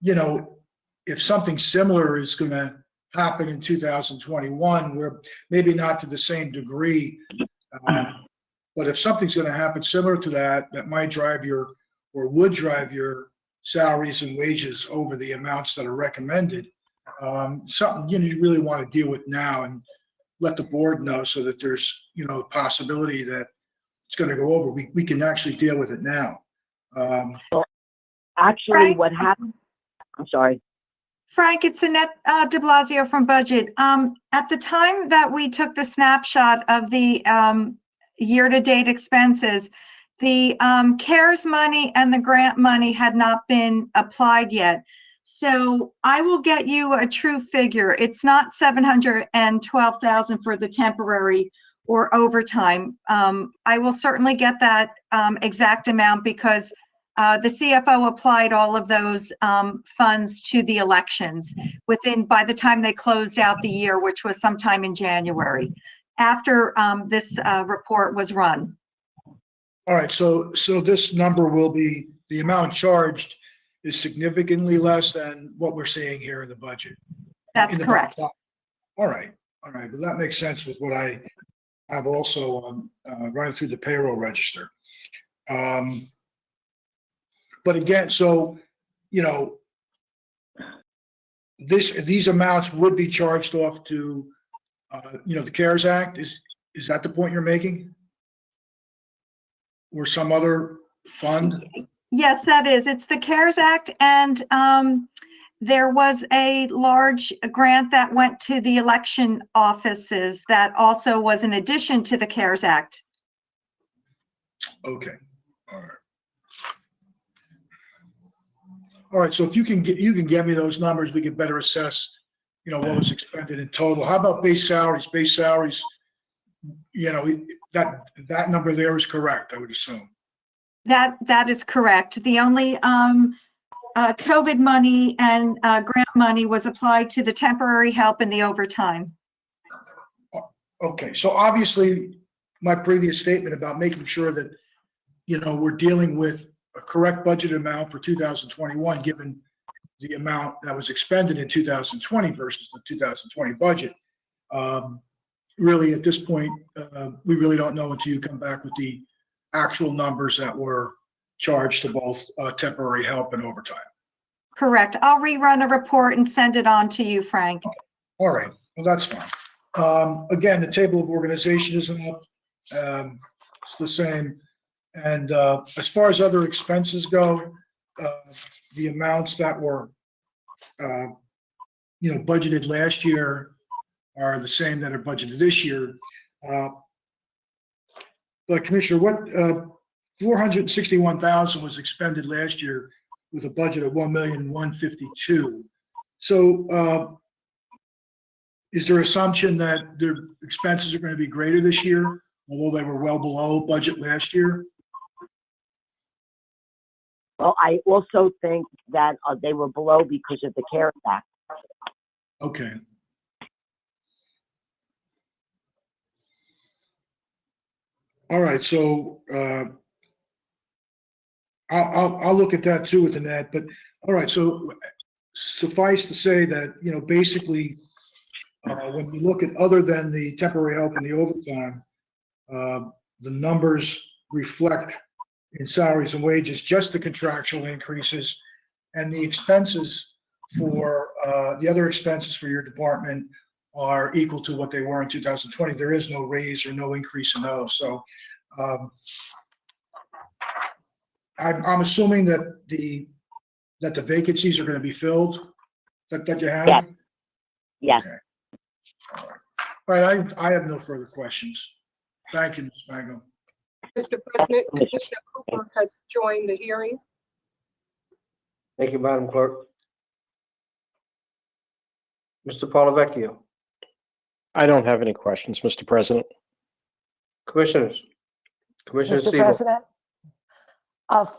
you know, if something similar is going to happen in 2021, we're maybe not to the same degree, but if something's going to happen similar to that, that might drive your, or would drive your salaries and wages over the amounts that are recommended, something you really want to deal with now and let the board know, so that there's, you know, a possibility that it's going to go over. We can actually deal with it now. Actually, Frank? what happened, I'm sorry. Frank, it's Annette de Blasio from Budget. At the time that we took the snapshot of the year-to-date expenses, the CARES money and the grant money had not been applied yet. So I will get you a true figure. It's not 712,000 for the temporary or overtime. I will certainly get that exact amount, because the CFO applied all of those funds to the elections by the time they closed out the year, which was sometime in January, after this report was run. All right, so this number will be, the amount charged is significantly less than what we're seeing here in the budget. That's In the correct. All right, but that makes sense with what I have also running through the payroll register. But again, so, you know, these amounts would be charged off to, you know, the CARES Act. Is that the point you're making? Or some other fund? Yes, that is. It's the CARES Act, and there was a large grant that went to the election offices that also was in addition to the CARES Act. Okay, all right. All right, so if you can get me those numbers, we can better assess, you know, what was expended in total. How about base salaries? Base salaries, you know, that number there is correct, I would assume. That is correct. The only COVID money and grant money was applied to the temporary help and the overtime. Okay, so obviously, my previous statement about making sure that, you know, we're dealing with a correct budget amount for 2021, given the amount that was expended in 2020 versus the 2020 budget. Really, at this point, we really don't know until you come back with the actual numbers that were charged to both temporary help and overtime. Correct. I'll rerun a report and send it on to you, Frank. All right, well, that's fine. Again, the table of organization isn't up. It's the same. And as far as other expenses go, the amounts that were, you know, budgeted last year are the same that are budgeted this year. But Commissioner, what 461,000 was expended last year with a budget of 1,152,000. So is there assumption that their expenses are going to be greater this year, although they were well below budget last year? Well, I also think that they were below because of the CARES Act. Okay. All right, so I'll look at that too with Annette, but all right, so suffice to say that, you know, basically, when we look at other than the temporary help and the overtime, the numbers reflect in salaries and wages just the contractual increases, and the expenses for the other expenses for your department are equal to what they were in 2020. There is no raise or no increase in those. So I'm assuming that the vacancies are going to be filled that you have? Yes. Yes. Okay. All right, I have no further questions. Thank you, Ms. Mango. Mr. President, Commissioner Cooper has joined the hearing. Thank you, Madam Clerk. Mr. Polavecchio. I don't have any questions, Mr. President. Commissioners. Commissioner Mr. Siebel. President,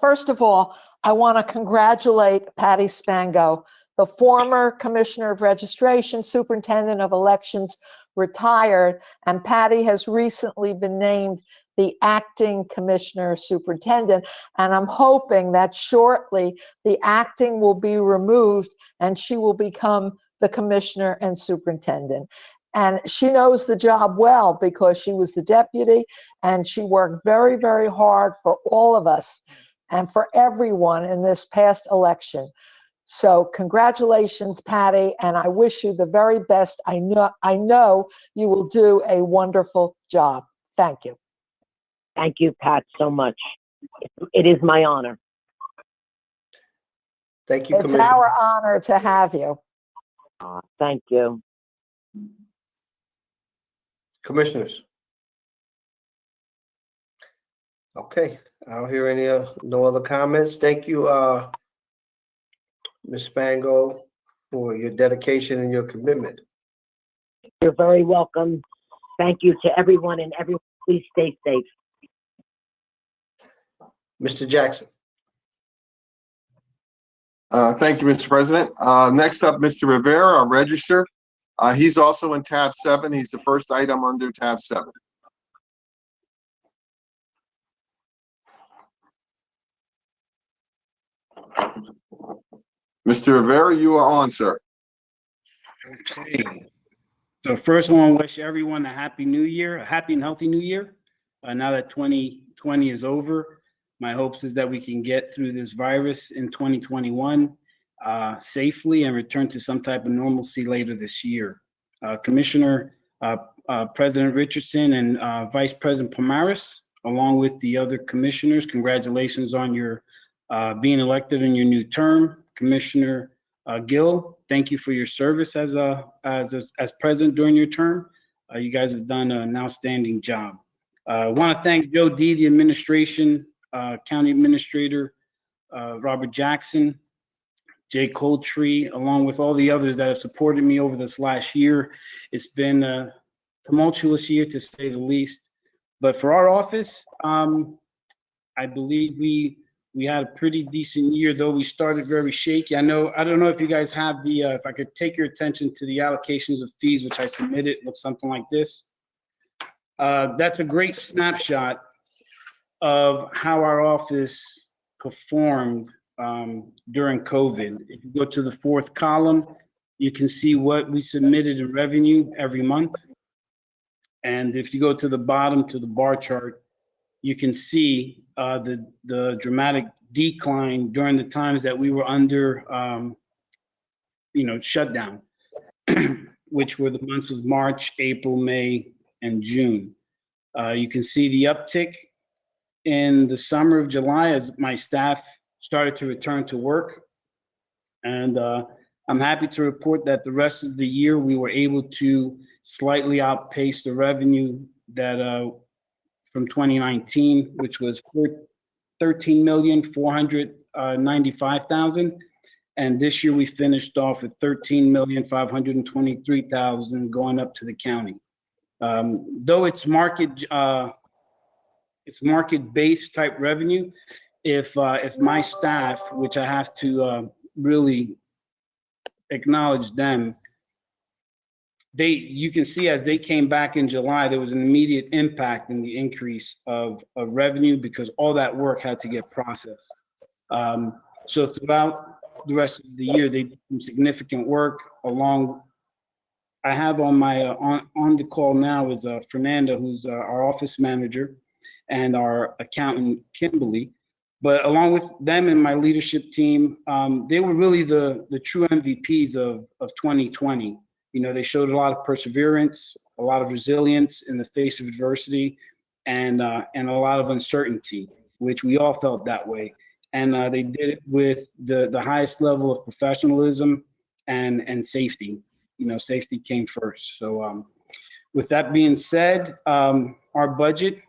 first of all, I want to congratulate Patty Spango, the former Commissioner of Registration, Superintendent of Elections, retired, and Patty has recently been named the acting Commissioner Superintendent, and I'm hoping that shortly the acting will be removed and she will become the Commissioner and Superintendent. And she knows the job well because she was the deputy and she worked very, very hard for all of us and for everyone in this past election. So congratulations, Patty, and I wish you the very best. I know you will do a wonderful job. Thank you. Thank you, Pat, so much. It is my honor. Thank you, It's Commissioner. our honor to have you. Thank you. Commissioners. Okay, I don't hear any no other comments. Thank you, Ms. Spango, for your dedication and your commitment. You're very welcome. Thank you to everyone, and everyone, please stay safe. Mr. Jackson. Thank you, Mr. President. Next up, Mr. Rivera, our register. He's also in tab 7. He's the first item under tab 7. Mr. Rivera, you are on, sir. Okay. So first, I want to wish everyone a happy new year, a happy and healthy new year. Now that 2020 is over, my hopes is that we can get through this virus in 2021 safely and return to some type of normalcy later this year. Commissioner President Richardson and Vice President Pomaris, along with the other commissioners, congratulations on your being elected in your new term. Commissioner Gill, thank you for your service as president during your term. You guys have done an outstanding job. I want to thank Joe D, the administration, County Administrator Robert Jackson, Jay Coldtree, along with all the others that have supported me over this last year. It's been a tumultuous year, to say the least. But for our office, I believe we had a pretty decent year, though we started very shaky. I don't know if you guys have the, if I could take your attention to the allocations of fees, which I submitted, looks something like this. That's a great snapshot of how our office performed during COVID. If you go to the fourth column, you can see what we submitted in revenue every month. And if you go to the bottom to the bar chart, you can see the dramatic decline during the times that we were under, shutdown, which were the months of March, April, May, and June. You can see the uptick in the summer of July as my staff started to return to work. And I'm happy to report that the rest of the year we were able to slightly outpace the revenue that from 2019, which was $13,495,000. And this year we finished off with $13,523,000 going up to the county. Though it's market-based type revenue, if my staff, which I have to really acknowledge them, you can see as they came back in July, there was an immediate impact in the increase of revenue because all that work had to get processed. So throughout the rest of the year, they did some significant work along. I have on my on the call now is Fernanda, who's our office manager, and our accountant, Kimberly. But along with them and my leadership team, they were really the true MVPs of 2020. You know, they showed a lot of perseverance, a lot of resilience in the face of adversity, and a lot of uncertainty, which we all felt that way. And they did it with the highest level of professionalism and safety. You know, safety came first. So with that being said, our budget,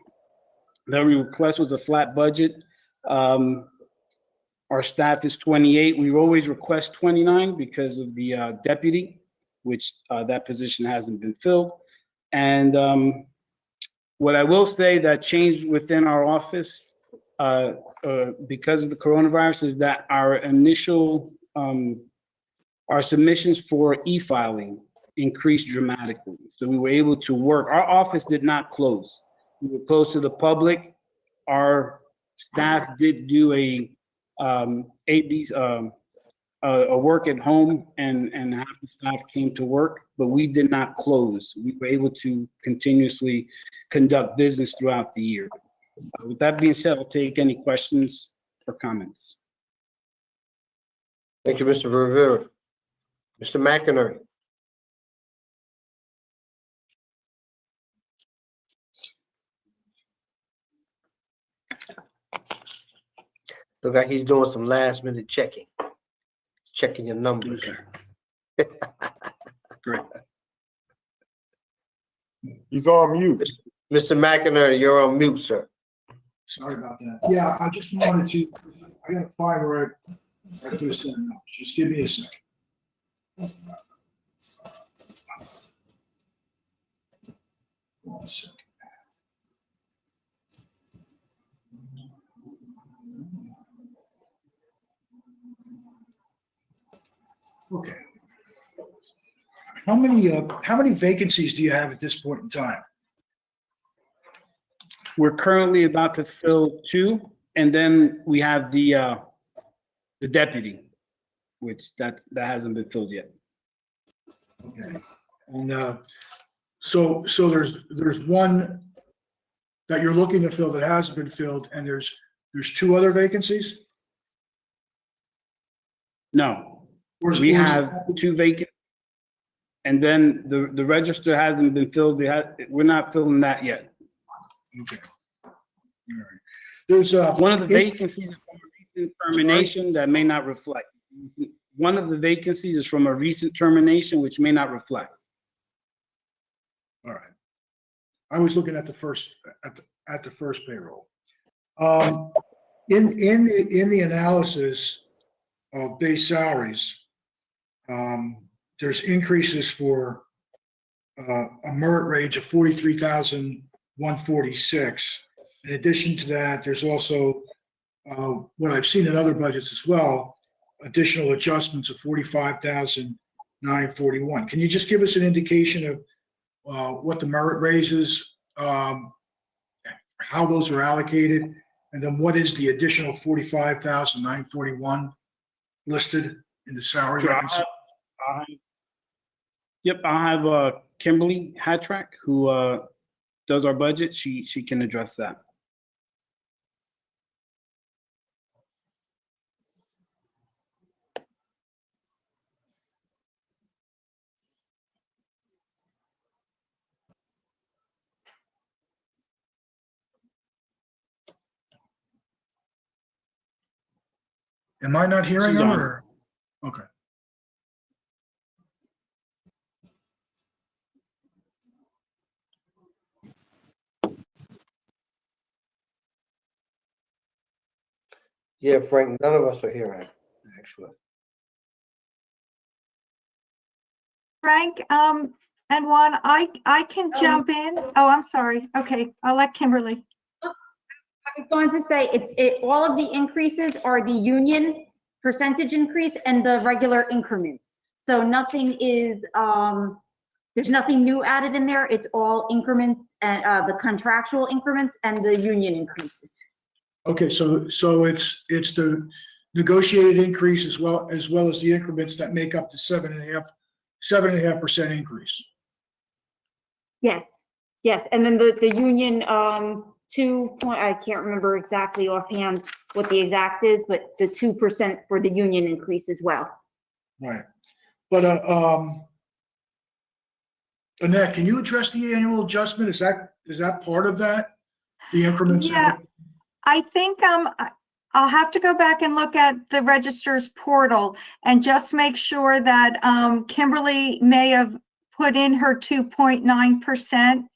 the request was a flat budget. Our staff is 28. We always request 29 because of the deputy, which that position hasn't been filled. And what I will say that changed within our office because of the coronavirus is that our initial, our submissions for e-filing increased dramatically. So we were able to work. Our office did not close. We were closed to the public. Our staff did do a work at home, and half the staff came to work, but we did not close. We were able to continuously conduct business throughout the year. With that being said, I'll take any questions or comments. Thank you, Mr. Rivera. Mr. McInerney. Look like he's doing some last minute checking. Checking your numbers. Okay. Great. He's on mute. Mr. McInerney, you're on mute, sir. Sorry about that. Yeah, I just wanted to, I gotta find where I do send numbers. Just give me a second. One second. Okay. How many vacancies do you have at this point in time? We're currently about to fill 2, and then we have the the deputy, which that hasn't been filled yet. Okay. And so there's one that you're looking to fill that hasn't been filled, and there's two other vacancies? No, we have 2 vacant. And then the register hasn't been filled. We're not filling that yet. Okay. All right. There's one of the vacancies is from a recent termination that may not reflect. One of the vacancies is from a recent termination, which may not reflect. All right. I was looking at the first payroll. In the analysis of base salaries, there's increases for a merit range of 43,146. In addition to that, there's also what I've seen in other budgets as well, additional adjustments of 45,941. Can you just give us an indication of what the merit raises, how those are allocated, and then what is the additional 45,941 listed in the salary reconciliation? Yep, I'll have Kimberly Hatrack, who does our budget. She can address that. Am I not hearing She's her? on. Or? Okay. Yeah, Frank, none of us are hearing, actually. Frank, and Juan, I can jump in. Oh, I'm sorry. Okay, I'll let Kimberly. I was going to say, all of the increases are the union percentage increase and the regular increments. So nothing is, there's nothing new added in there. It's all increments and the contractual increments and the union increases. Okay, so it's the negotiated increase as well as the increments that make up the 7.5% increase. Yes, and then the union, I can't remember exactly offhand what the exact is, but the 2% for the union increase as well. Right, but Annette, can you address the annual adjustment? Is that part of that? The increments? Yeah, I think I'll have to go back and look at the registrar's portal and just make sure that Kimberly may have put in her 2.9%.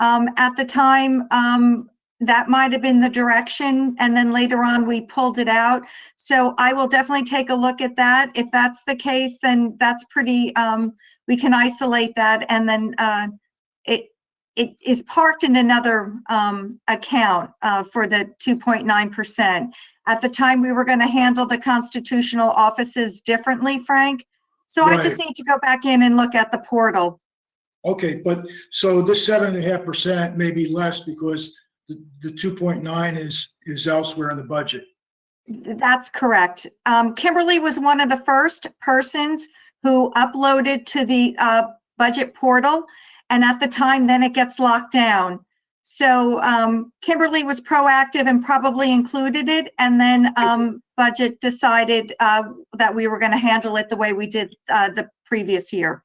At the time, that might have been the direction, and then later on we pulled it out. So I will definitely take a look at that. If that's the case, then that's pretty, we can isolate that, and then it is parked in another account for the 2.9%. At the time, we were going to handle the constitutional offices differently, Frank. So I just need to go back in and look at the portal. Okay, but so this 7.5% may be less because the 2.9 is elsewhere in the budget. That's correct. Kimberly was one of the first persons who uploaded to the budget portal. And at the time, then it gets locked down. So Kimberly was proactive and probably included it. And then budget decided that we were going to handle it the way we did the previous year.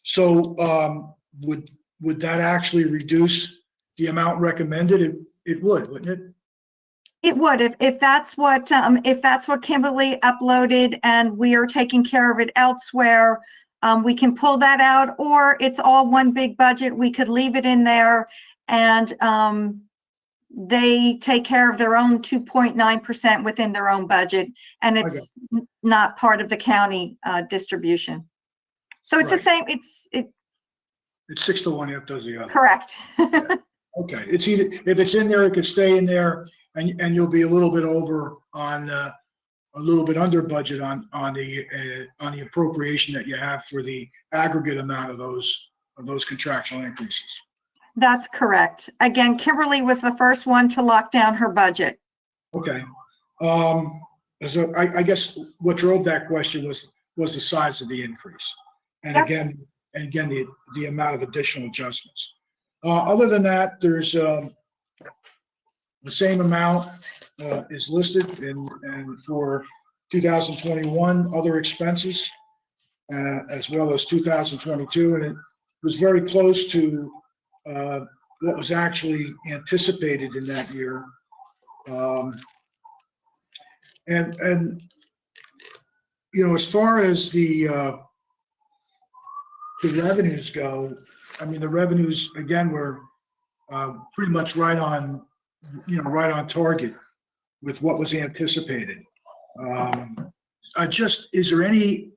So would that actually reduce the amount recommended? It would, wouldn't it? It would, if that's what Kimberly uploaded and we are taking care of it elsewhere. We can pull that out, or it's all one big budget. We could leave it in there and they take care of their own 2.9% within their own budget, and it's not part of the county distribution. So it's the same, it's 6-to-1, it does the other. correct. Okay, it's either, if it's in there, it could stay in there and you'll be a little bit over on a little bit under budget on the appropriation that you have for the aggregate amount of those contractual increases. That's correct. Again, Kimberly was the first one to lock down her budget. Okay. So I guess what drove that question was the size of the increase. And Yep. again, the amount of additional adjustments. Other than that, there's the same amount is listed and for 2021 other expenses, as well as 2022, and it was very close to what was actually anticipated in that year. And you know, as far as the revenues go, I mean, the revenues again were pretty much right on, you know, right on target with what was anticipated. Is there any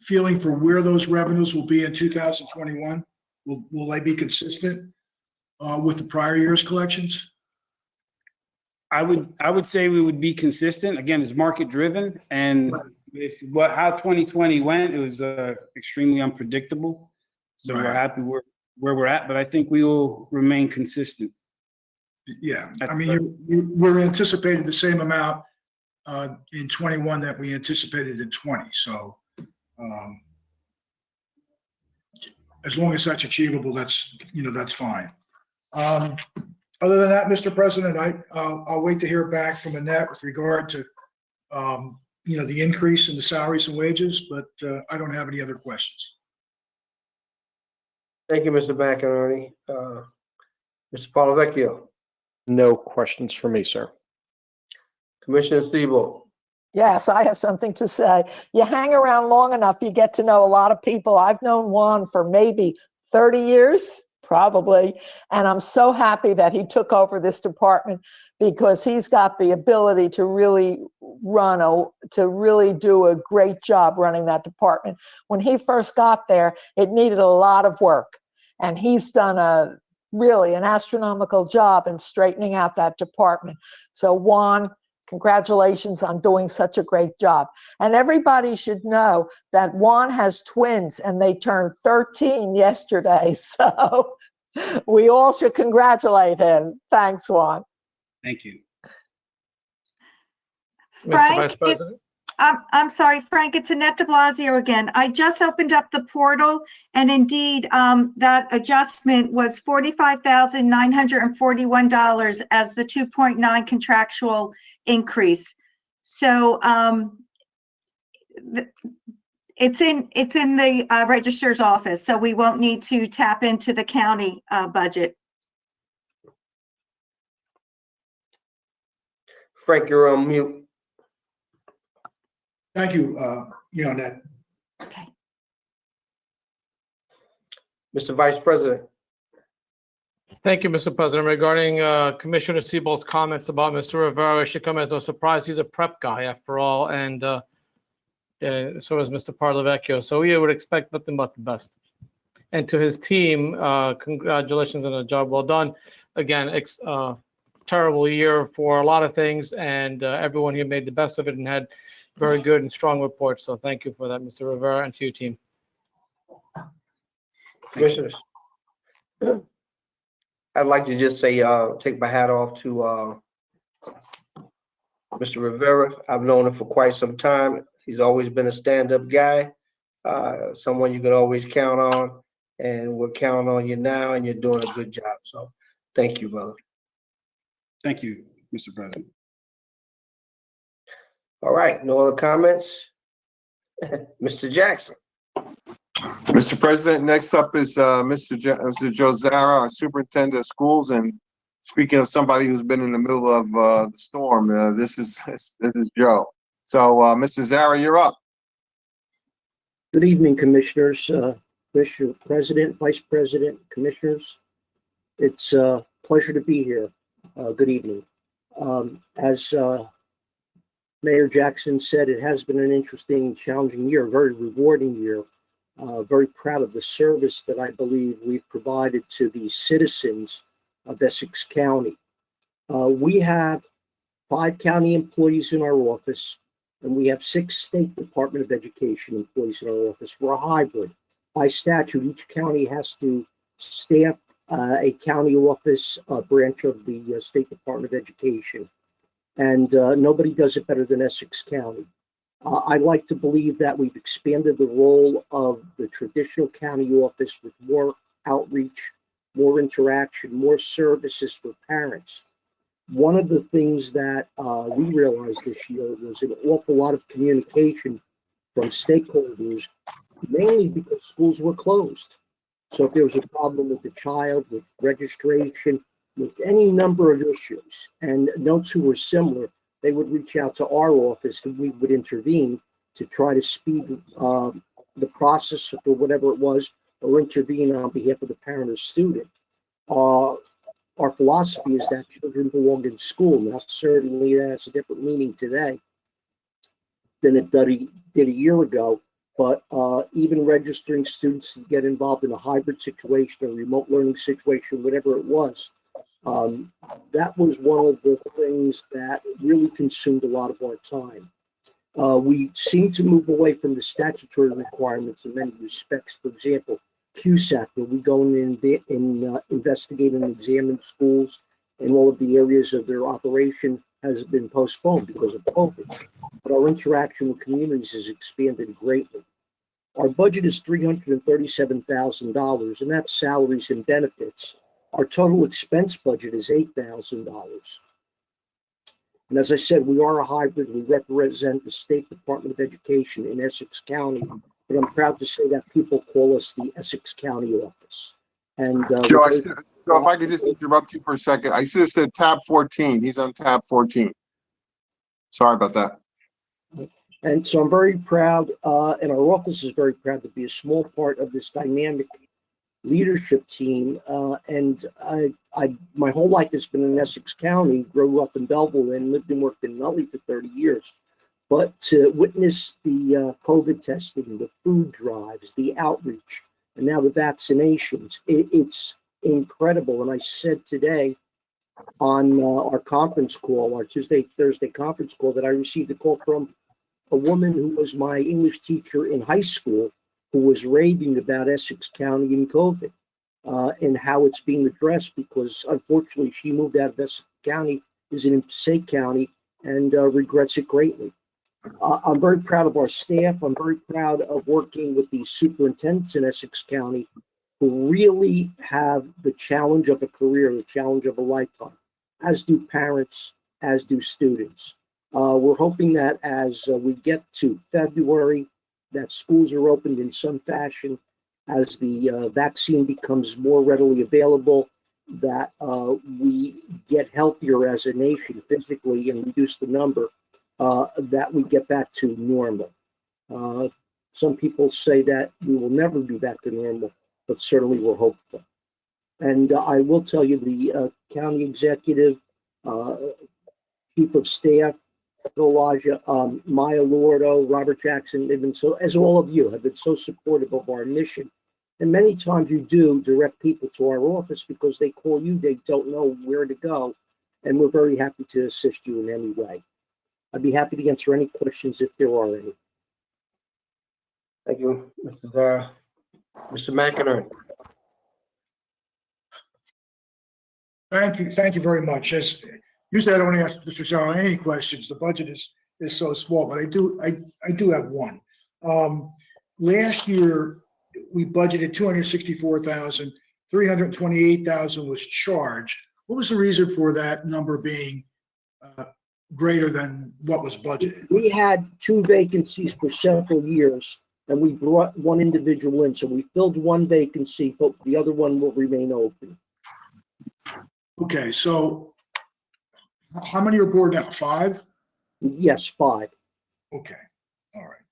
feeling for where those revenues will be in 2021? Will they be consistent with the prior year's collections? I would say we would be consistent. Again, it's market driven, and how 2020 went, it was extremely unpredictable. So we're happy where we're at, but I think we will remain consistent. Yeah, I mean, we're anticipating the same amount in 21 that we anticipated in 20. So as long as that's achievable, that's fine. Other than that, Mr. President, I'll wait to hear back from Annette with regard to the increase in the salaries and wages, but I don't have any other questions. Thank you, Mr. McInerney. Mr. Polavecchio, No questions for me, sir. Commissioner Stevo. Yes, I have something to say. You hang around long enough, you get to know a lot of people. I've known Juan for maybe 30 years, probably, and I'm so happy that he took over this department because he's got the ability to really do a great job running that department. When he first got there, it needed a lot of work, and he's done really an astronomical job in straightening out that department. So Juan, congratulations on doing such a great job. And everybody should know that Juan has twins and they turned 13 yesterday. So we all should congratulate him. Thanks, Juan. Thank you. Mr. Frank, Vice President? I'm sorry, Frank, it's Annette de Blasio again. I just opened up the portal and indeed that adjustment was $45,941 as the 2.9 contractual increase. So it's in the registrar's office, so we won't need to tap into the county budget. Frank, you're on mute. Thank you, Annette. Okay. Mr. Vice President. Thank you, Mr. President. Regarding Commissioner Siebel's comments about Mr. Rivera, it should come as no surprise. He's a prep guy after all, and so is Mr. Parlavecchio. So we would expect nothing but the best. And to his team, congratulations on a job well done. Again, terrible year for a lot of things, and everyone here made the best of it and had very good and strong reports. So thank you for that, Mr. Rivera, and to your team. Commissioners, I'd like to just say, take my hat off to Mr. Rivera. I've known him for quite some time. He's always been a stand-up guy, someone you can always count on, and we're counting on you now, and you're doing a good job. So thank you, brother. Thank you, Mr. President. All right, no other comments? Mr. Jackson. Mr. President, next up is Mr. Joe Zara, our superintendent of schools. And speaking of somebody who's been in the middle of the storm, this is Joe. So, Mr. Zara, you're up. Good evening, Commissioners, Mr. President, Vice President, Commissioners. It's a pleasure to be here. Good evening. As Mayor Jackson said, it has been an interesting, challenging year, a very rewarding year. Very proud of the service that I believe we've provided to the citizens of Essex County. We have 5 county employees in our office, and we have 6 State Department of Education employees in our office. We're a hybrid. By statute, each county has to staff a county office branch of the State Department of Education. and nobody does it better than Essex County. I like to believe that we've expanded the role of the traditional county office with more outreach, more interaction, more services for parents. One of the things that we realized this year was an awful lot of communication from stakeholders, mainly because schools were closed. So if there was a problem with the child, with registration, with any number of issues, and notes who were similar, they would reach out to our office and we would intervene to try to speed the process for whatever it was, or intervene on behalf of the parent or student. Our philosophy is that children belong in school. Now, certainly that has a different meaning today than it did a year ago. But even registering students to get involved in a hybrid situation, a remote learning situation, whatever it was, that was one of the things that really consumed a lot of our time. We seem to move away from the statutory requirements in many respects. For example, QSAC, where we go in and investigate and examine schools, and all of the areas of their operation has been postponed because of COVID. But our interaction with communities has expanded greatly. Our budget is $337,000, and that's salaries and benefits. Our total expense budget is $8,000. And as I said, we are a hybrid. We represent the State Department of Education in Essex County. But I'm proud to say that people call us the Essex County office. And Joe, if I could just interrupt you for a second, I should have said tab 14. He's on tab 14. Sorry about that. And so I'm very proud, and our office is very proud to be a small part of this dynamic leadership team. And my whole life has been in Essex County, grew up in Belleville and lived and worked in Nutley for 30 years. But to witness the COVID testing, the food drives, the outreach, and now the vaccinations, it's incredible. And I said today on our conference call, our Thursday conference call, that I received a call from a woman who was my English teacher in high school, who was raving about Essex County and COVID and how it's being addressed, because unfortunately she moved out of Essex County, is in Passaic County, and regrets it greatly. I'm very proud of our staff. I'm very proud of working with the superintendents in Essex County, who really have the challenge of a career, the challenge of a lifetime, as do parents, as do students. We're hoping that as we get to February, that schools are opened in some fashion, as the vaccine becomes more readily available, that we get healthier as a nation physically and reduce the number, that we get back to normal. Some people say that we will never be back to normal, but certainly we're hopeful. And I will tell you, the county executive, chief of staff, Elijah, Maya Lordo, Robert Jackson, they've been so, as all of you have been so supportive of our mission. And many times you do direct people to our office because they call you, they don't know where to go. And we're very happy to assist you in any way. I'd be happy to answer any questions if there are any. Thank you, Mr. Zara. Mr. McInerney. Thank you very much. As usually I don't ask Mr. Zara any questions. The budget is so small, but I do have one. Last year we budgeted $264,000, $328,000 was charged. What was the reason for that number being greater than what was budgeted? We had 2 vacancies for several years, and we brought one individual in. So we filled one vacancy, but the other one will remain open. Okay, so how many are board now? 5? Yes, 5. Okay, all right.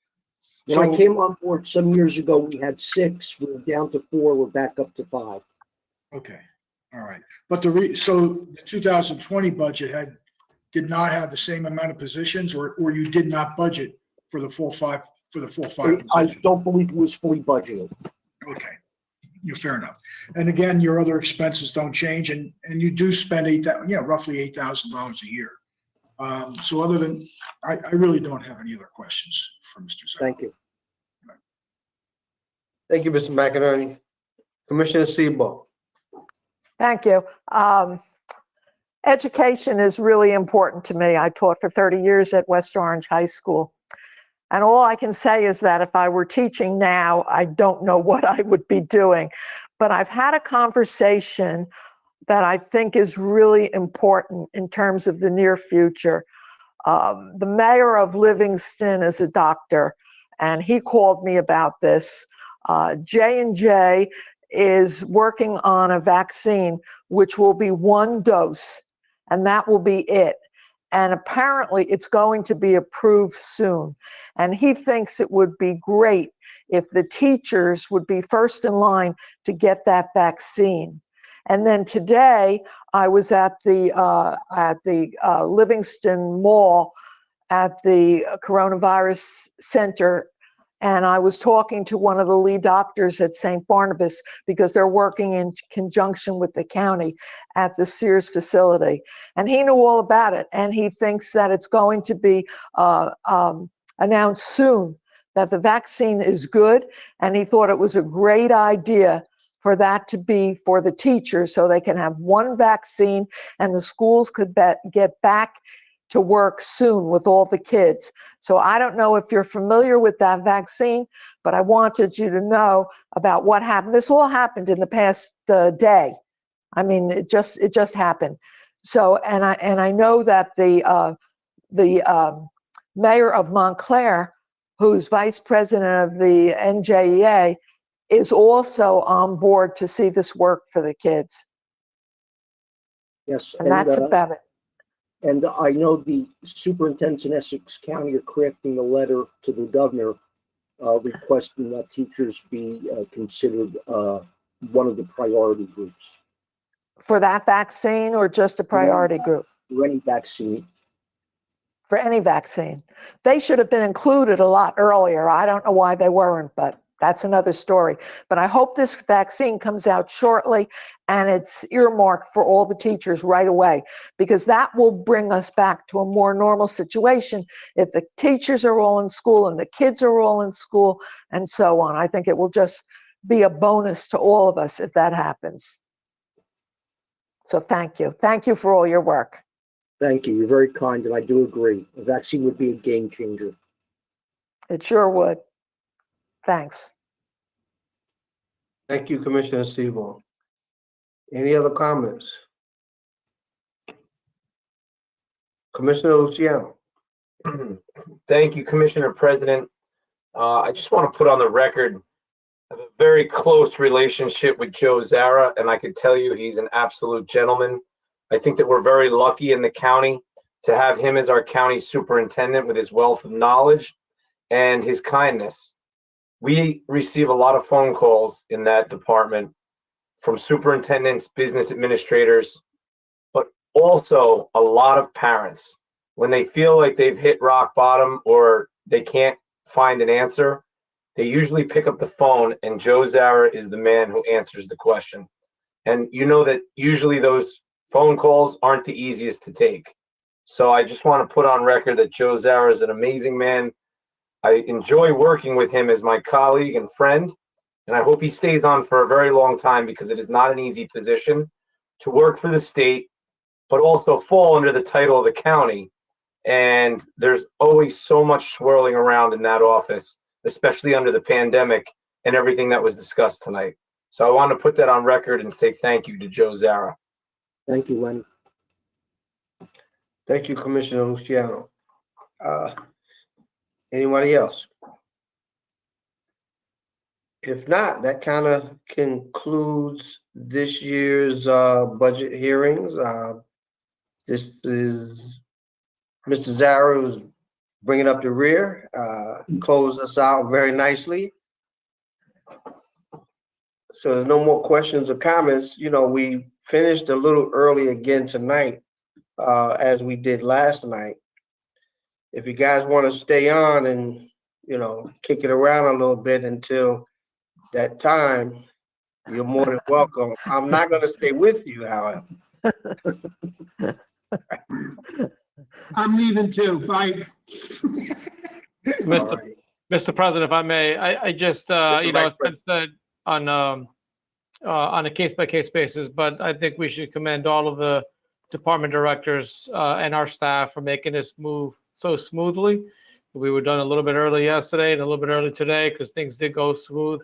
When I came on board some years ago, we had 6. We're down to 4. We're back up to 5. Okay, all right. But so the 2020 budget did not have the same amount of positions, or you did not budget for the full 5 positions? I don't believe it was fully budgeted. Okay, you're fair enough. And again, your other expenses don't change, and you do spend roughly $8,000 a year. So other than, I really don't have any other questions for Mr. Zara. Thank you. Thank you, Mr. McInerney. Commissioner Sebo. Thank you. education is really important to me. I taught for 30 years at West Orange High School. And all I can say is that if I were teaching now, I don't know what I would be doing. But I've had a conversation that I think is really important in terms of the near future. The mayor of Livingston is a doctor, and he called me about this. J&J is working on a vaccine which will be 1 dose, and that will be it. And apparently it's going to be approved soon. And he thinks it would be great if the teachers would be first in line to get that vaccine. And then today I was at the Livingston Mall at the Coronavirus Center, and I was talking to one of the lead doctors at St. Barnabas because they're working in conjunction with the county at the Sears facility. And he knew all about it, and he thinks that it's going to be announced soon that the vaccine is good, and he thought it was a great idea for that to be for the teachers so they can have 1 vaccine and the schools could get back to work soon with all the kids. So I don't know if you're familiar with that vaccine, but I wanted you to know about what happened. This all happened in the past day. I mean, it just happened. So, and I know that the mayor of Montclair, who's vice president of the NJEA, is also on board to see this work for the kids. Yes. And that's about it. And I know the superintendents in Essex County are crafting a letter to the governor requesting that teachers be considered one of the priority groups. For that vaccine or just a priority group? For any vaccine. For any vaccine. They should have been included a lot earlier. I don't know why they weren't, but that's another story. But I hope this vaccine comes out shortly and it's earmarked for all the teachers right away, because that will bring us back to a more normal situation if the teachers are all in school and the kids are all in school and so on. I think it will just be a bonus to all of us if that happens. So thank you. Thank you for all your work. Thank you. You're very kind, and I do agree. A vaccine would be a game changer. It sure would. Thanks. Thank you, Commissioner Seaborn. Any other comments? Commissioner Luciano. Thank you, Commissioner President. I just want to put on the record I have a very close relationship with Joe Zara, and I can tell you he's an absolute gentleman. I think that we're very lucky in the county to have him as our county superintendent with his wealth of knowledge and his kindness. We receive a lot of phone calls in that department from superintendents, business administrators, but also a lot of parents. When they feel like they've hit rock bottom or they can't find an answer, they usually pick up the phone, and Joe Zara is the man who answers the question. And you know that usually those phone calls aren't the easiest to take. So I just want to put on record that Joe Zara is an amazing man. I enjoy working with him as my colleague and friend, and I hope he stays on for a very long time, because it is not an easy position to work for the state, but also fall under the title of the county. And there's always so much swirling around in that office, especially under the pandemic and everything that was discussed tonight. So I want to put that on record and say thank you to Joe Zara. Thank you, Len. Thank you, Commissioner Luciano. Anybody else? If not, that kind of concludes this year's budget hearings. This is Mr. Zara who's bringing up the rear, closed us out very nicely. So there's no more questions or comments. You know, we finished a little early again tonight, as we did last night. If you guys want to stay on and, you know, kick it around a little bit until that time, you're more than welcome. I'm not going to stay with you, however. I'm leaving too. Bye. Mr. President, if I may, I just, you know, it's said on a case-by-case basis, but I think we should commend all of the department directors and our staff for making this move so smoothly. We were done a little bit early yesterday and a little bit early today because things did go smooth,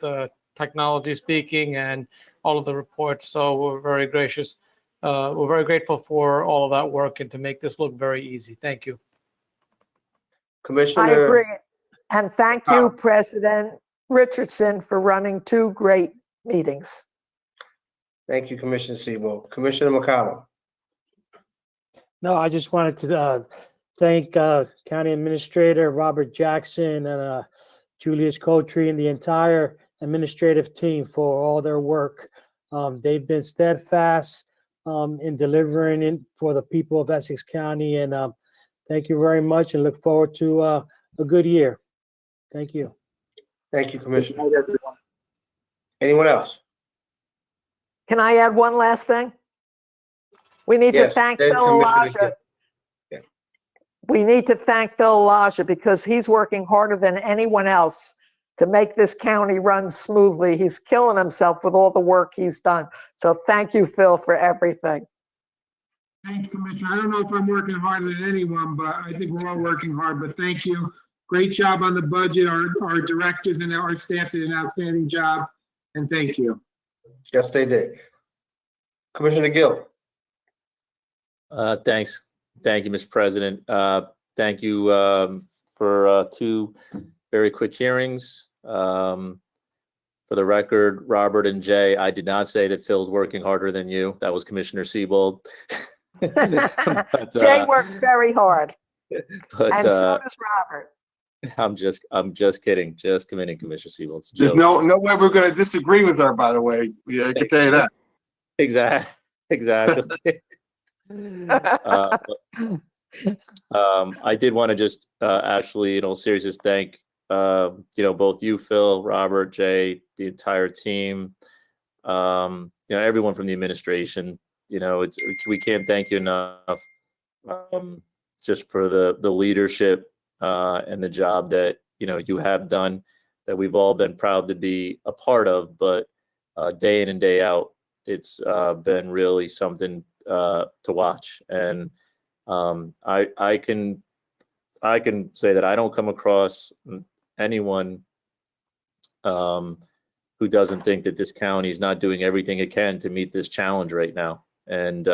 technology speaking, and all of the reports. So we're very gracious. We're very grateful for all of that work and to make this look very easy. Thank you. Commissioner. I agree. And thank you, President Richardson, for running 2 great meetings. Thank you, Commissioner Sebo. Commissioner McConnell. No, I just wanted to thank County Administrator Robert Jackson and Julius Coultry and the entire administrative team for all their work. They've been steadfast in delivering it for the people of Essex County, and thank you very much and look forward to a good year. Thank you. Thank you, Commissioner. Anyone else? Can I add one last thing? We need to thank Phil Elijah. We need to thank Phil Elijah because he's working harder than anyone else to make this county run smoothly. He's killing himself with all the work he's done. So thank you, Phil, for everything. Thanks, Commissioner. I don't know if I'm working harder than anyone, but I think we're all working hard, but thank you. Great job on the budget. Our directors and our staff did an outstanding job, and thank you. Yes, they did. Commissioner Gill. Thanks. Thank you, Mr. President. Thank you for 2 very quick hearings. For the record, Robert and Jay, I did not say that Phil's working harder than you. That was Commissioner Siebold. But, Jay works very hard. But, and so does Robert. I'm just kidding. Just kidding, Commissioner Siebold. There's no way we're going to disagree with her, by the way. Yeah, I can tell you that. Exactly. I did want to just actually, in all seriousness, thank both you, Phil, Robert, Jay, the entire team, everyone from the administration. We can't thank you enough just for the leadership and the job that you have done, that we've all been proud to be a part of. But day in and day out, it's been really something to watch. And I can say that I don't come across anyone who doesn't think that this county is not doing everything it can to meet this challenge right now. And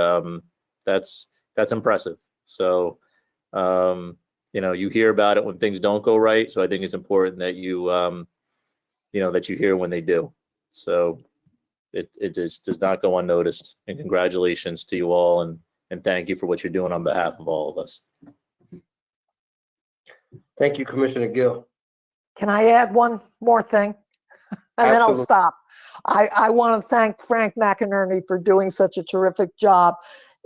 that's impressive. So you hear about it when things don't go right. So I think it's important that that you hear when they do. So it just does not go unnoticed. And congratulations to you all, and thank you for what you're doing on behalf of all of us. Thank you, Commissioner Gill. Can I add one more thing? And then I'll stop. I want to thank Frank McInerney for doing such a terrific job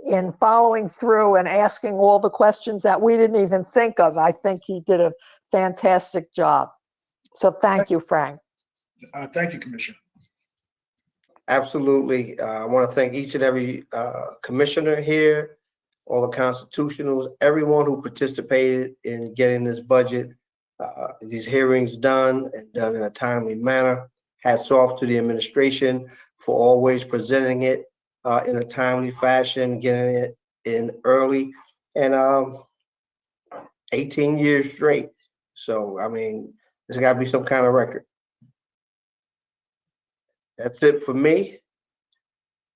in following through and asking all the questions that we didn't even think of. I think he did a fantastic job. So thank you, Frank. Thank you, Commissioner. Absolutely. I want to thank each and every commissioner here, all the constitutionals, everyone who participated in getting this budget, these hearings done and done in a timely manner. Hats off to the administration for always presenting it in a timely fashion, getting it in early, and 18 years straight. So, I mean, there's got to be some kind of record. That's it for me.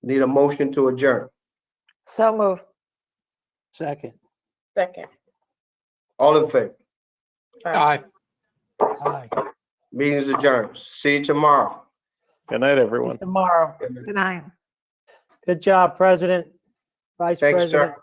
Need a motion to adjourn. So move. Second. All in favor? Aye. Aye. Meeting's adjourned. See you tomorrow. Good night, everyone. Tomorrow. Good night. Good job, President, Vice Thanks, President. sir.